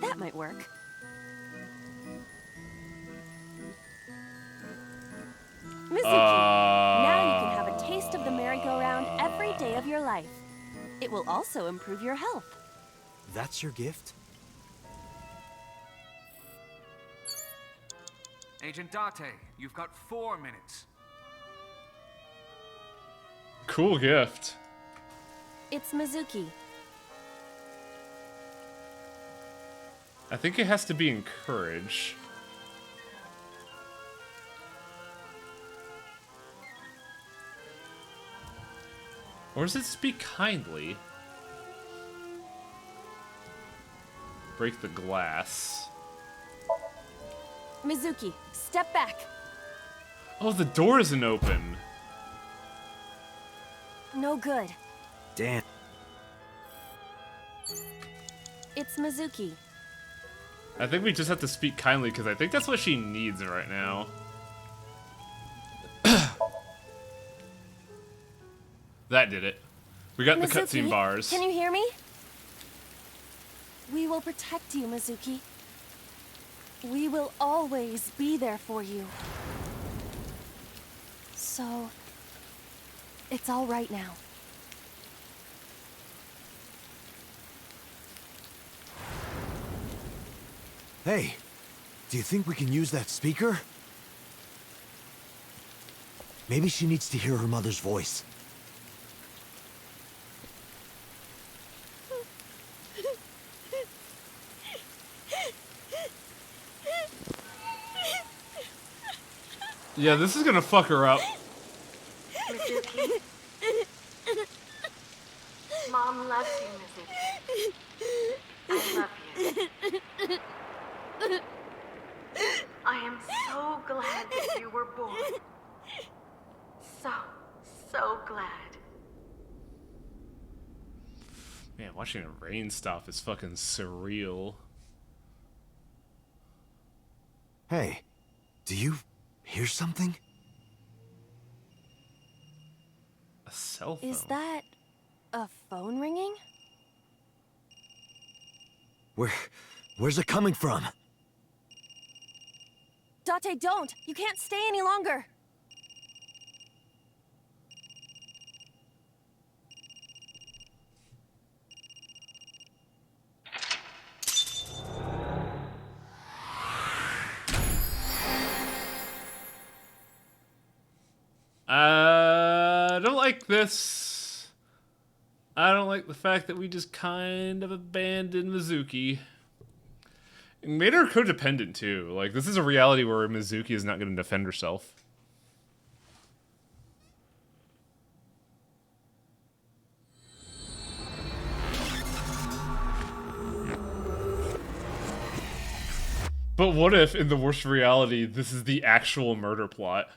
that might work. Mizuki, now you can have a taste of the merry-go-round every day of your life. It will also improve your health. That's your gift? Agent Date, you've got 4 minutes. Cool gift. It's Mizuki. I think it has to be encourage. Or does it speak kindly? Break the glass. Mizuki, step back. Oh, the door isn't open. No good. Damn. It's Mizuki. I think we just have to speak kindly because I think that's what she needs right now. That did it. We got the cutscene bars. Can you hear me? We will protect you, Mizuki. We will always be there for you. So, it's all right now. Hey, do you think we can use that speaker? Maybe she needs to hear her mother's voice. Yeah, this is gonna fuck her up. Mizuki. Mom loves you, Mizuki. I love you. I am so glad that you were born. So glad. Man, watching the rain stop is fucking surreal. Hey, do you hear something? A cell phone? Is that a phone ringing? Where's it coming from? Date, don't! You can't stay any longer! I don't like this. I don't like the fact that we just kind of abandoned Mizuki. And made her codependent too. Like, this is a reality where Mizuki is not going to defend herself. But what if, in the worst reality, this is the actual murder plot?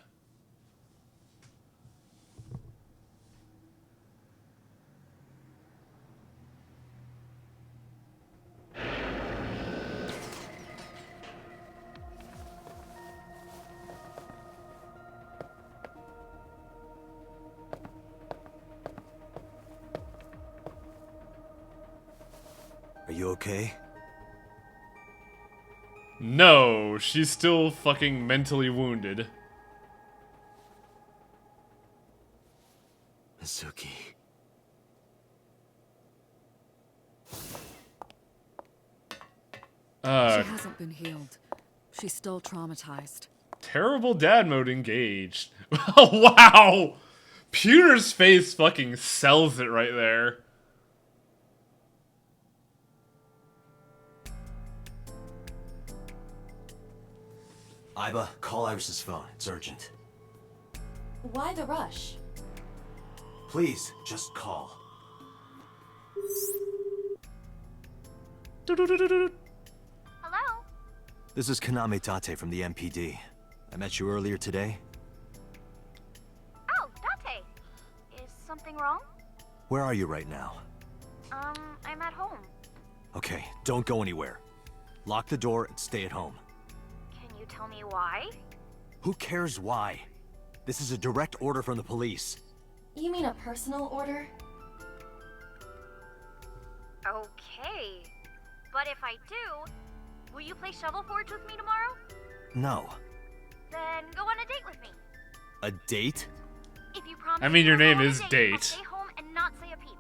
Are you okay? No, she's still fucking mentally wounded. Mizuki. She hasn't been healed. She's still traumatized. Terrible dad mode engaged. Wow! Pewter's face fucking sells it right there. Aiba, call Iris's phone. It's urgent. Why the rush? Please, just call. Hello? This is Kaname Tate from the MPD. I met you earlier today. Oh, Date. Is something wrong? Where are you right now? I'm at home. Okay, don't go anywhere. Lock the door and stay at home. Can you tell me why? Who cares why? This is a direct order from the police. You mean a personal order? Okay. But if I do, will you play Shovel Forge with me tomorrow? No. Then go on a date with me. A date? If you promise I mean, your to go name on a is I'll Date. stay home and not say a peep.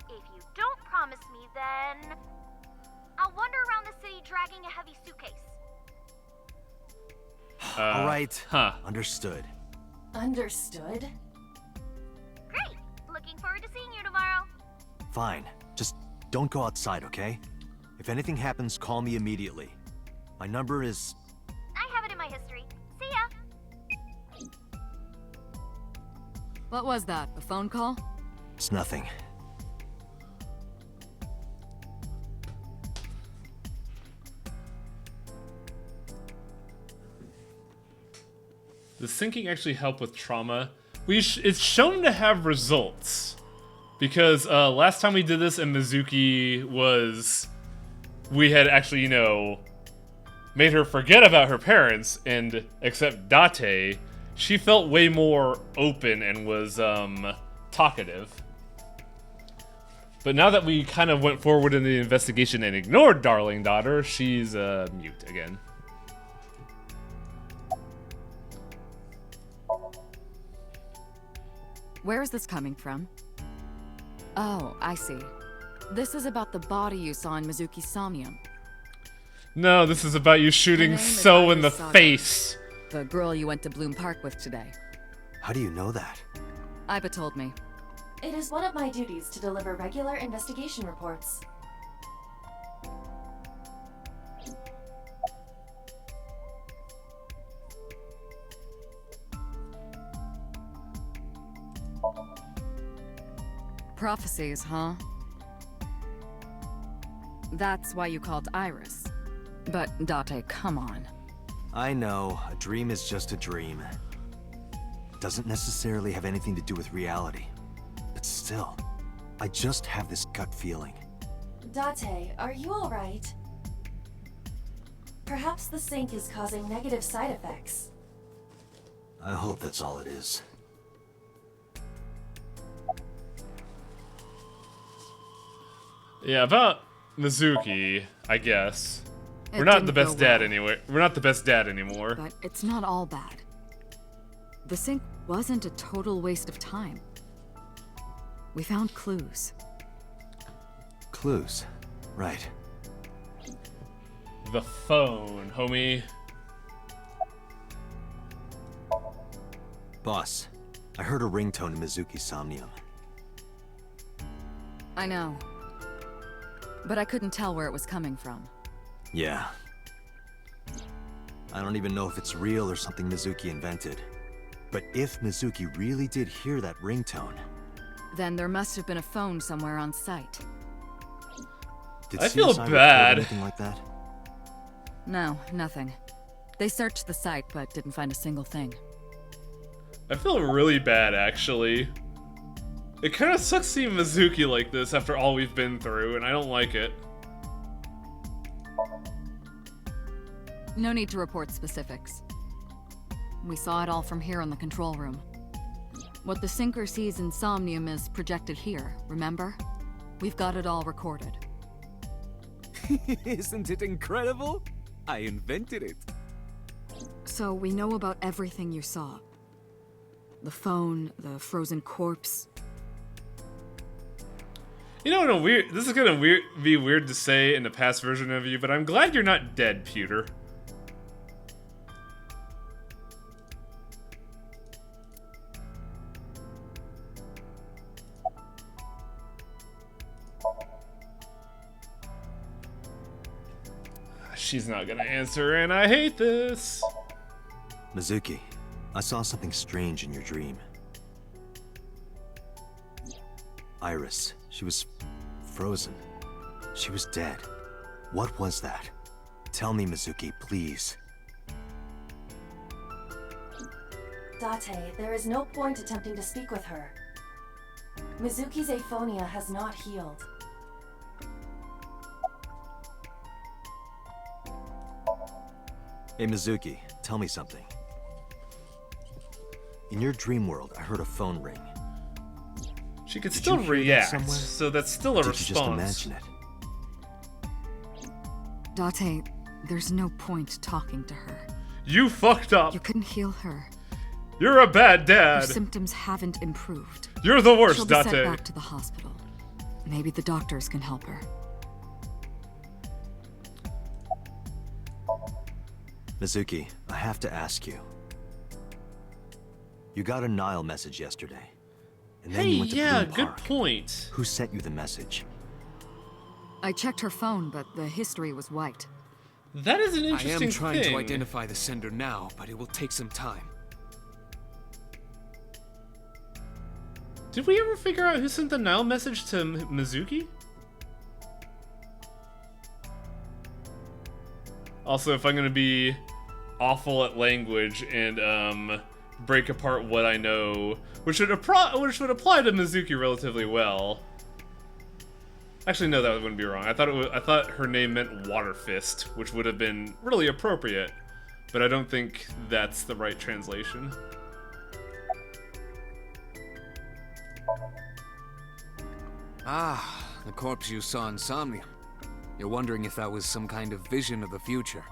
If you don't promise me, then I'll wander around the city dragging a heavy suitcase. All right. Huh. Understood. Understood? Great! Looking forward to seeing you tomorrow. Fine. Just don't go outside, okay? If anything happens, call me immediately. My number is... I have it in my history. See ya! What was that? A phone call? It's nothing. Does syncing actually help with trauma? It's shown to have results. Because last time we did this and Mizuki was... We had actually, you know, made her forget about her parents and accept Date. She felt way more open and was talkative. But now that we kind of went forward in the investigation and ignored Darling Daughter, she's mute again. Where is this coming from? Oh, I see. This is about the body you saw in Mizuki's Somnium. No, this is about you shooting So in the face. The girl you went to Bloom Park with today. How do you know that? Aiba told me. It is one of my duties to deliver regular investigation reports. Prophecies, huh? That's why you called Iris. But Date, come on. I know, a dream is just a dream. Doesn't necessarily have anything to do with reality. But still, I just have this gut feeling. Date, are you alright? Perhaps the sink is causing negative side effects. I hope that's all it is. Yeah, about Mizuki, I guess. It We're not didn't the best go dad well. anyway. We're not the best dad anymore. But it's not all bad. The sink wasn't a total waste of time. We found clues. Clues. Right. The phone, homie. Boss, I heard a ringtone in Mizuki's Somnium. I know. But I couldn't tell where it was coming from. Yeah. I don't even know if it's real or something Mizuki invented. But if Mizuki really did hear that ringtone... Then there must have been a phone somewhere on site. Did I feel CSI record bad. anything like that? No, nothing. They searched the site, but didn't find a single thing. I feel really bad, actually. It kind of sucks seeing Mizuki like this after all we've been through, and I don't like it. No need to report specifics. We saw it all from here in the control room. What the sinker sees in Somnium is projected here, remember? We've got it all recorded. Isn't it incredible? I invented it. So we know about everything you saw. The phone, the frozen corpse. You know, this is gonna be weird to say in the past version of you, but I'm glad you're not dead, Pewter. She's not gonna answer, and I hate this. Mizuki, I saw something strange in your dream. Iris, she was frozen. She was dead. What was that? Tell me, Mizuki, please. Date, there is no point attempting to speak with her. Mizuki's aphonia has not healed. Hey, Mizuki, tell me something. In your dream world, I heard a phone ring. She could still react, so that's still a response. Did you just imagine it? Date, there's no point talking to her. You fucked up. You couldn't heal her. You're a bad dad. Her symptoms haven't improved. You're the worst, She'll be Date. sent back to the hospital. Maybe the doctors can help her. Mizuki, I have to ask you. You got a Nile message yesterday. And then you went to Bloom good Park. point. Who sent you the message? I checked her phone, but the history was wiped. That is an interesting I am trying thing. to identify the sender now, but it will take some time. Did we ever figure out who sent the Nile message to Mizuki? Also, if I'm gonna be awful at language and break apart what I know, which would apply to Mizuki relatively well. Actually, no, that wouldn't be wrong. I thought her name meant Water Fist, which would have been really appropriate, but I don't think that's the right translation. Ah, the corpse you saw in Somnium. You're wondering if that was some kind of vision of the future.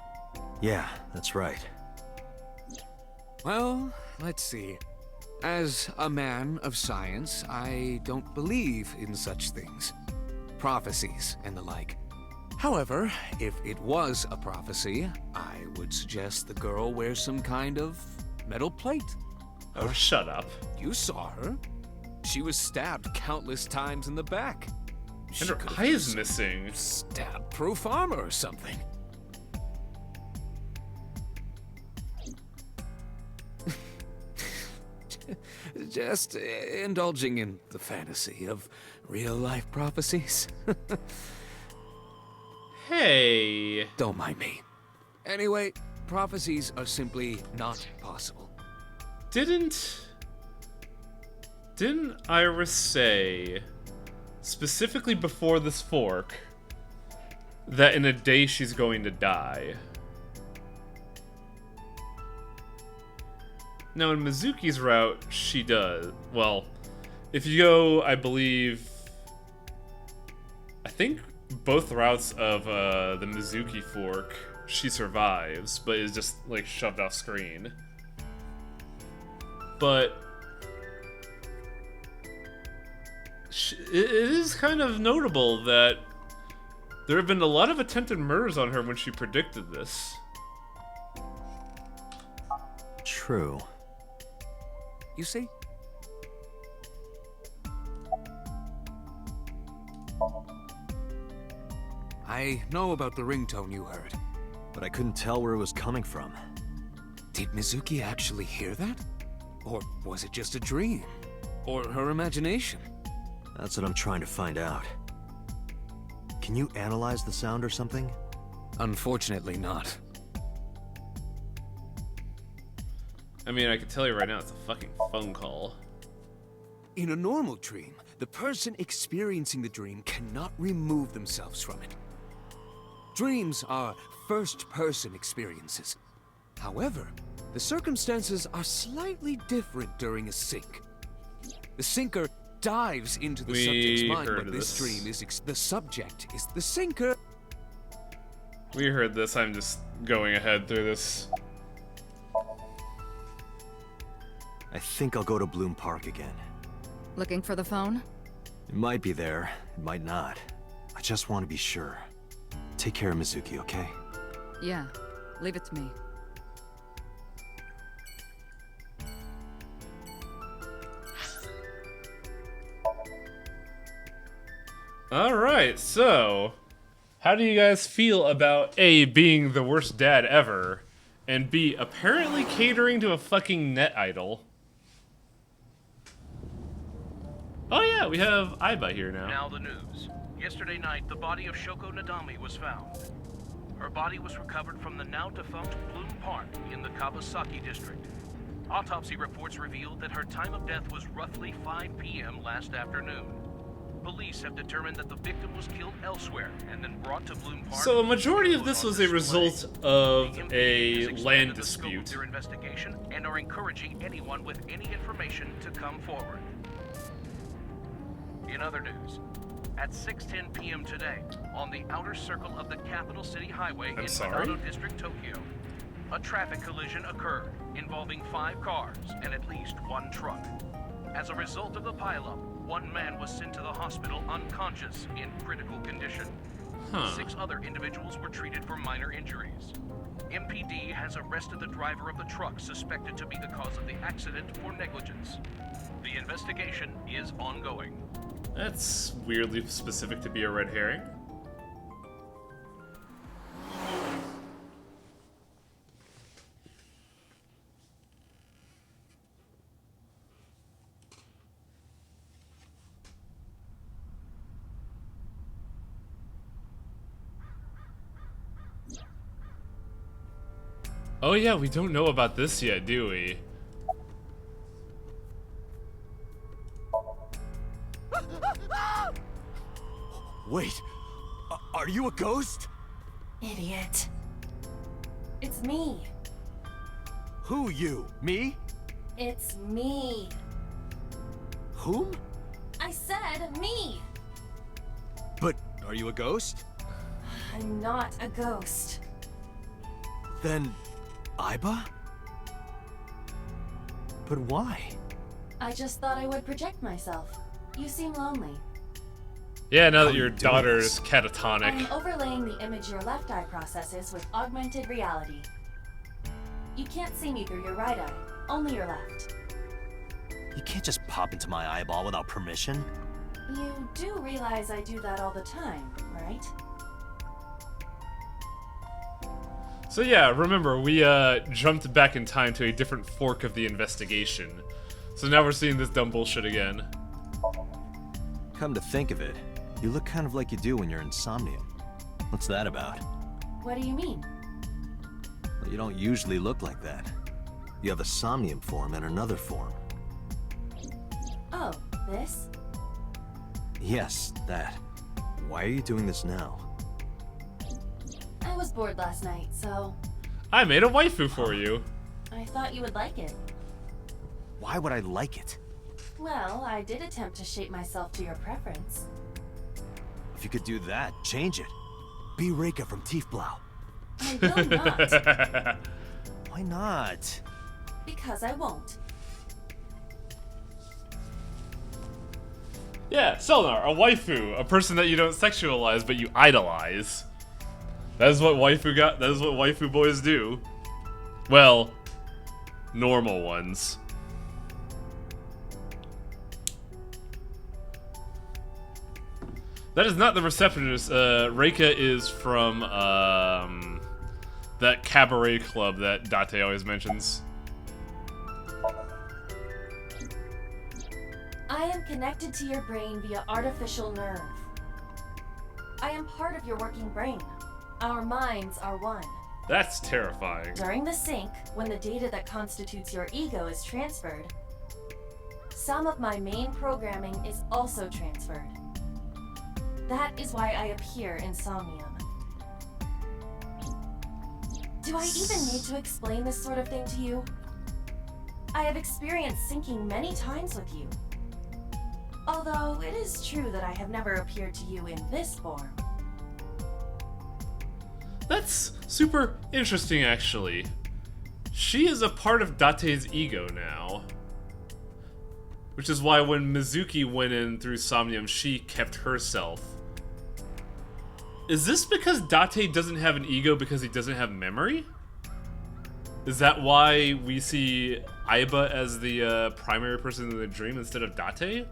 Yeah, that's right. Well, let's see. As a man of science, I don't believe in such things. Prophecies and the like. However, if it was a prophecy, I would suggest the girl wears some kind of metal plate. Oh, shut up. You saw her. She was stabbed countless times in the back. And her eye is missing. Stab-proof armor or something. Just indulging in the fantasy of real-life prophecies. Hey. Don't mind me. Anyway, prophecies are simply not possible. Didn't Iris say, specifically before this fork, that in a day she's going to die? Now, in Mizuki's route, she does. Well, if you go, I think both routes of the Mizuki fork, she survives, but is just, like, shoved off screen. But it is kind of notable that there have been a lot of attempted murders on her when she predicted this. True. You see? I know about the ringtone you heard. But I couldn't tell where it was coming from. Did Mizuki actually hear that? Or was it just a dream? Or her imagination? That's what I'm trying to find out. Can you analyze the sound or something? Unfortunately not. I mean, I can tell you right now, it's a fucking phone call. In a normal dream, the person experiencing the dream cannot remove themselves from it. Dreams are first-person experiences. However, the circumstances are slightly different during a sync. The sinker dives into the subject's mind when this dream is the subject is the sinker. We heard this, I'm just going ahead through this. I think I'll go to Bloom Park again. Looking for the phone? It might be there, it might not. I just want to be sure. Take care of Mizuki, okay? Yeah, leave it to me. Alright, so how do you guys feel about A, being the worst dad ever, and B, apparently catering to a fucking net idol? Oh yeah, we have Aiba here now. Now the news. Yesterday night, the body of Shoko Nadami was found. Her body was recovered from the now-defunct Bloom Park in the Kawasaki district. Autopsy reports revealed that her time of death was roughly 5 p.m. last afternoon. Police have determined that the victim was killed elsewhere and then brought to Bloom Park. So a majority of this was a result of a land dispute. Their investigation and are encouraging anyone with any information to come forward. In other news, at 6:10 p.m. today, on the outer circle of the Capital City Highway in Midano District, Tokyo, a traffic collision occurred involving 5 cars and at least 1 truck. As a result of the pileup, 1 man was sent to the hospital unconscious in critical condition. 6 other individuals were treated for minor injuries. MPD has arrested the driver of the truck suspected to be the cause of the accident for negligence. The investigation is ongoing. That's weirdly specific to be a red herring. Oh yeah, we don't know about this yet, do we? Wait, are you a ghost? Idiot. It's me. Who you? Me? It's me. Whom? I said me. But are you a ghost? I'm not a ghost. Then, Aiba? But why? I just thought I would project myself. You seem lonely. Yeah, now that your daughter's catatonic. I'm overlaying the image your left eye processes with augmented reality. You can't see me through your right eye, only your left. You can't just pop into my eyeball without permission. You do realize I do that all the time, right? So yeah, remember, we jumped back in time to a different fork of the investigation. So now we're seeing this dumb bullshit again. Come to think of it, you look kind of like you do when you're in Somnium. What's that about? What do you mean? Well, you don't usually look like that. You have a Somnium form and another form. Oh, this? Yes, that. Why are you doing this now? I was bored last night, so... I made a waifu for you. I thought you would like it. Why would I like it? Well, I did attempt to shape myself to your preference. If you could do that, change it. Be Reika from Tiefblau. I will not. Why not? Because I won't. Yeah, Selnar, a waifu, a person that you don't sexualize but you idolize. That is what waifu boys do. Well, normal ones. That is not the receptionist. Reika is from that cabaret club that Date always mentions. I am connected to your brain via artificial nerve. I am part of your working brain. Our minds are one. That's terrifying. During the sync, when the data that constitutes your ego is transferred, some of my main programming is also transferred. That is why I appear in Somnium. Do I even need to explain this sort of thing to you? I have experienced syncing many times with you. Although it is true that I have never appeared to you in this form. That's super interesting, actually. She is a part of Date's ego now. Which is why when Mizuki went in through Somnium, she kept herself. Is this because Date doesn't have an ego because he doesn't have memory? Is that why we see Aiba as the primary person in the dream instead of Date?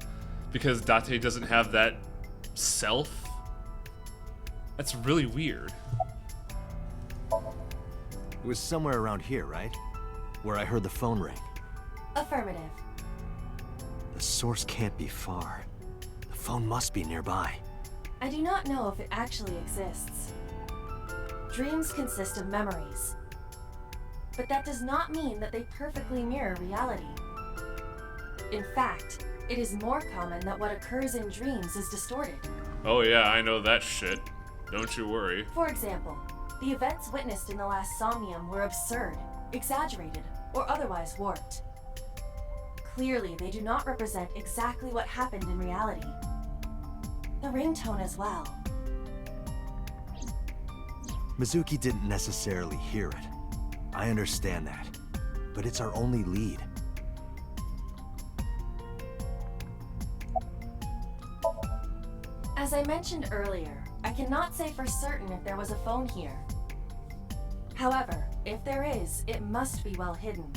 Because Date doesn't have that self? That's really weird. It was somewhere around here, right? Where I heard the phone ring. Affirmative. The source can't be far. The phone must be nearby. I do not know if it actually exists. Dreams consist of memories. But that does not mean that they perfectly mirror reality. In fact, it is more common that what occurs in dreams is distorted. Oh yeah, I know that shit. Don't you worry. For example, the events witnessed in the last Somnium were absurd, exaggerated, or otherwise warped. Clearly, they do not represent exactly what happened in reality. The ringtone as well. Mizuki didn't necessarily hear it. I understand that. But it's our only lead. As I mentioned earlier, I cannot say for certain if there was a phone here. However, if there is, it must be well hidden.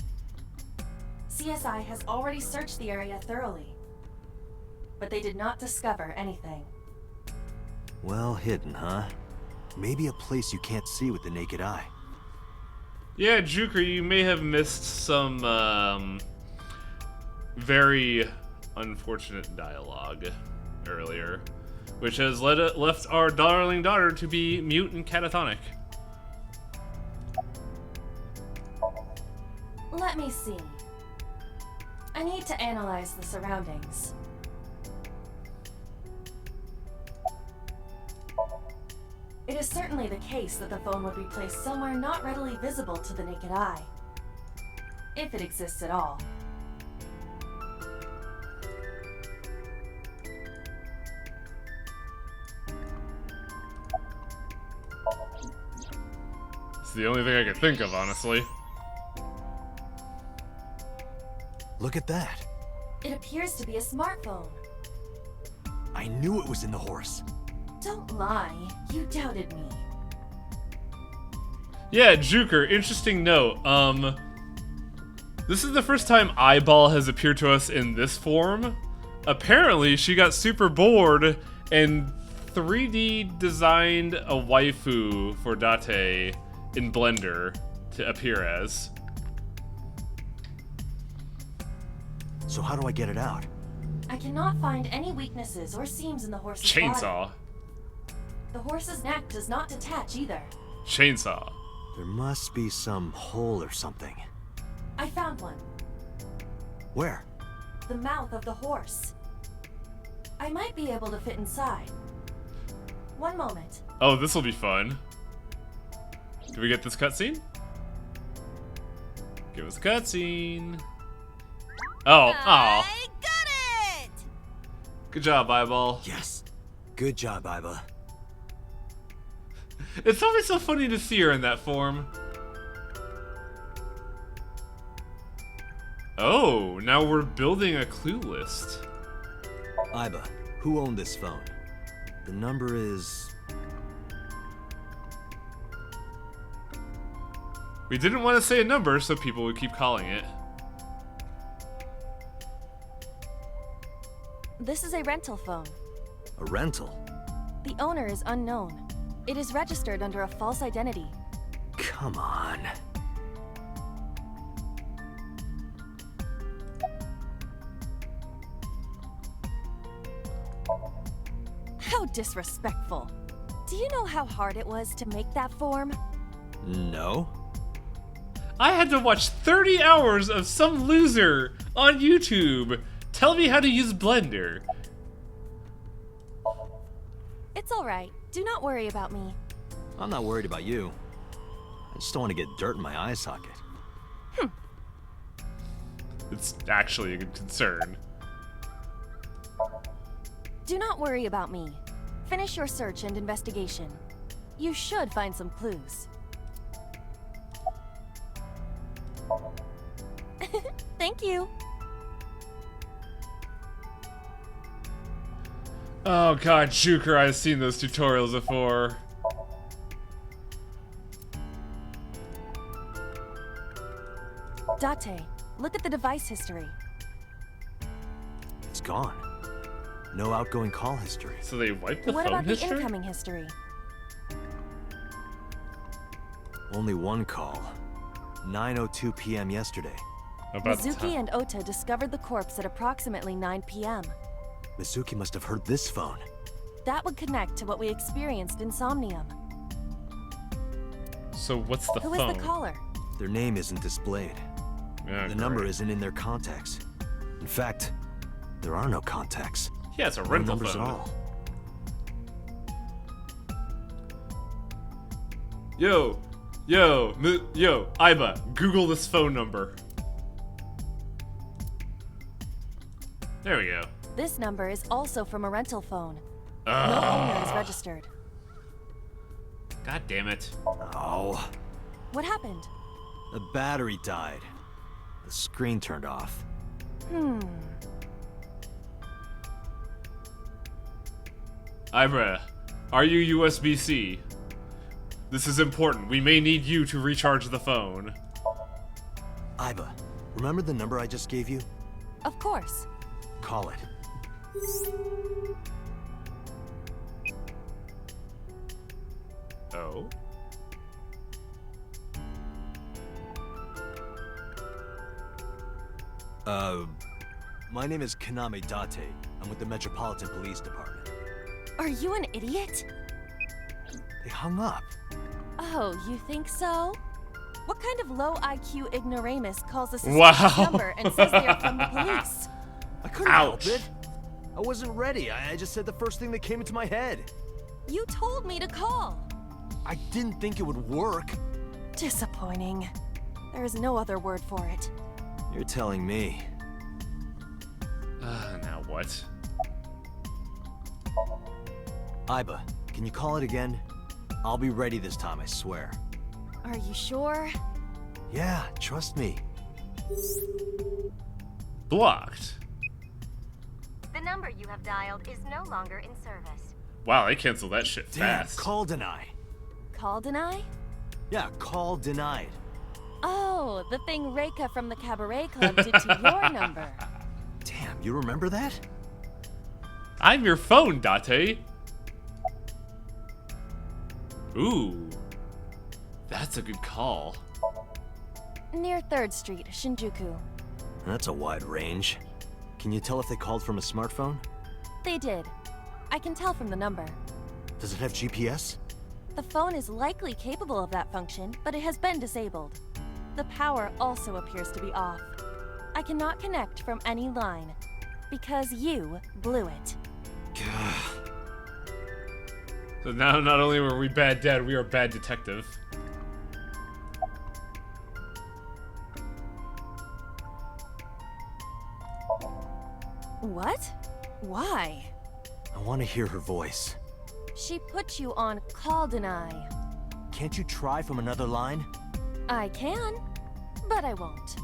CSI has already searched the area thoroughly, but they did not discover anything. Well hidden, huh? Maybe a place you can't see with the naked eye. Yeah, Juker, you may have missed some very unfortunate dialogue earlier, which has left our darling daughter to be mute and catatonic. Let me see. I need to analyze the surroundings. It is certainly the case that the phone would be placed somewhere not readily visible to the naked eye. If it exists at all. It's the only thing I could think of, honestly. Look at that. It appears to be a smartphone. I knew it was in the horse. Don't lie. You doubted me. Yeah, Juker, interesting note. This is the first time Eyeball has appeared to us in this form. Apparently, she got super bored and 3D designed a waifu for Date in Blender to appear as. So how do I get it out? I cannot find any weaknesses or seams in the horse's Chainsaw. body. The horse's neck does not detach either. Chainsaw. There must be some hole or something. I found one. Where? The mouth of the horse. I might be able to fit inside. One moment. Oh, this will be fun. Do we get this cutscene? Give us a cutscene. Oh, aw. I got it! Good job, Eyeball. Yes. Good job, Aiba. It's always so funny to see her in that form. Oh, now we're building a clue list. Aiba, who owned this phone? The number is... We didn't want to say a number so people would keep calling it. This is a rental phone. A rental? The owner is unknown. It is registered under a false identity. Come on. How disrespectful. Do you know how hard it was to make that form? No. I had to watch 30 hours of some loser on YouTube tell me how to use Blender. It's alright. Do not worry about me. I'm not worried about you. I just don't want to get dirt in my eye socket. It's actually a good concern. Do not worry about me. Finish your search and investigation. You should find some clues. Thank you. Oh god, Juker, I've seen those tutorials before. Date, look at the device history. It's gone. No outgoing call history. So they wiped the What phone about history? the incoming history? Only one call. 9:02 p.m. yesterday. About the Mizuki time. and Ota discovered the corpse at approximately 9 p.m. Mizuki must have heard this phone. That would connect to what we experienced in Somnium. So what's the Who phone? is the caller? Their name isn't displayed. Yeah, The number great. isn't in their contacts. In fact, there are no contacts. Yeah, it's a No rental numbers phone. at all. Yo, Iba, Google this phone number. There we go. This number is also from a rental phone. No Ah. owner is registered. God damn it. Oh, What happened? the battery died. The screen turned off. Ibra, are you USB-C? This is important. We may need you to recharge the phone. Iba, remember the number I just gave you? Of course. Call it. Oh? My name is Kaname Date. I'm with the Metropolitan Police Department. Are you an idiot? They hung up. Oh, you think so? What kind of low IQ ignoramus calls a suspicious Wow. number and says they are from the police? I couldn't help it. I wasn't ready. I just said the first thing that came into my head. You told me to call. I didn't think it would work. Disappointing. There is no other word for it. You're telling me. Now what? Iba, can you call it again? I'll be ready this time, I swear. Are you sure? Yeah, trust me. Blocked. The number you have dialed is no longer in service. Wow, they canceled that shit Damn, fast. call deny. Call deny? Yeah, call denied. Oh, the thing Reika from the Cabaret Club did to your number. Damn, you remember that? I'm your phone, Date. Ooh. That's a good call. Near 3rd Street, Shinjuku. That's a wide range. Can you tell if they called from a smartphone? They did. I can tell from the number. Does it have GPS? The phone is likely capable of that function, but it has been disabled. The power also appears to be off. I cannot connect from any line, because you blew it. So now not only were we bad dad, we are bad detective. What? Why? I want to hear her voice. She put you on call deny. Can't you try from another line? I can, but I won't.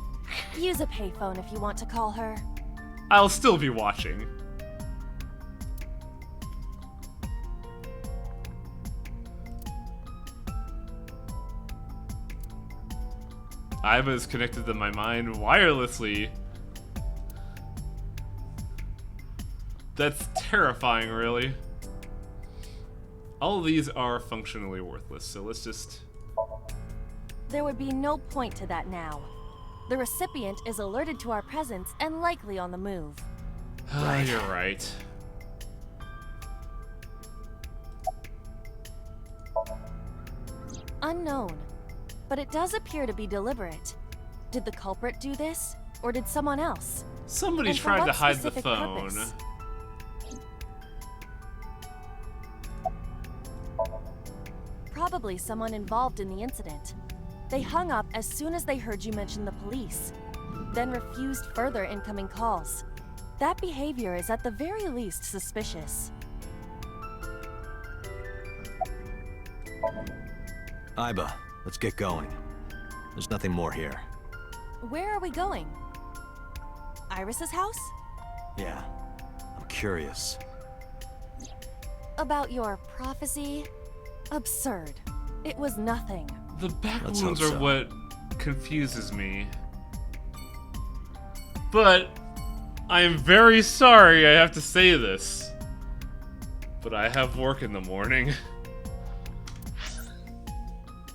Use a payphone if you want to call her. I'll still be watching. Iba is connected to my mind wirelessly. That's terrifying, really. All of these are functionally worthless, so let's just... There would be no point to that now. The recipient is alerted to our presence and likely on the move. Right. You're right. Unknown. but it does appear to be deliberate. Did the culprit do this, or did someone else? Somebody And for tried to what hide the specific phone. purpose? Probably someone involved in the incident. They hung up as soon as they heard you mention the police, then refused further incoming calls. That behavior is at the very least suspicious. Iba, let's get going. There's nothing more here. Where are we going? Iris's house? Yeah, I'm curious. About your prophecy? Absurd. It was nothing. The back Let's wounds hope are so. what confuses me. But I am very sorry I have to say this. But I have work in the morning.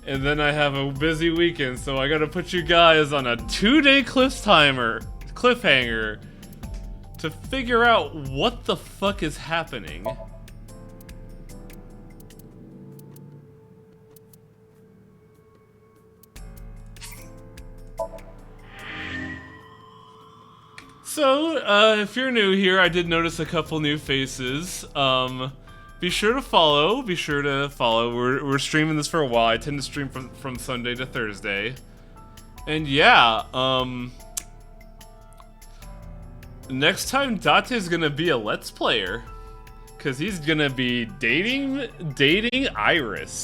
And then I have a busy weekend, so I gotta put you guys on a 2-day cliffhanger to figure out what the fuck is happening. So, if you're new here, I did notice a couple new faces. Be sure to follow. We're streaming this for a while. I tend to stream from Sunday to Thursday. And yeah, next time Date's gonna be a Let's Player. Cause he's gonna be dating Iris.